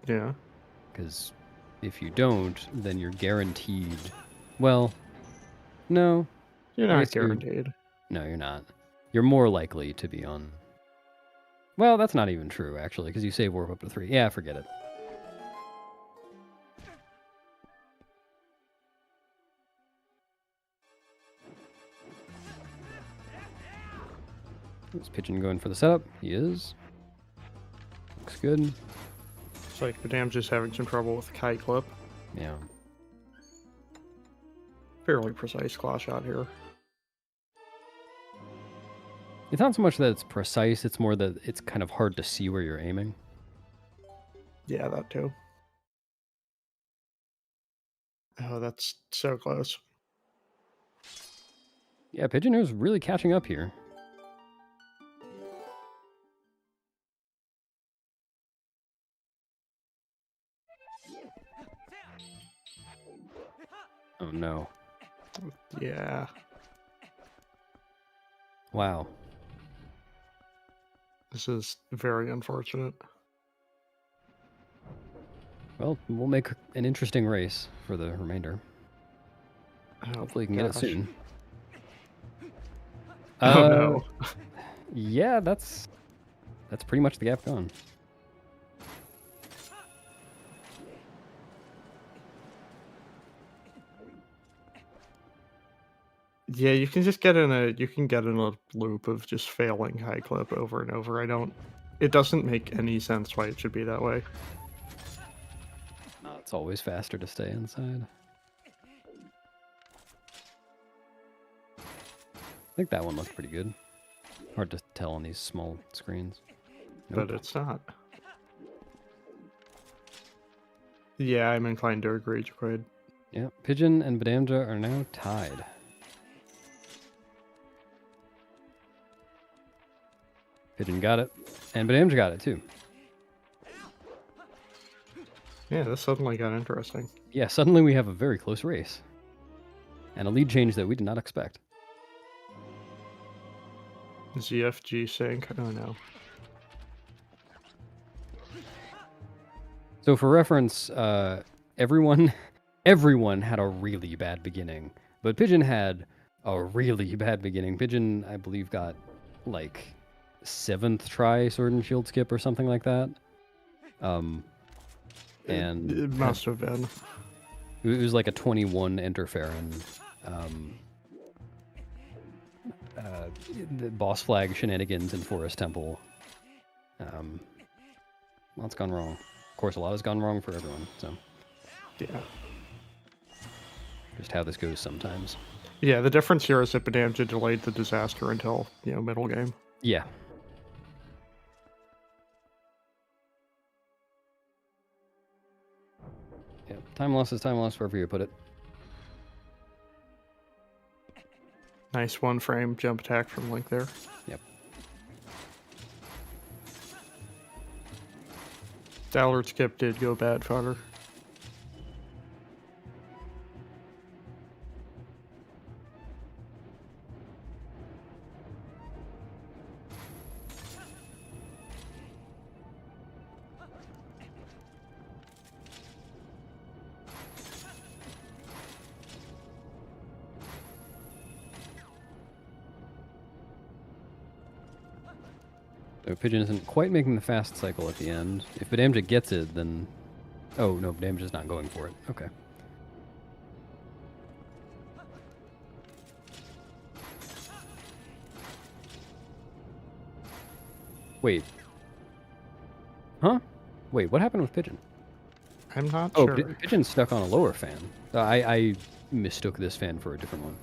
Yeah. Because if you don't, then you're guaranteed... Well, no. You're I not guess guaranteed. No, you're not. You're more likely to be on... Well, that's not even true, actually, because you save warp up to 3. Yeah, forget it. Is Pigeon going for the setup? He is. Looks good. It's like Madame just having some trouble with the kite clip. Yeah. Fairly precise claw shot here. It's not so much that it's precise, it's more that it's kind of hard to see where you're aiming. Yeah, that too. Oh, that's so close. Yeah, Pigeon is really catching up here. Oh no. Yeah. Wow. This is very unfortunate. Well, we'll make an interesting race for the remainder. Oh, Hopefully you can get it gosh. soon. Oh no. Yeah, that's pretty much the gap gone. Yeah, you can just get in a loop of just failing high clip over and over. It doesn't make any sense why it should be that way. It's always faster to stay inside. I think that one looked pretty good. Hard to tell on these small screens. Nope. But it's not. Yeah, I'm inclined to agree, Jaquid. Yeah, Pigeon and Badamja are now tied. Pigeon got it, and Badamja got it too. Yeah, this suddenly got interesting. Yeah, suddenly we have a very close race. And a lead change that we did not expect. ZFG sync. Oh no. So for reference, everyone everyone had a really bad beginning, but Pigeon had a really bad beginning. Pigeon, I believe, got like 7th try Sword and Shield skip or something like that. And it must have been. It was like a 21 interferon. The boss flag shenanigans in Forest Temple. Lots gone wrong. Of course, a lot has gone wrong for everyone. So Yeah. just how this goes sometimes. Yeah, the difference here is that Bonanza delayed the disaster until, middle game. Yeah. Yeah. Time loss is time loss wherever you put it. Nice one frame jump attack from Link there. Yep. Downward skip did go bad fodder. So Pigeon isn't quite making the fast cycle at the end. If Badamja gets it, then... Oh, no, Badamja's not going for it. Okay. Wait. Huh? Wait, what happened with Pigeon? I'm not Oh, sure. Pigeon's stuck on a lower fan. I mistook this fan for a different one.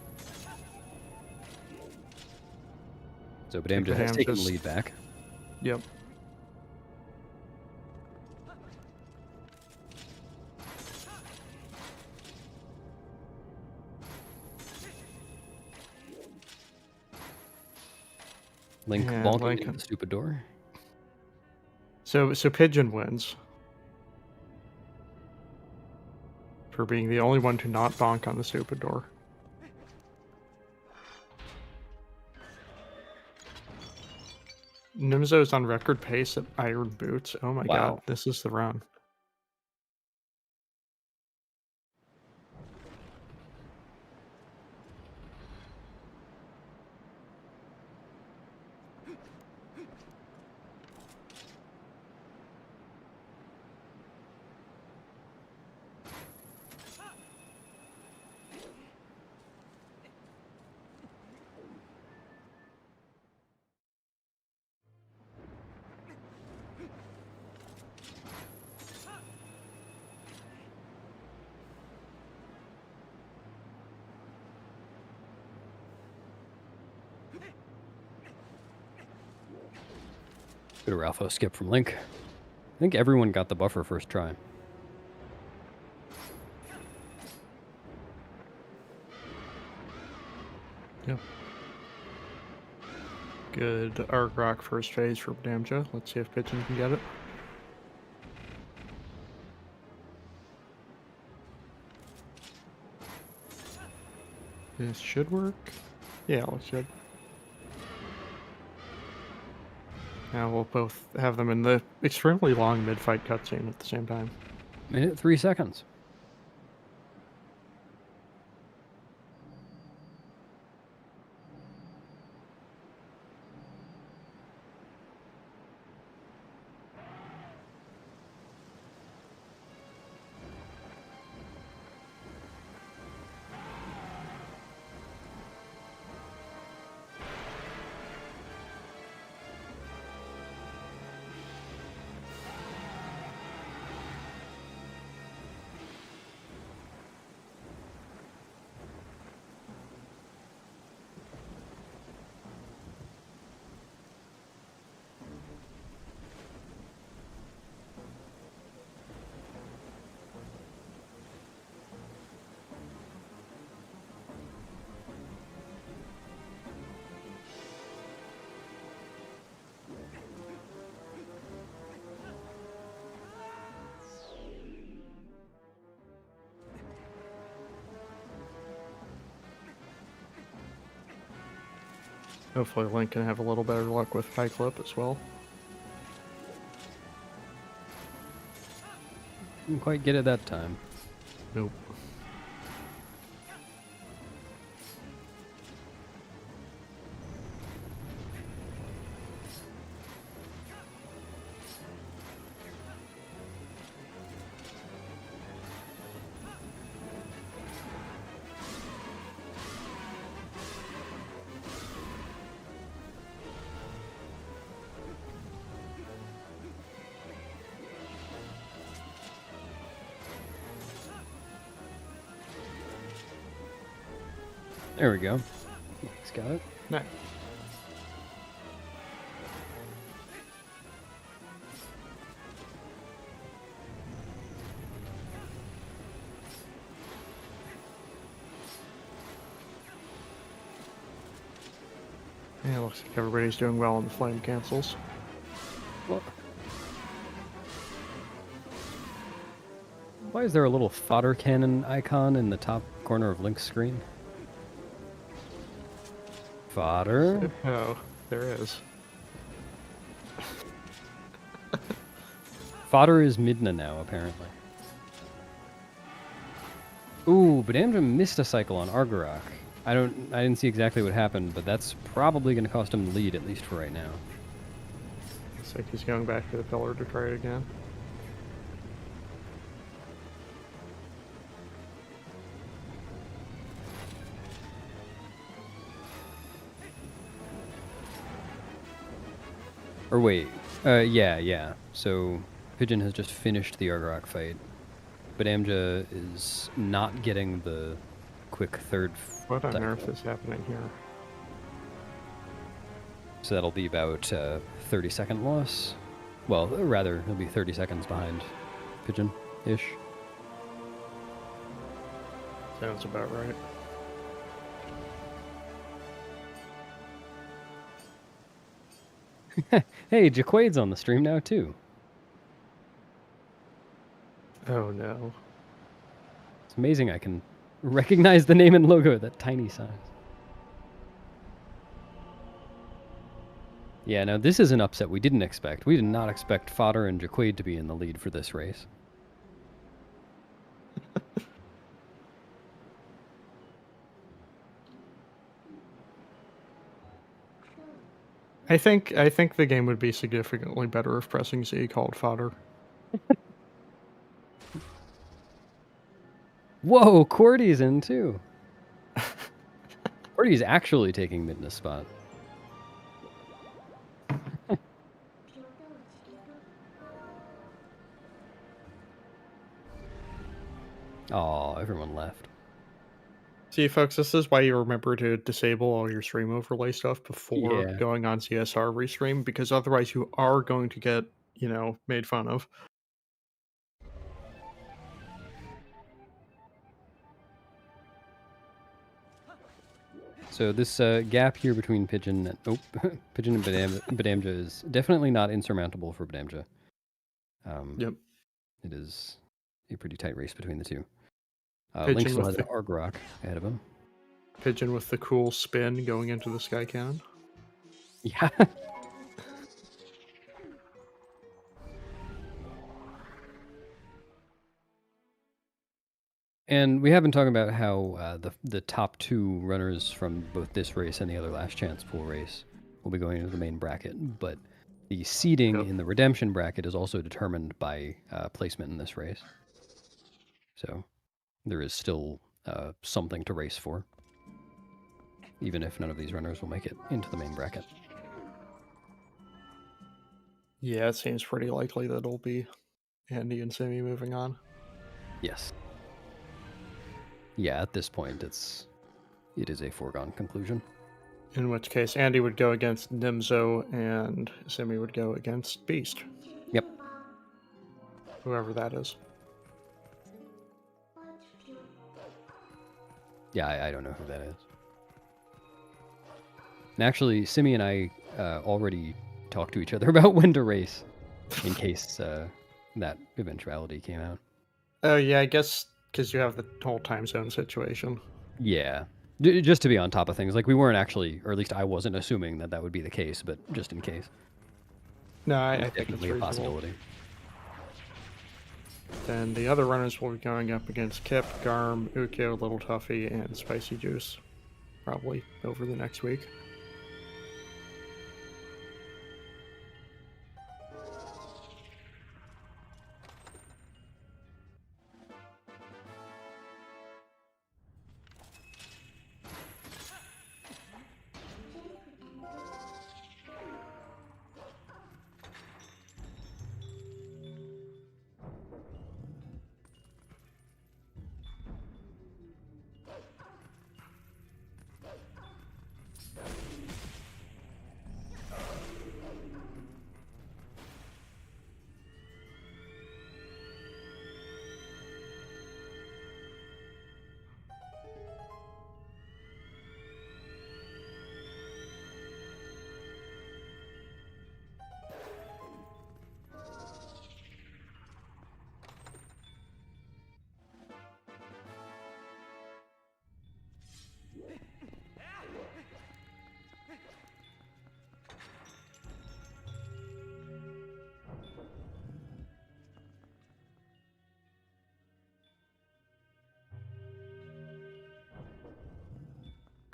So Badamja has taken the lead back. Yep. Link Yeah, bonking Link- into the stupid door. So Pigeon wins. For being the only one to not bonk on the stupid door. Nimzo's on record pace at Iron Boots. Oh my Wow. god, this is the run. Good Ralpho skip from Link. I think everyone got the buffer first try. Yep. Good Arc Rock first phase for Damja. Let's see if Pigeon can get it. This should work. Yeah, it should. Now we'll both have them in the extremely long mid-fight cutscene at the same time. Minute 3 seconds. Hopefully Link can have a little better luck with high clip as well. Didn't quite get it that time. Nope. There we go. He's got it. Nice. Yeah, looks like everybody's doing well on the flame cancels. Well, why is there a little fodder cannon icon in the top corner of Link's screen? Fodder? Oh, there is. Fodder is Midna now, apparently. Ooh, but Amdra missed a cycle on Argarok. I didn't see exactly what happened, but that's probably going to cost him the lead, at least for right now. Looks like he's going back to the pillar to try it again. Or wait, yeah. So Pigeon has just finished the Argarok fight, but Amja is not getting the quick third What on cycle. earth is happening here? So that'll be about 30-second loss. Well, rather, he'll be 30 seconds behind Pigeon-ish. Sounds about right. Hey, Jaquade's on the stream now, too. Oh no. It's amazing I can recognize the name and logo at that tiny size. Yeah, now this is an upset we didn't expect. We did not expect Fodder and Jaquade to be in the lead for this race. I think the game would be significantly better if pressing Z called fodder. Whoa, Cordy's in too. Cordy's actually taking Midna's spot. Oh, everyone left. See, folks, this is why you remember to disable all your stream overlay stuff before Yeah. going on CSR restream, because otherwise you are going to get, made fun of. So this gap here between Pigeon and Pigeon and Badamja is definitely not insurmountable for Badamja. Yep. It is a pretty tight race between the two. Pigeon Link still with has an Argarok ahead of him. Pigeon with the cool spin going into the Sky Cannon. Yeah. And we have been talking about how the top two runners from both this race and the other last chance pool race will be going into the main bracket, but the seeding in the redemption bracket is also determined by placement in this race. So there is still something to race for, even if none of these runners will make it into the main bracket. Yeah, it seems pretty likely that it'll be Andy and Sammy moving on. Yes. Yeah, at this point, it is a foregone conclusion. In which case, Andy would go against Nimzo and Sammy would go against Beast. Yep. Whoever that is. Yeah, I don't know who that is. And actually, Simi and I already talked to each other about when to race, in case that eventuality came out. Oh, yeah, I guess because you have the whole time zone situation. Yeah. Just to be on top of things. Like, we weren't actually, or at least I wasn't assuming that would be the case, but just in case. No, I think it's Definitely a reasonable. possibility. Then the other runners will be going up against Kip, Garm, Ukyo, Little Tuffy, and Spicy Juice. Probably over the next week.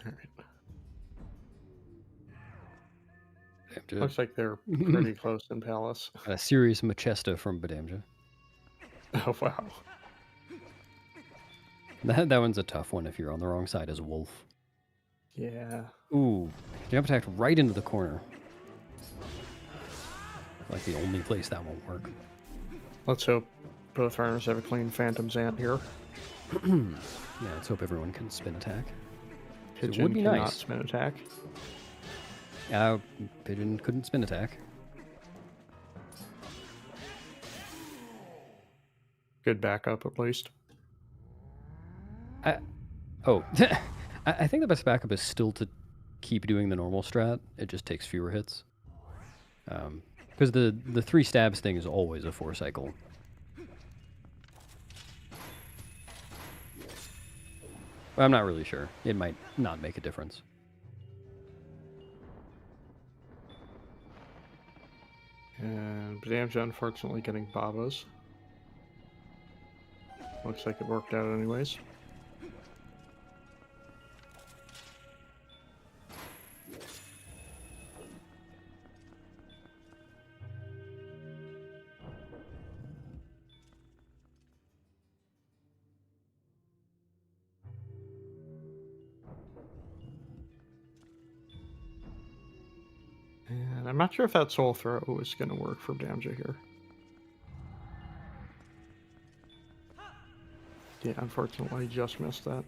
Alright. Badamja. Looks like they're pretty close in Palace. A serious Machesta from Badamja. Oh, wow. That one's a tough one if you're on the wrong side as Wolf. Yeah. Ooh, jump attack right into the corner. Like the only place that won't work. Let's hope both runners have a clean Phantom's Ant here. Yeah, let's hope everyone can spin attack. Pigeon it would be cannot nice. spin attack. Pigeon couldn't spin attack. Good backup, at least. I think the best backup is still to keep doing the normal strat. It just takes fewer hits. Because the 3 stabs thing is always a 4 cycle. But I'm not really sure. It might not make a difference. And Badamja unfortunately getting Babas. Looks like it worked out anyways. And I'm not sure if that soul throw is going to work for Badamja here. Yeah, unfortunately, just missed that.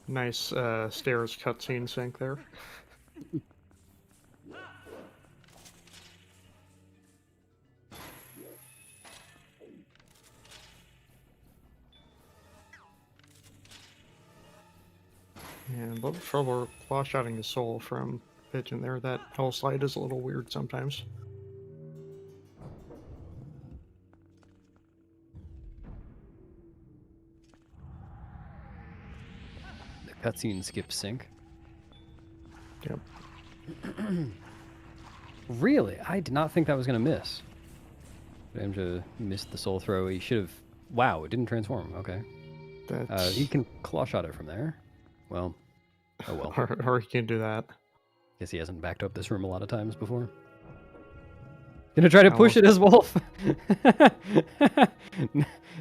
Nice stairs cutscene sync there. And a little trouble claw-shotting the soul from Pigeon there. That hell slide is a little weird sometimes. The cutscene skips sync. Yep. Really? I did not think that was going to miss. Badamja missed the soul throw. He should have... Wow, it didn't transform. Okay. That's... He can claw shot it from there. Well, oh well. or he can do that. Guess he hasn't backed up this room a lot of times before. Gonna try to push it as Wolf.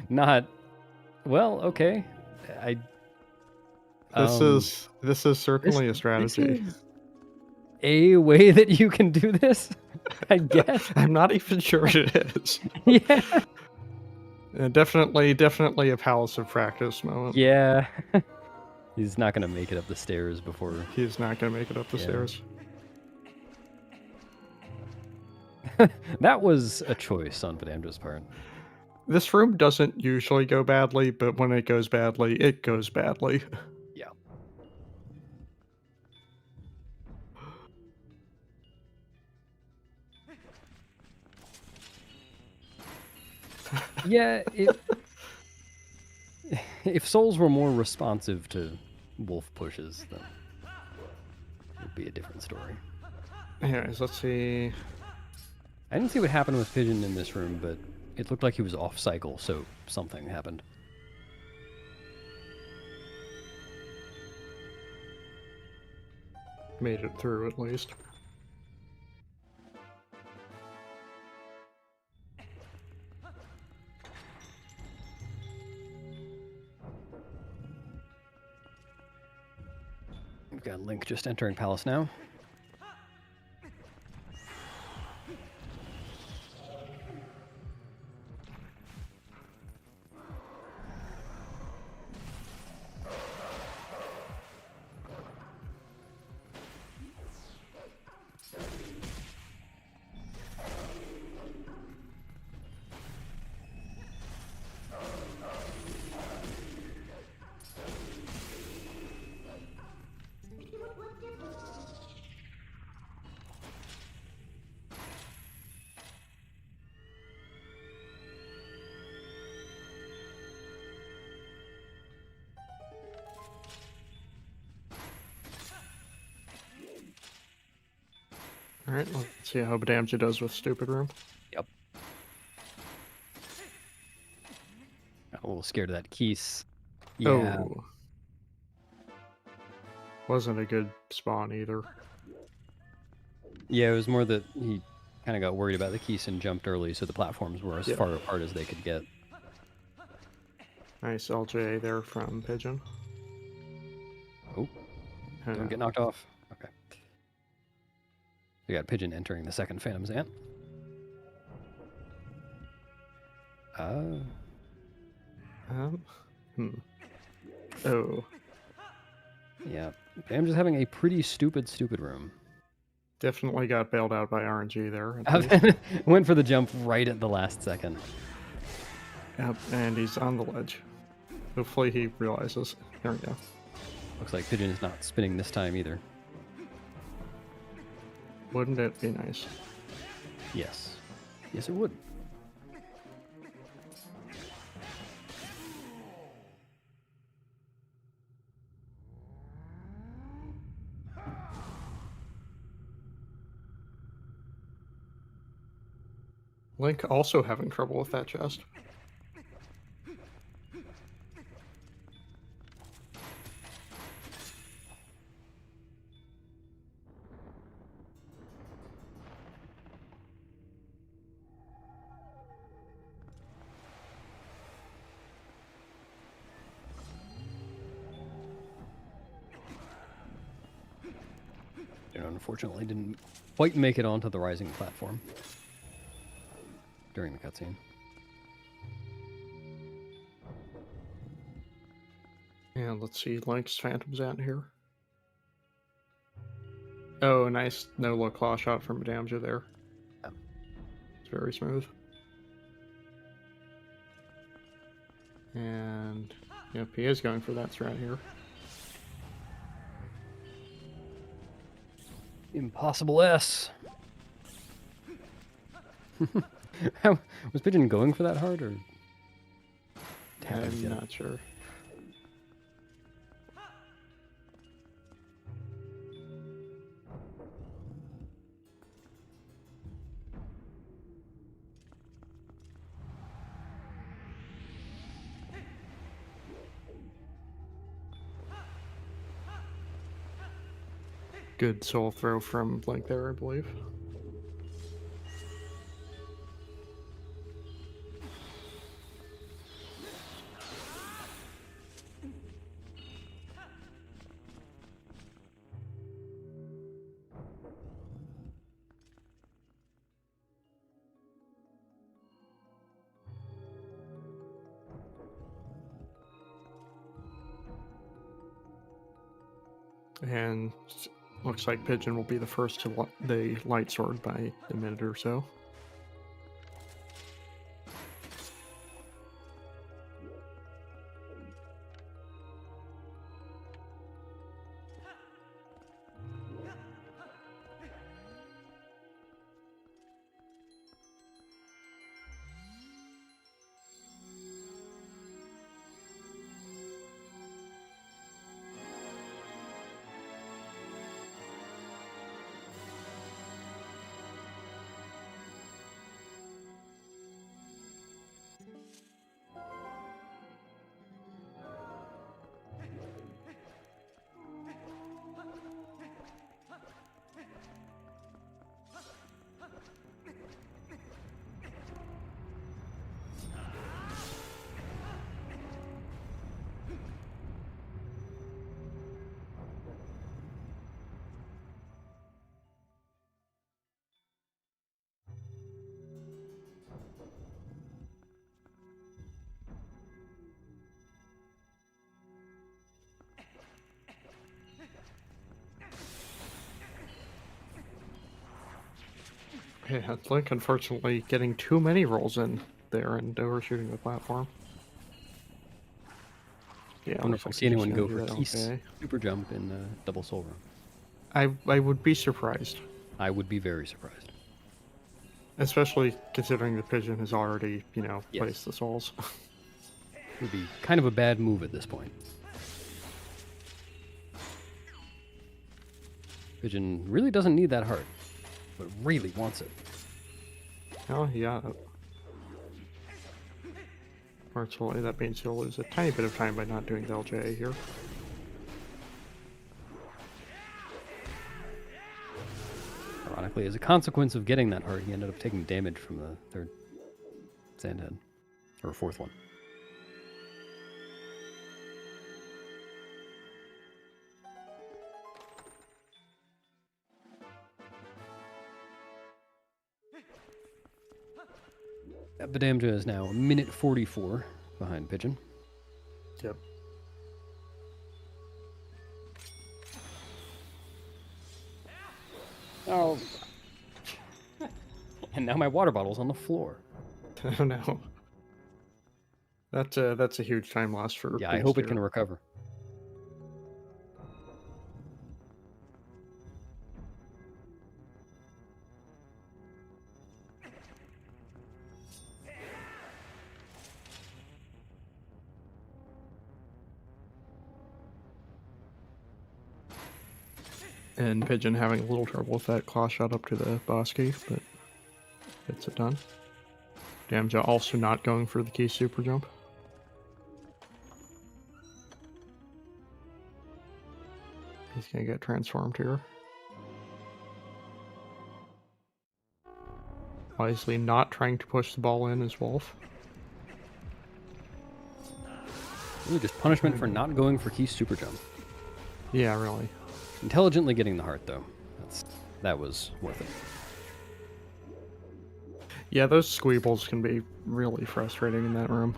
Not... Well, okay. This is certainly a strategy. This is a way that you can do this, I guess. I'm not even sure it is. Yeah. Definitely a Palace of Practice moment. Yeah. He's not gonna make it up the stairs before. He's not gonna make it up the stairs. That was a choice on Badamja's part. This room doesn't usually go badly, but when it goes badly, it goes badly. Yeah. Yeah, if souls were more responsive to wolf pushes, then it would be a different story. Anyways, let's see. I didn't see what happened with Pigeon in this room, but it looked like he was off cycle, so something happened. Made it through at least. We've got Link just entering Palace now. Alright, let's see how Badamja does with Stupid Room. Yep. Oh, little scared of that Keese. Yeah. Oh. Wasn't a good spawn either. Yeah, it was more that he kind of got worried about the Keese and jumped early, so the platforms were as far apart as they could get. Nice LJ there from Pigeon. Oh, don't get knocked off. Okay. We got Pigeon entering the second Phantom's Ant. Oh. Yeah, I'm just having a pretty stupid room. Definitely got bailed out by RNG there. Went for the jump right at the last second. Yep, and he's on the ledge. Hopefully he realizes. There we go. Looks like Pigeon is not spinning this time either. Wouldn't it be nice? Yes. Yes, it would. Link also having trouble with that chest. Unfortunately didn't quite make it onto the rising platform during the cutscene. And let's see, Link's Phantom's Ant here. Oh, nice no-look claw shot from Damja there. Yeah. It's very smooth. And yep, he is going for that strat here. Impossible S. Was Pigeon going for that hard, or? I'm not sure. Good soul throw from Link there, I believe. And looks like Pigeon will be the first to the light sword by a minute or so. Yeah, Link unfortunately getting too many rolls in there and overshooting the platform. Yeah, I wonder if looks we'll like see he's anyone gonna go do for that, Keese okay. super jump in double soul run. I would be surprised. I would be very surprised. Especially considering the Pigeon has already, Yes. placed the souls. It would be kind of a bad move at this point. Pigeon really doesn't need that heart, but really wants it. Oh, yeah. Unfortunately, that means you'll lose a tiny bit of time by not doing the LJA here. Ironically, as a consequence of getting that heart, he ended up taking damage from the third sandhead. Or fourth one. Badamja is now a minute 44 behind Pigeon. Yep. Oh. And now my water bottle's on the floor. Oh no. That's a huge time loss for. Yeah, I hope it can recover. And Pigeon having a little trouble with that claw shot up to the boss key, but gets it done. Damja also not going for the key super jump. He's gonna get transformed here. Wisely not trying to push the ball in as Wolf. Really just punishment for not going for key super jump. Yeah, really. Intelligently getting the heart, though. That was worth it. Yeah, those squeebles can be really frustrating in that room.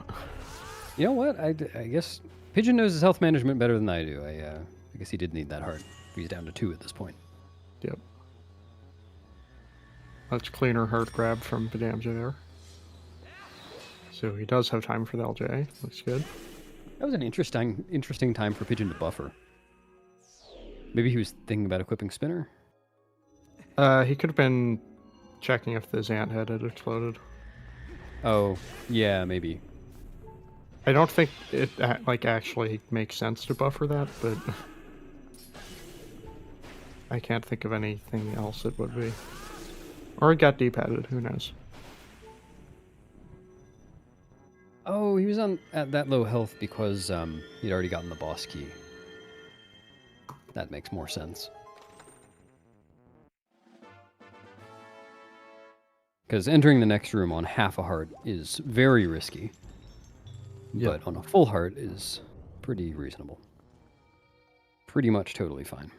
You know what? I guess Pigeon knows his health management better than I do. I guess he did need that heart. He's down to 2 at this point. Yep. Much cleaner heart grab from Badamja there. So he does have time for the LJ. Looks good. That was an interesting time for Pigeon to buffer. Maybe he was thinking about equipping Spinner? He could have been checking if the Zant head had exploded. Oh, yeah, maybe. I don't think it actually makes sense to buffer that, but I can't think of anything else it would be. Or it got D-padded, who knows? Oh, he was at that low health because he'd already gotten the boss key. That makes more sense. Because entering the next room on half a heart is very risky. Yep. But on a full heart is pretty reasonable. Pretty much totally fine.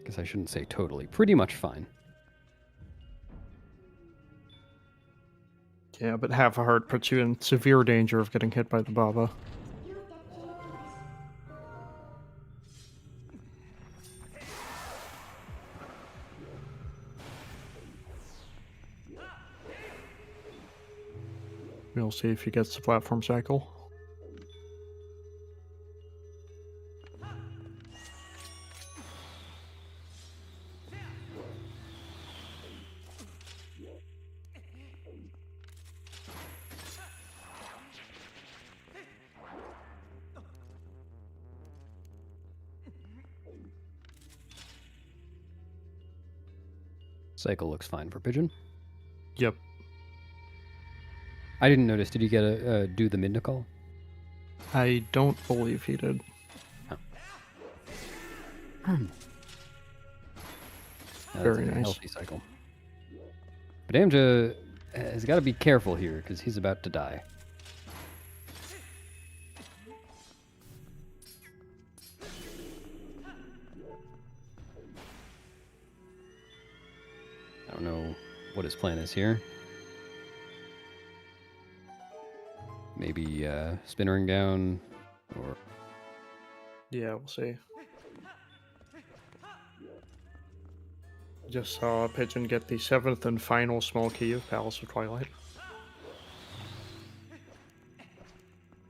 Guess I shouldn't say totally. Pretty much fine. Yeah, but half a heart puts you in severe danger of getting hit by the Baba. We'll see if he gets the platform cycle. Cycle looks fine for Pigeon. Yep. I didn't notice. Did he get a do the midna call? I don't believe he did. Very nice. Healthy cycle. But Amja has got to be careful here because he's about to die. I don't know what his plan is here. Maybe spinnering down, or... Yeah, we'll see. Just saw Pigeon get the 7th and final small key of Palace of Twilight.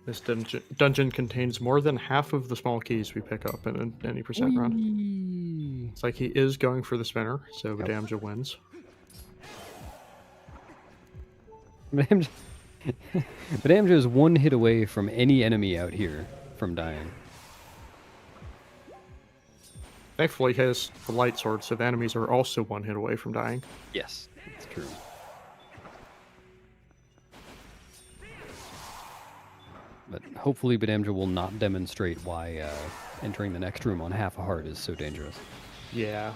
This dungeon contains more than half of the small keys we pick up in any percent run. It's like he is going for the spinner, so Badamja wins. Badamja is 1 hit away from any enemy out here from dying. Thankfully, he has the light sword, so the enemies are also 1 hit away from dying. Yes, that's true. hopefully Badamja will not demonstrate why entering the next room on half a heart is so dangerous. Yeah.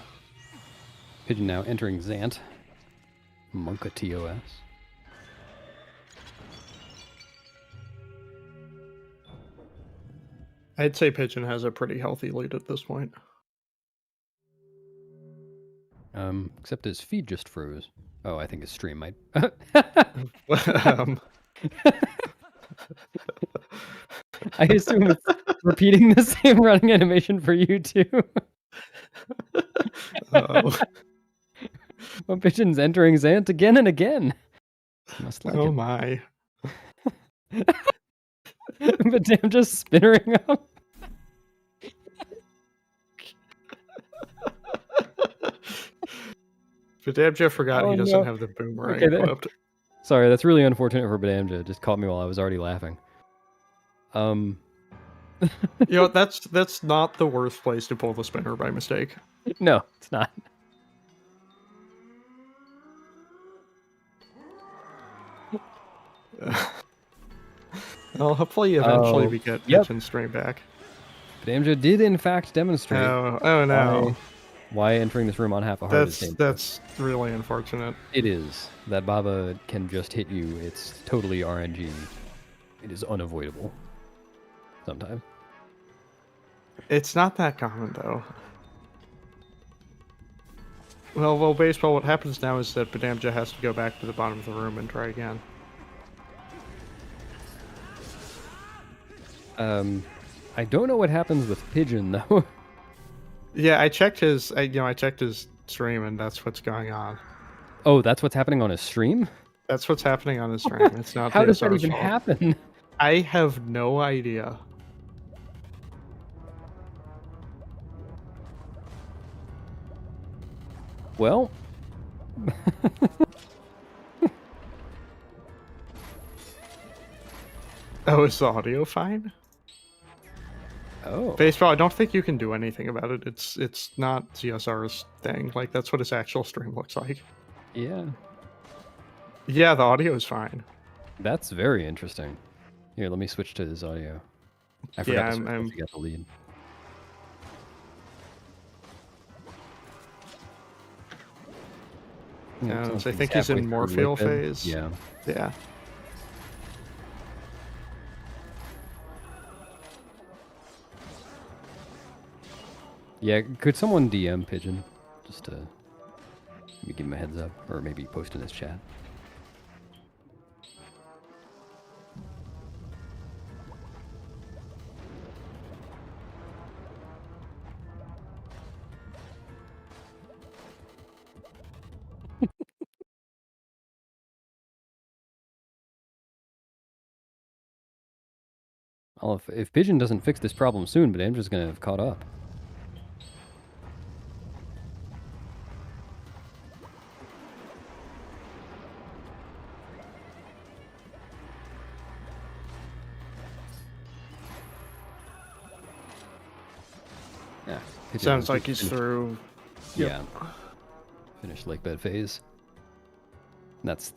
Pigeon now entering Zant. Monka TOS. I'd say Pigeon has a pretty healthy lead at this point. Except his feed just froze. Oh, I think his stream might. um, I assume it's repeating the same running animation for you too. oh. Well, Pigeon's entering Zant again and again. Must like Oh it. my. But damn, just spinnering up. Badamja forgot Oh, he doesn't no. have the boomerang Okay, equipped. Sorry, that's really unfortunate for Badamja. It just caught me while I was already laughing. You know, that's not the worst place to pull the spinner by mistake. No, it's not. Well, hopefully eventually we get Pigeon stream back. Badamja did in fact demonstrate. Oh no. Why entering this room on half a heart is dangerous. That's really unfortunate. It is. That Baba can just hit you. It's totally RNG. It is unavoidable. Sometimes. It's not that common though. Well, baseball. What happens now is that Badamja has to go back to the bottom of the room and try again. I don't know what happens with Pigeon though. Yeah, I checked his stream, and that's what's going on. Oh, that's what's happening on his stream? That's what's happening on his stream. It's not. How does that PSR's even fault. happen? I have no idea. Well. Oh, is the audio fine? Oh. Baseball, I don't think you can do anything about it. It's not ZSR's thing. Like, that's what his actual stream looks like. Yeah. Yeah, the audio is fine. That's very interesting. Here, let me switch to his audio. I forgot to switch once you got the lead. Yeah, so I think he's in Morpheal phase. Yeah. Yeah. Yeah, could someone DM Pigeon? Just to maybe give him a heads up, or maybe post in his chat. Well, if Pigeon doesn't fix this problem soon, but I'm just gonna have caught up. Yeah. Sounds like he's through. Yeah. Finished lake bed phase. That's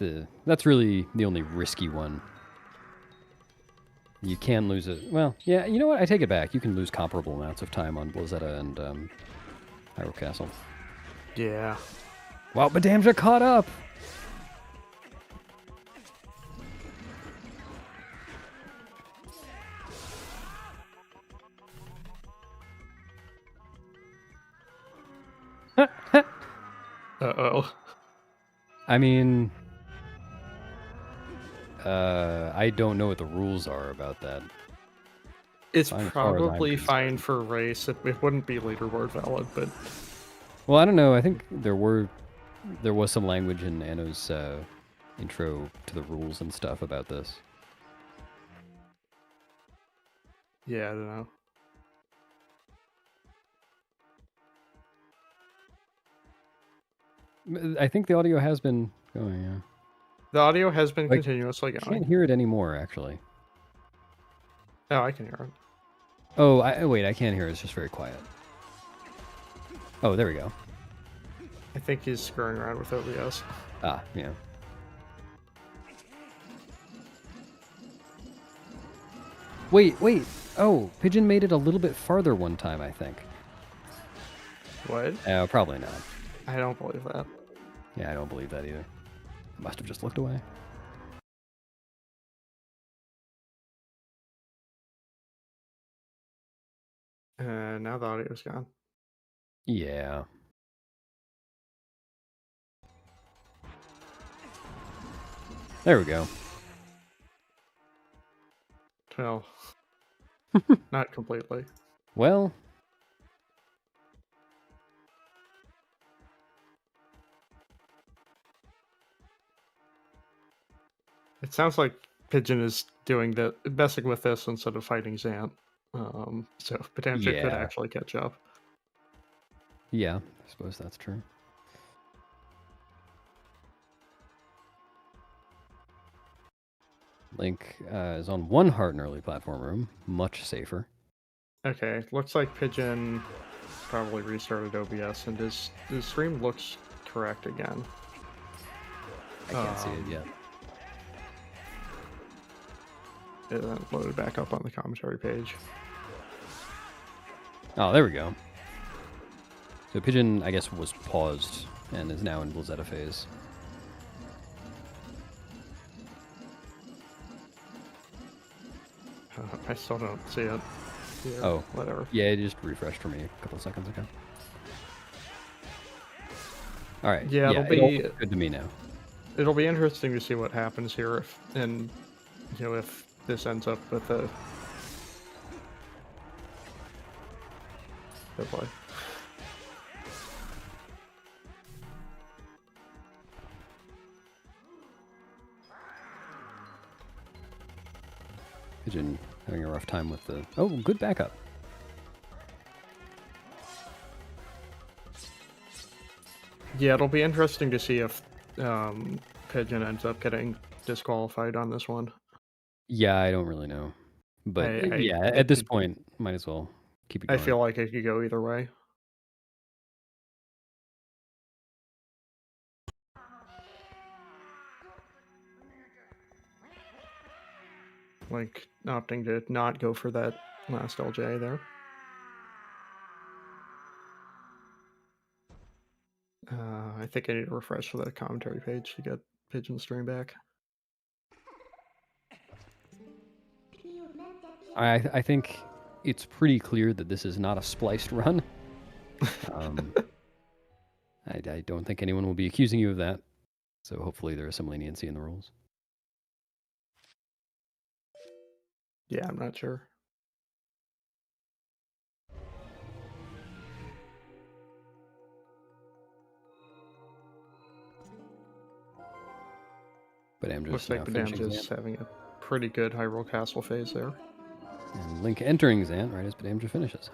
really the only risky one. You can lose it. Well, yeah, you know what? I take it back. You can lose comparable amounts of time on Blizzetta and Hyrule Castle. Yeah. Wow, Badamja caught up! Uh-oh. I mean... I don't know what the rules are about that. It's Fine, as far as I'm probably fine concerned. for race. It wouldn't be leaderboard valid, but... Well, I don't know. I think there was some language in Anno's intro to the rules and stuff about this. Yeah, I don't know. I think the audio has been going, yeah. The audio has been Like, continuously I going. can't hear it anymore, actually. Oh, I can hear it. Oh, wait, I can't hear it. It's just very quiet. Oh, there we go. I think he's screwing around with OBS. Ah, yeah. Wait. Oh, Pigeon made it a little bit farther one time, I think. What? Probably not. I don't believe that. Yeah, I don't believe that either. I must have just looked away. Now the audio's gone. Yeah. There we go. Well, not completely. Well, It sounds like Pigeon is messing with this instead of fighting Zant. So potentially could Yeah. actually catch up. yeah, I suppose that's true. Link is on 1 heart in early platform room, much safer. Okay, looks like Pigeon probably restarted OBS, and his stream looks correct again. I can't see it yet. It then loaded back up on the commentary page. Oh, there we go. So Pigeon, I guess, was paused and is now in Blizzetta phase. I still don't see it. Yeah, Oh, whatever. Yeah, it just refreshed for me a couple seconds ago. All right. Yeah, it'll it be all looks good to me now. It'll be interesting to see what happens here if this ends up with a good play. Pigeon having a rough time with the... Oh, good backup. Yeah, it'll be interesting to see if Pigeon ends up getting disqualified on this one. Yeah, I don't really know. But I at this point, might as well keep it I going. feel like it could go either way. Like opting to not go for that last LJ there. I think I need to refresh the commentary page to get Pigeon stream back. I think it's pretty clear that this is not a spliced run. I don't think anyone will be accusing you of that. So hopefully there is some leniency in the rules. Yeah, I'm not sure. But I'm just Looks like now Badam finishing just Zant. having a pretty good Hyrule Castle phase there. And Link entering Zant right as Badamja finishes.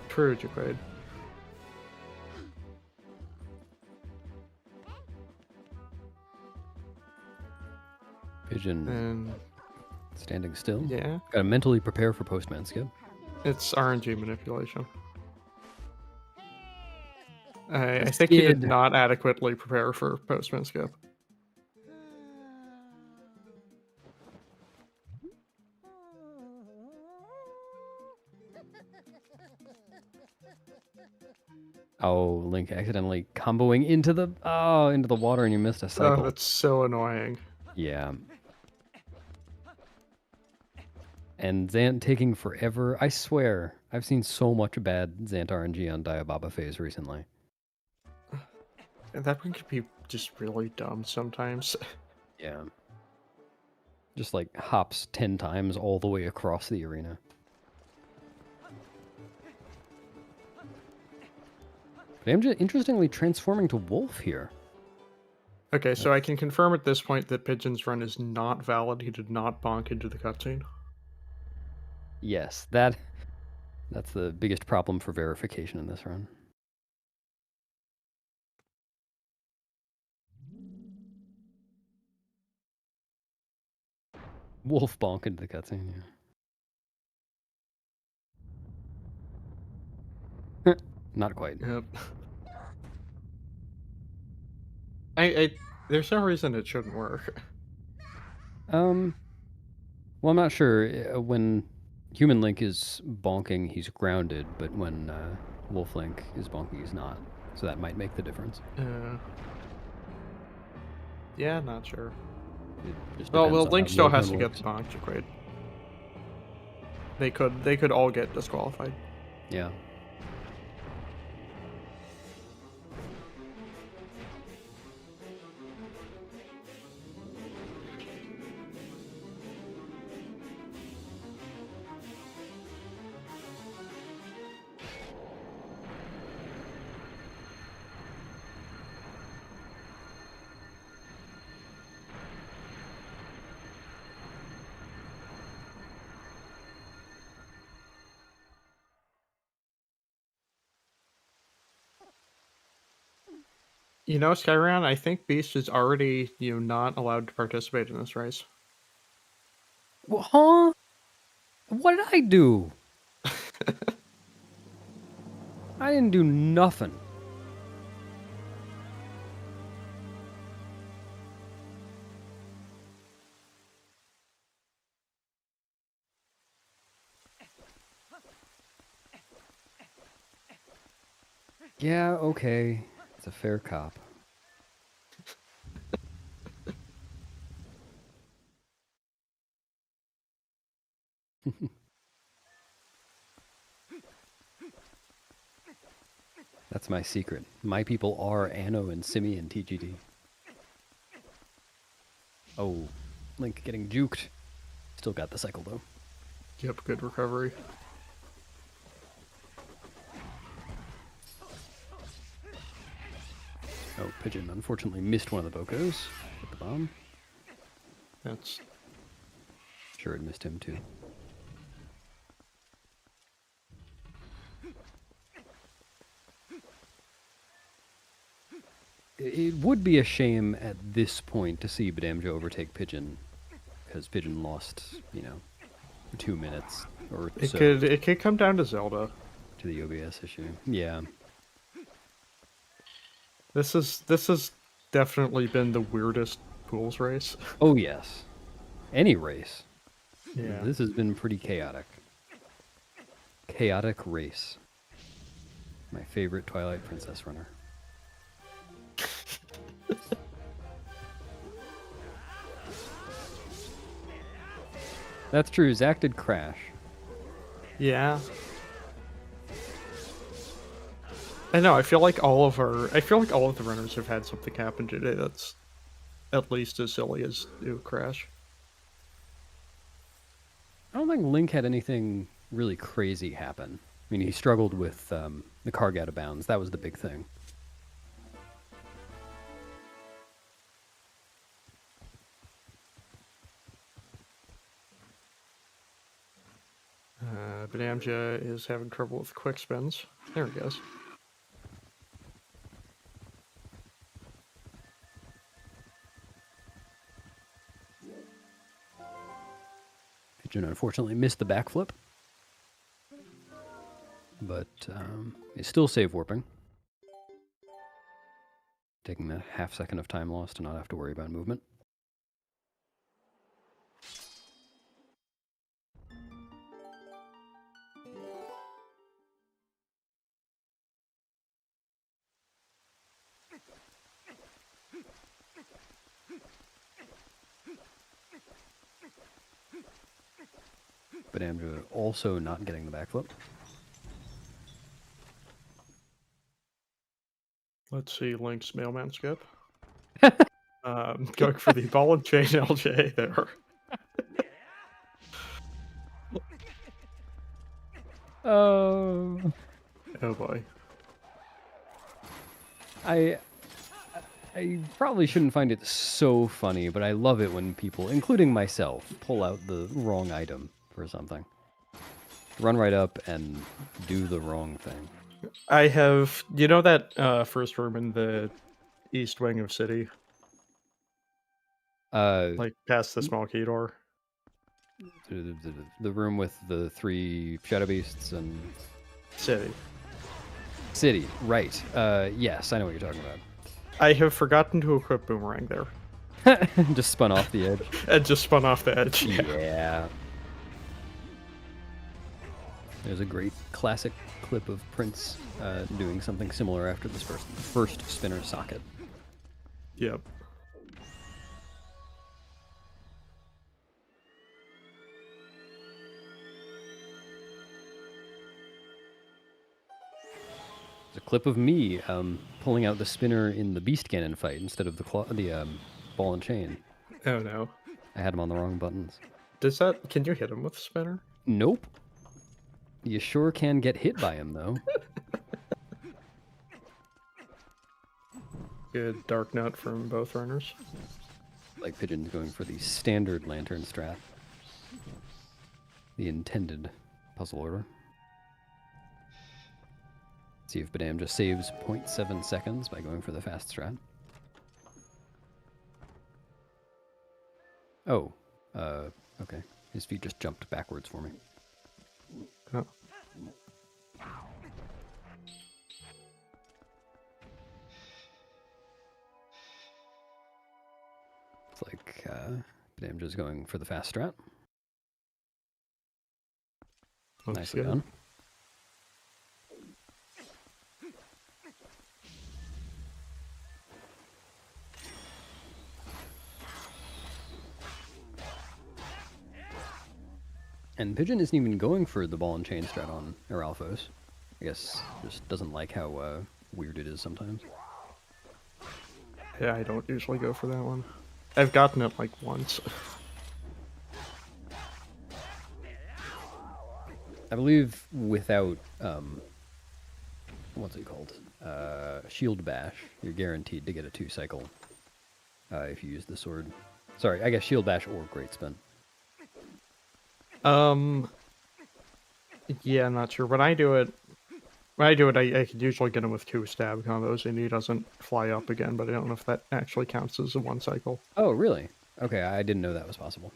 True, Jacquade. Pigeon And standing still. yeah, Gotta mentally prepare for postman skip. it's RNG manipulation. I The think he did skid. not adequately prepare for postman skip. Oh, Link accidentally comboing into the water and you missed a cycle. Oh, that's so annoying. Yeah. And Zant taking forever. I swear, I've seen so much bad Zant RNG on Diababa phase recently. And that one could be just really dumb sometimes. Yeah. Just like hops 10 times all the way across the arena. But I'm just interestingly transforming to Wolf here. Okay, so I can confirm at this point that Pigeon's run is not valid. He did not bonk into the cutscene. Yes, that's the biggest problem for verification in this run. Wolf bonk into the cutscene, yeah. Not quite. Yep. I there's no reason it shouldn't work. Well, I'm not sure. When Human Link is bonking, he's grounded, but when Wolf Link is bonking, he's not. So that might make the difference. Yeah, not sure. It just Well, depends on Link how still Logan has to get works. the bonk to quit. They could all get disqualified. Yeah. You know, Skyran, I think Beast is already, not allowed to participate in this race. Well, huh? What did I do? I didn't do nothing. Yeah, okay. It's a fair cop. That's my secret. My people are Anno and Simi and TGD. Oh, Link getting juked. Still got the cycle though. Yep, good recovery. Oh, Pigeon unfortunately missed one of the Bokos with the bomb. That's Sure, it missed him too. It would be a shame at this point to see Badamja overtake Pigeon, because Pigeon lost, 2 minutes or it so could come down to Zelda. to the OBS issue. Yeah. This has definitely been the weirdest pools race. Oh yes. Any race. Yeah. This has been pretty chaotic. Chaotic race. My favorite Twilight Princess runner. That's true. Zach did crash. Yeah. I know, I feel like all of the runners have had something happen today that's at least as silly as Crash. I don't think Link had anything really crazy happen. I mean, he struggled with the carg out of bounds. That was the big thing. Badamja is having trouble with quick spins. There he goes. Pigeon unfortunately missed the backflip, but is still save warping. Taking the half second of time loss to not have to worry about movement. But Andrew also not getting the backflip. Let's see, Link's mailman skip. Going for the ball and chain LJ there. Oh. Oh boy. I probably shouldn't find it so funny, but I love it when people, including myself, pull out the wrong item for something. Run right up and do the wrong thing. I have, you know that first room in the east wing of city, like past the small key door? The room with the 3 shadow beasts and City. city, right? Yes, I know what you're talking about. I have forgotten to equip Boomerang there. Just spun off the edge. And just spun off the edge. Yeah. There's a great classic clip of Prince doing something similar after this first spinner socket. Yep. There's a clip of me pulling out the spinner in the Beast Cannon fight instead of the ball and chain. Oh no. I had him on the wrong buttons. Does that, can you hit him with a spinner? Nope. You sure can get hit by him, though. Good dark nut from both runners. Like Pigeon's going for the standard lantern strat. The intended puzzle order. See if Badam just saves 0.7 seconds by going for the fast strat. Oh, okay. His feet just jumped backwards for me. Oh. It's like Badam just going for the fast strat. Looks Nicely good. done. And Pigeon isn't even going for the ball and chain strat on Aralphos. I guess just doesn't like how weird it is sometimes. Yeah, I don't usually go for that one. I've gotten it like once. I believe without what's it called? Shield bash, you're guaranteed to get a 2-cycle if you use the sword. Sorry, I guess shield bash or great spin. Yeah, I'm not sure. When I do it, I can usually get him with 2 stab combos, and he doesn't fly up again. But I don't know if that actually counts as a 1 cycle. Oh, really? Okay, I didn't know that was possible.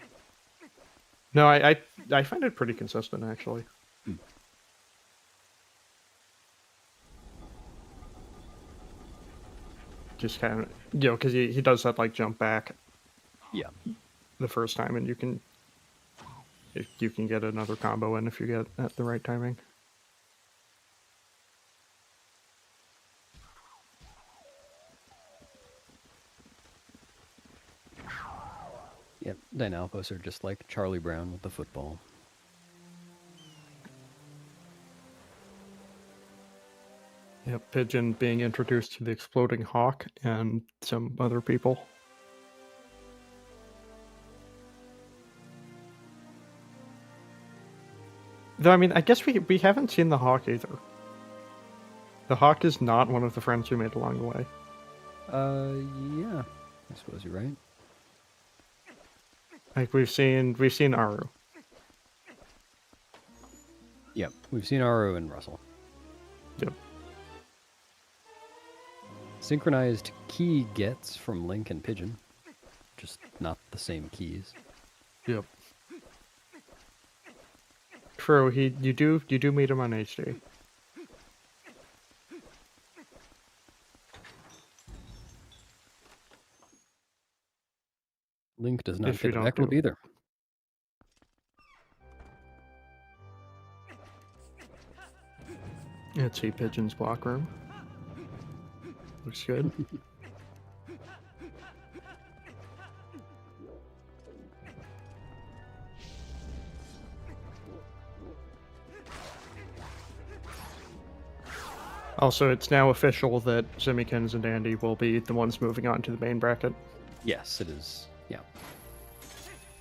No, I find it pretty consistent actually. Just kind of, you know, because he does that like jump back. Yeah. The first time, and you can get another combo in if you get at the right timing. Yep, Dynalphos are just like Charlie Brown with the football. Yep, Pigeon being introduced to the exploding hawk and some other people. Though, I mean, I guess we haven't seen the hawk either. The hawk is not one of the friends we made along the way. Yeah, I suppose you're right. Like we've seen Aru. Yep, we've seen Aru and Russell. Yep. Synchronized key gets from Link and Pigeon, just not the same keys. Yep. True. You do meet him on HD. Link does not If you get the don't backflip do. either. Let's see Pigeon's block room. Looks good. Also, it's now official that Simmykins and Andy will be the ones moving on to the main bracket. Yes, it is. Yeah.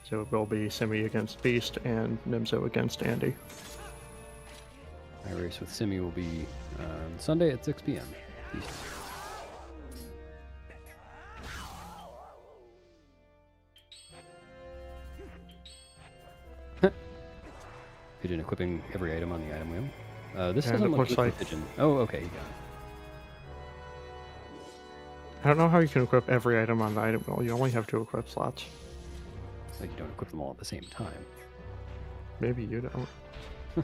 So it will be Simmy against Beast and Nimzo against Andy. My race with Simi will be on Sunday at 6 p.m. Eastern. Pigeon equipping every item on the item wheel. This And doesn't it look looks good for like- Pigeon. Oh, okay, you got it. I don't know how you can equip every item on the item wheel. You only have 2 equip slots. Like you don't equip them all at the same time. Maybe you don't. Do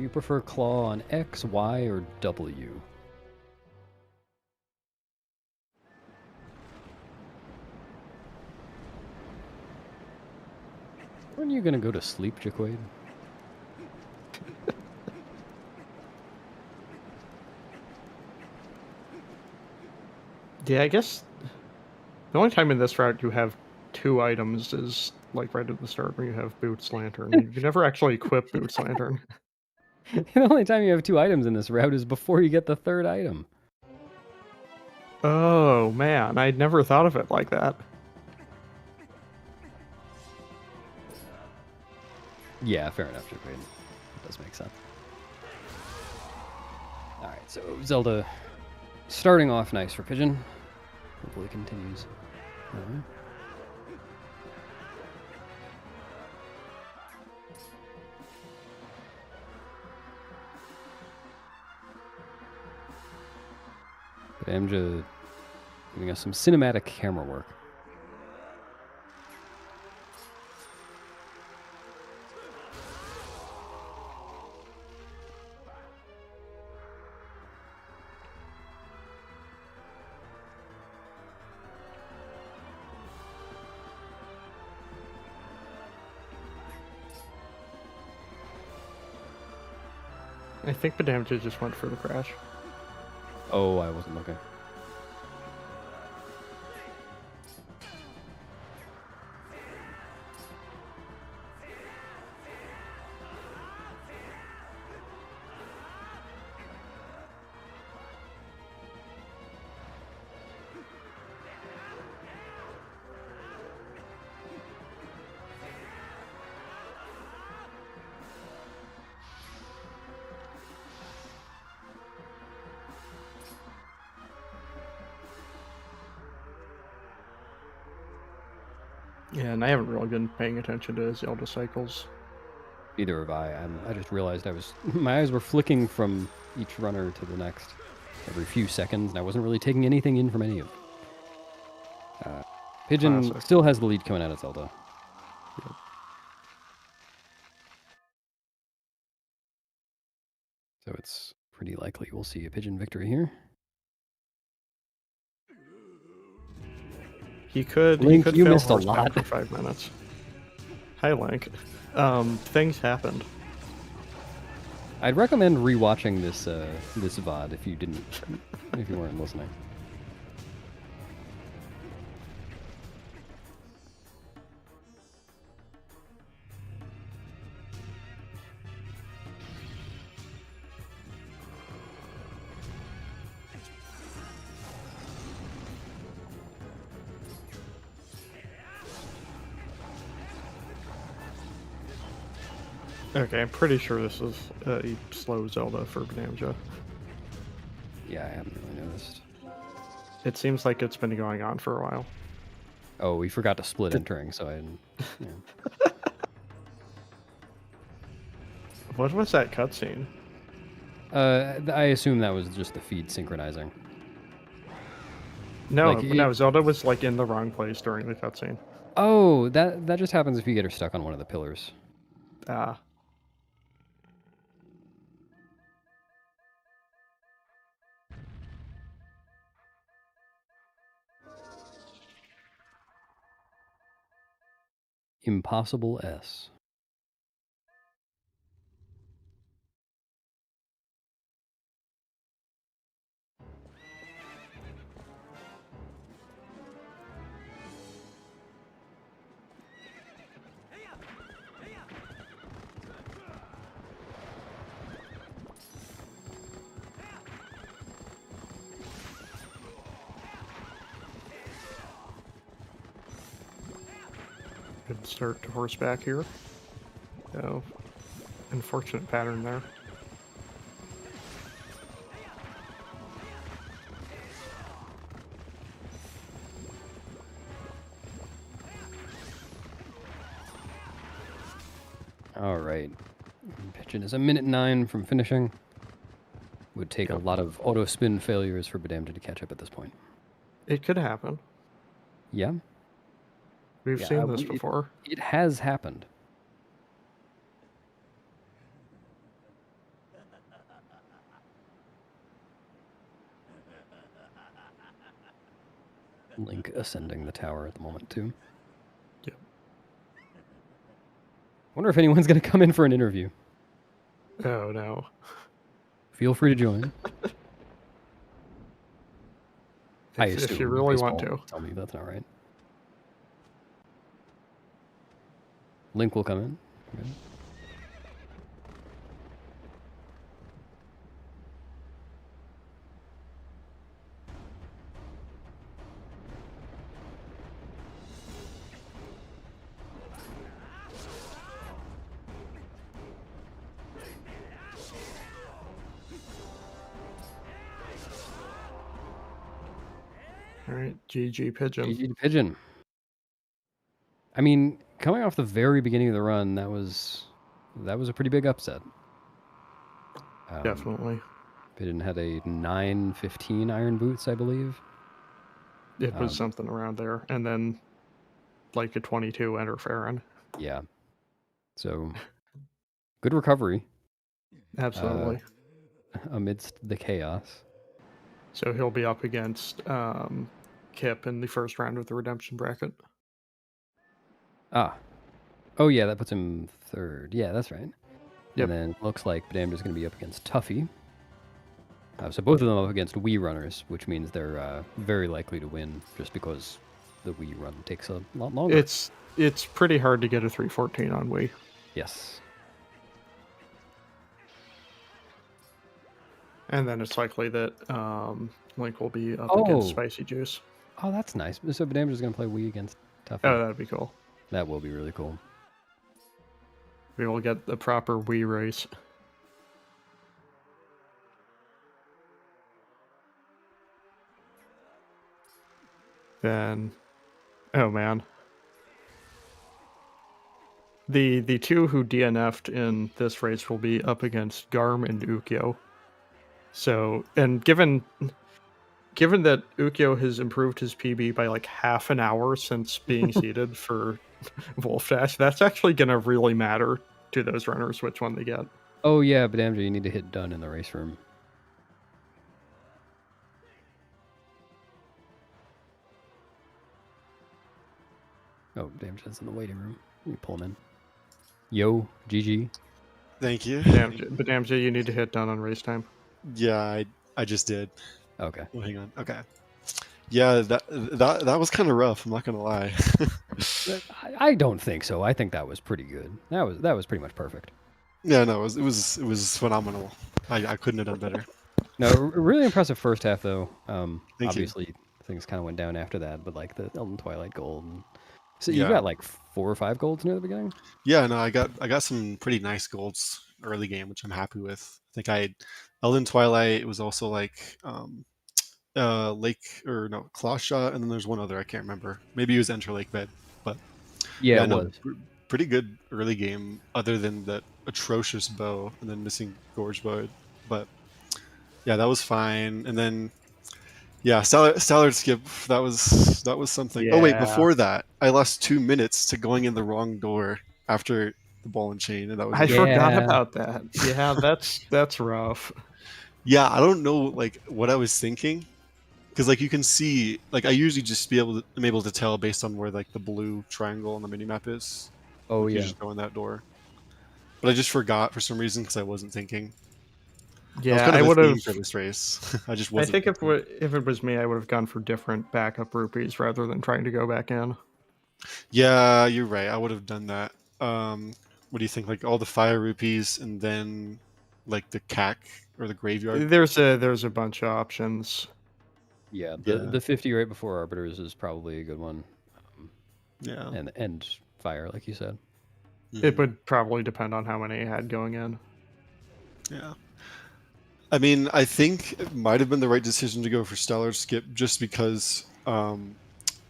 you prefer claw on X, Y, or W? When are you gonna go to sleep, Jaquade? Yeah, I guess the only time in this route you have 2 items is like right at the start when you have Boots Lantern. You never actually equip Boots Lantern. The only time you have 2 items in this route is before you get the 3rd item. Oh man, I'd never thought of it like that. Yeah, fair enough, Jaquade. That does make sense. Alright, so Zelda starting off nice for Pigeon. Hopefully continues. Alright. But Amja giving us some cinematic camera work. I think Badamja just went for the crash. Oh, I wasn't looking. Yeah, and I haven't really been paying attention to Zelda cycles. Neither have I. I just realized my eyes were flicking from each runner to the next every few seconds, and I wasn't really taking anything in from any of them. Pigeon Classic. still has the lead coming out of Zelda. Yep. So it's pretty likely we'll see a Pigeon victory here. He could Link, you fail missed a horseback lot. for 5 minutes. Hi, Link. Things happened. I'd recommend rewatching this this VOD if you weren't listening. Okay, I'm pretty sure this is a slow Zelda for Badamja. Yeah, I haven't really noticed. It seems like it's been going on for a while. Oh, we forgot to split entering, so I didn't. Yeah. What was that cutscene? I assume that was just the feed synchronizing. No, Like, no, Zelda was like in the wrong place during the cutscene. Oh, that just happens if you get her stuck on one of the pillars. Ah. Impossible S. Good start to horseback here. Oh, unfortunate pattern there. All right. Pigeon is a minute 9 from finishing. Would take a lot of auto spin failures for Badamja to catch up at this point. It could happen. Yeah. We've Yeah, seen this before. It has happened. Link ascending the tower at the moment, too. Yep. Wonder if anyone's going to come in for an interview. Oh, no. Feel free to join. If you really want to. Tell me that's not right. Link will come in. Okay. All right, GG Pigeon. GG Pigeon. I mean, coming off the very beginning of the run, that was a pretty big upset. Definitely. Pigeon had a 9:15 iron boots, I believe. It was something around there, and then like a 22 enter Farron. Yeah. So good recovery. Absolutely. Amidst the chaos. So he'll be up against Kip in the first round of the redemption bracket. Ah. Oh, yeah, that puts him third. Yeah, that's right. Yep. And then looks like Badamja's going to be up against Tuffy. So both of them up against Wii runners, which means they're very likely to win just because the Wii run takes a lot longer. It's pretty hard to get a 314 on Wii. Yes. And then it's likely that Link will be up against Spicy Juice. Oh, that's nice. So Badamja's going to play Wii against Tuffy. Oh, that'd be cool. That will be really cool. We will get the proper Wii race. Then, oh man. The two who DNF'd in this race will be up against Garm and Ukyo. So, and given that Ukyo has improved his PB by like half an hour since being seeded for Wolfdash, that's actually going to really matter to those runners which one they get. Oh yeah, Badamja, you need to hit done in the race room. Oh, Badamja's in the waiting room. Let me pull him in. Yo, GG. Thank you. Badamja, you need to hit done on race time. Yeah, I just did. Okay. Oh, hang on. Okay. Yeah, that was kind of rough. I'm not gonna lie. I don't think so. I think that was pretty good. That was pretty much perfect. Yeah, no, it was phenomenal. I couldn't have done better. No, really impressive first half though. Thank Obviously things kind of went down after that, but like the Elden Twilight gold. So Yeah. you got like 4 or 5 golds near the beginning. Yeah, no, I got some pretty nice golds early game, which I'm happy with. I think I had Elden Twilight. It was also like Lake or no Claw Shot, and then there's one other I can't remember. Maybe it was Enter Lake Bed, but Yeah, it no, was. pretty good early game. Other than that atrocious bow and then missing Gorge Bow, but yeah, that was fine. And then yeah, Stallard skip. That was something. Oh wait, Yeah. before that, I lost 2 minutes to going in the wrong door after the ball and chain, and that was I it. forgot Yeah. about that. Yeah, that's rough. Yeah, I don't know like what I was thinking, because like you can see, like I usually just I'm able to tell based on where like the blue triangle on the minimap is. Oh You yeah. just go in that door, but I just forgot for some reason because I wasn't thinking. Yeah, I I was would kind of have. a theme for this race. I just I wasn't. think thinking. if it was me, I would have gone for different backup rupees rather than trying to go back in. Yeah, you're right. I would have done that. What do you think? Like all the fire rupees and then like the cack or the graveyard? There's a bunch of options. Yeah, Yeah. the 50 right before Arbiters is probably a good one. Yeah. And Fire, like you said. It would probably depend on how many I had going in. Yeah. I mean, I think it might have been the right decision to go for Stellar Skip just because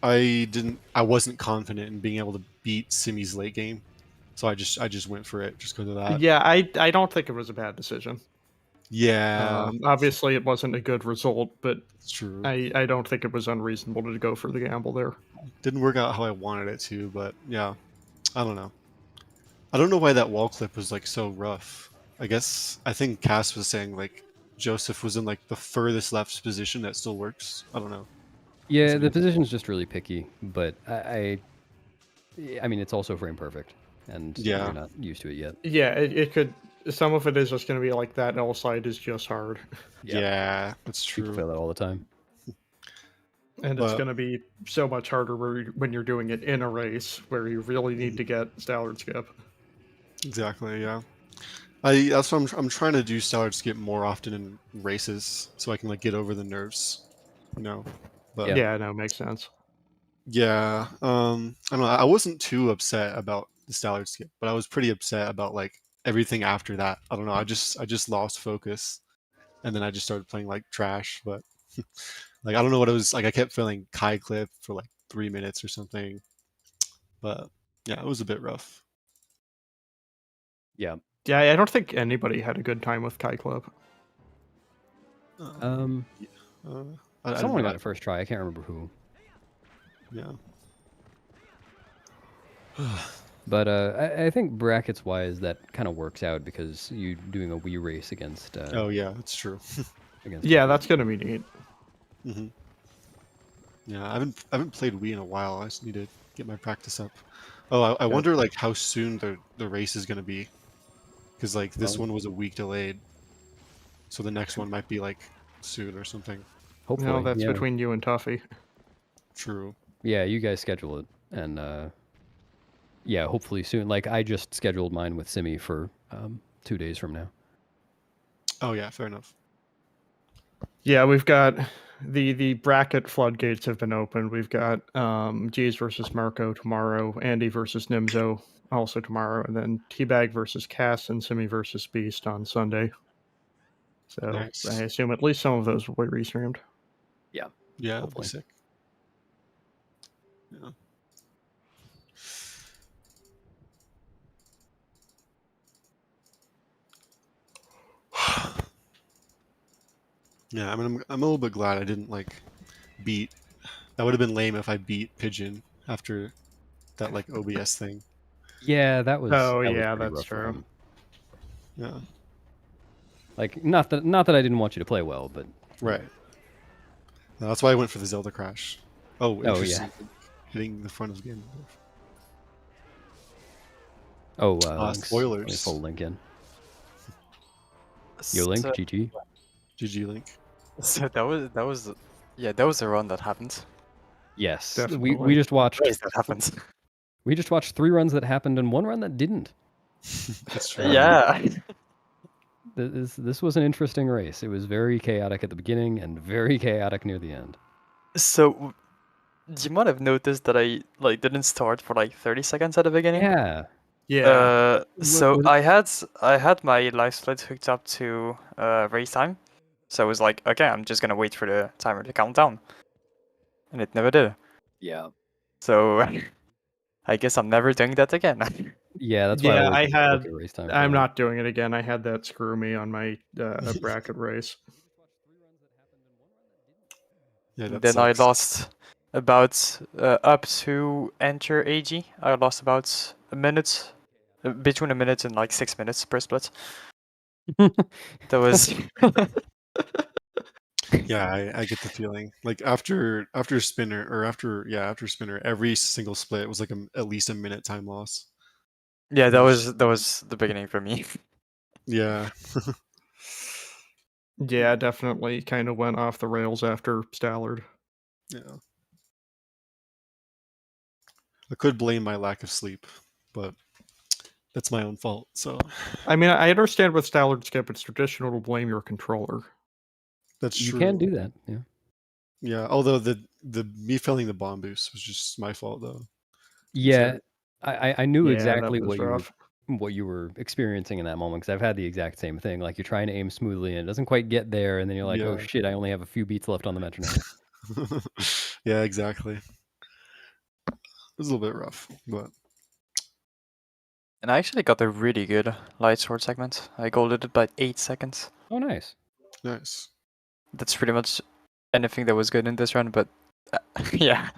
I wasn't confident in being able to beat Simi's late game. So I just went for it just because of that. Yeah, I don't think it was a bad decision. Yeah, Obviously, it wasn't a good result, but it's true. I don't think it was unreasonable to go for the gamble there. Didn't work out how I wanted it to, but yeah, I don't know. I don't know why that wall clip was like so rough. I think Cass was saying like Joseph was in like the furthest left position that still works. I don't know. Yeah, the position's just really picky, but I mean, it's also frame perfect, and Yeah. you're not used to it yet. Yeah, it could. Some of it is just going to be like that. L side is just hard, Yeah, that's People true. fail that all the time. and it's But- going to be so much harder when you're doing it in a race where you really need to get Stallard skip. Exactly, yeah. That's what I'm trying to do Stellar Skip more often in races so I can like get over the nerves, you know. But Yeah. Yeah, no, makes sense. yeah, I don't know. I wasn't too upset about the Stallard Skip, but I was pretty upset about like everything after that. I don't know. I just lost focus, and then I just started playing like trash. But like I don't know what it was like. I kept feeling Kai clip for like 3 minutes or something. But yeah, it was a bit rough. Yeah. Yeah, I don't think anybody had a good time with Kai Club. Um, I someone don't got know. it first try. I can't remember who. Yeah. But I think brackets wise, that kind of works out because you're doing a Wii race against. Oh yeah, that's true. Against Yeah, people. that's going to be neat. hmm Yeah, I haven't played Wii in a while. I just need to get my practice up. Oh, I wonder like how soon the race is gonna be, because like this Well- one was a week delayed, so the next one might be like soon or something. Hopefully. No, that's yeah. between you and Tuffy. True. Yeah, you guys schedule it, and yeah, hopefully soon. Like I just scheduled mine with Simi for 2 days from now. Oh yeah, fair enough. Yeah, we've got the bracket floodgates have been opened. We've got Jeez versus Marco tomorrow, Andy versus Nimzo also tomorrow, and then Teabag versus Cass and Simi versus Beast on Sunday. So Nice. I assume at least some of those will be restreamed. Yeah. Yeah, that'd be Hopefully. sick. Yeah. Yeah, I mean, I'm a little bit glad I didn't like beat. That would have been lame if I beat Pigeon after that like OBS thing. Yeah, that was. Oh, that was yeah, pretty that's rough for true. him. Yeah. Like not that I didn't want you to play well, but Right. No, that's why I went for the Zelda crash. Oh, Oh, interesting. Hitting the front of the game. oh, links. Let me Spoilers. pull Link in. Yo, Link, So, GG. GG Link. so that was a run that happened. Yes, Definitely. we just watched. Race that happened. We just watched 3 runs that happened and 1 run that didn't. That's true. Yeah. This was an interesting race. It was very chaotic at the beginning and very chaotic near the end. So you might have noticed that I like didn't start for like 30 seconds at the beginning. Yeah. Yeah. So was I had my live split hooked up to race time, so I was like, okay, I'm just gonna wait for the timer to count down, and it never did. Yeah. So I guess I'm never doing that again. Yeah, that's why Yeah, I, always I look had- at race time. I'm not doing it again. I had that screw me on my bracket race. Yeah, that Then I sucks. lost about up to enter AG. I lost about a minute, between a minute and like 6 minutes per split. That was Yeah, I get the feeling. Like after spinner or after spinner, every single split was like at least a minute time loss. yeah, that was the beginning for me. Yeah. Yeah, definitely kind of went off the rails after Stallard. Yeah. I could blame my lack of sleep, but that's my own fault. So I mean, I understand with Stallard skip, it's traditional to blame your controller. that's You true. can do that. Yeah. Yeah, although the me failing the bomb boost was just my fault though. Yeah. I knew Yeah, exactly that was what rough. you were experiencing in that moment because I've had the exact same thing. Like you're trying to aim smoothly and it doesn't quite get there, and then you're like, oh Yeah. shit, I only have a few beats left on the metronome. Yeah, exactly. It was a little bit rough, but And I actually got a really good light sword segment. I golded it by 8 seconds. Oh, nice. Nice. That's pretty much anything that was good in this run, but yeah.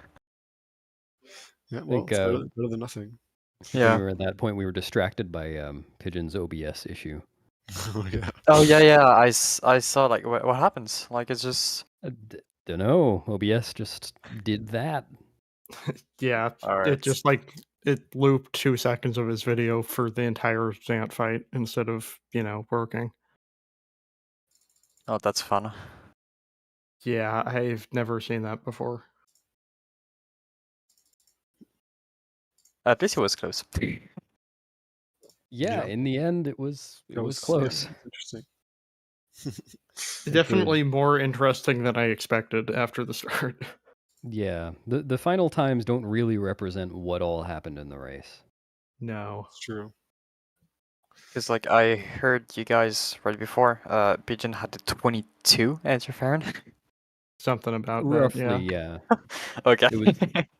Yeah, well, think, it's better than nothing. When Yeah. we were at that point, we were distracted by Pigeon's OBS issue. Oh, yeah. Oh yeah. I saw like what happens. Like it's just. Don't know. OBS just did that. Yeah, Alright. it just like it looped 2 seconds of his video for the entire Zant fight instead of, working. Oh, that's fun. Yeah, I've never seen that before. At least it was close. Yeah, Yeah. in the end, it was close. Yeah, interesting. Definitely more interesting than I expected after the start. Yeah, the final times don't really represent what all happened in the race. No. It's true. Because like I heard you guys right before, Pigeon had the 22 interferon. Something about Roughly, that, yeah. yeah. Okay.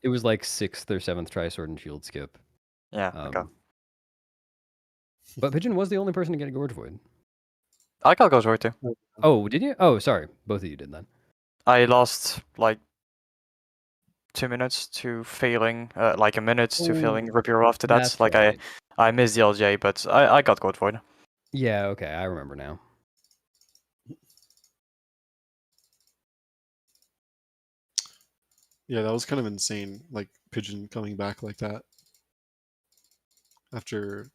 It was like 6th or 7th try sword and shield skip. Yeah. Okay. But Pigeon was the only person to get a Gorge Void. I got Ghost Void too. Oh, did you? Oh, sorry. Both of you did then. I lost like 2 minutes to failing, like a minute to failing Repair after that. That's Like right. I missed the LJ, but I got Gold Void. Yeah, okay, I remember now. Yeah, that was kind of insane. Like Pigeon coming back like that after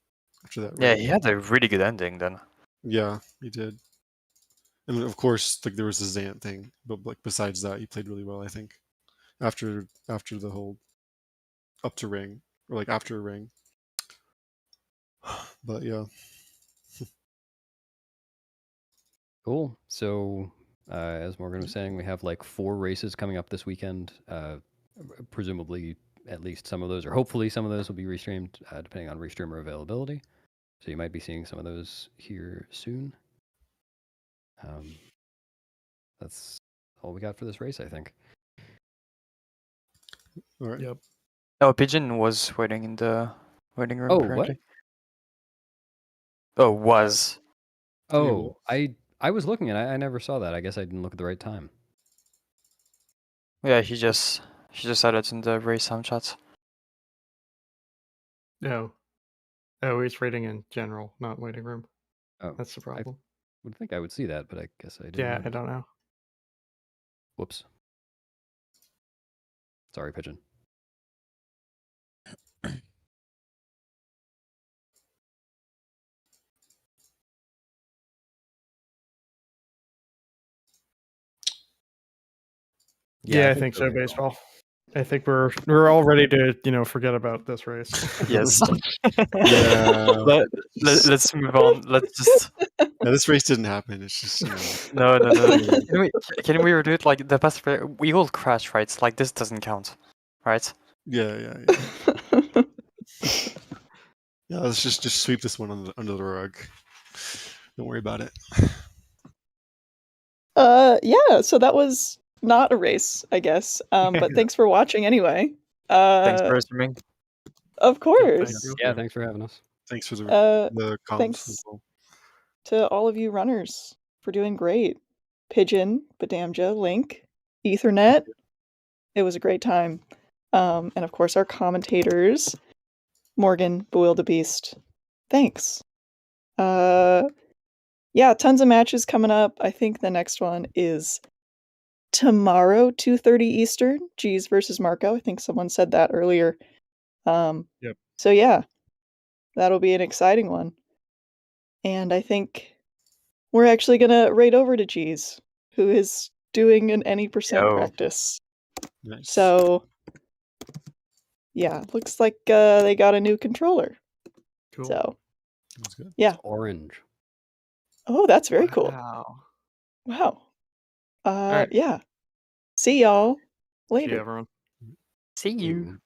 that. Yeah, raid. he had a really good ending then. Yeah, he did. And of course, like there was the Zant thing, but like besides that, he played really well. I think after the whole up to ring or like after a ring. But yeah, Cool. So, as Morgan was saying, we have like 4 races coming up this weekend. Presumably, at least some of those, or hopefully some of those, will be restreamed, depending on restreamer availability. So you might be seeing some of those here soon. That's all we got for this race, I think. all right. Yep. Oh, Pigeon was waiting in the waiting room. Oh, apparently. what? Oh, was. Oh, I was looking and I never saw that. I guess I didn't look at the right time. Yeah, she just said it in the race sound chat. No. Oh, he's rating in general, not waiting room. Oh, That's the problem. would think I would see that, but I guess I didn't. Yeah, I don't know. Whoops. Sorry, Pigeon. Yeah, I think so, baseball. I think we're all ready to, forget about this race. Yes. Yeah. Let's move on. Let's just. Yeah, this race didn't happen. It's just No. Can we redo it like the best? We all crash, right? Like this doesn't count, right? yeah. Yeah, let's just sweep this one under the rug. Don't worry about it. Yeah, so that was not a race, I guess. But thanks for watching anyway. Thanks for streaming. Of Thank course. you. Yeah, thanks for having us. Thanks for the comms Thanks as well. to all of you runners for doing great. Pigeon, Badamja, Link, Ethernet. It was a great time. And of course our commentators, Morgan, Bewildebeest. Thanks. Yeah, tons of matches coming up. I think the next one is tomorrow, 2:30 Eastern, G's versus Marco. I think someone said that earlier. Yep. So yeah, that'll be an exciting one. And I think we're actually gonna raid over to G's, who is doing an any percent Yo. practice. Nice. So yeah, looks like they got a new controller. Cool. So That's good. yeah. It's orange. Oh, that's very cool. Wow. Wow. right. Yeah. See y'all See later. you, everyone. See you.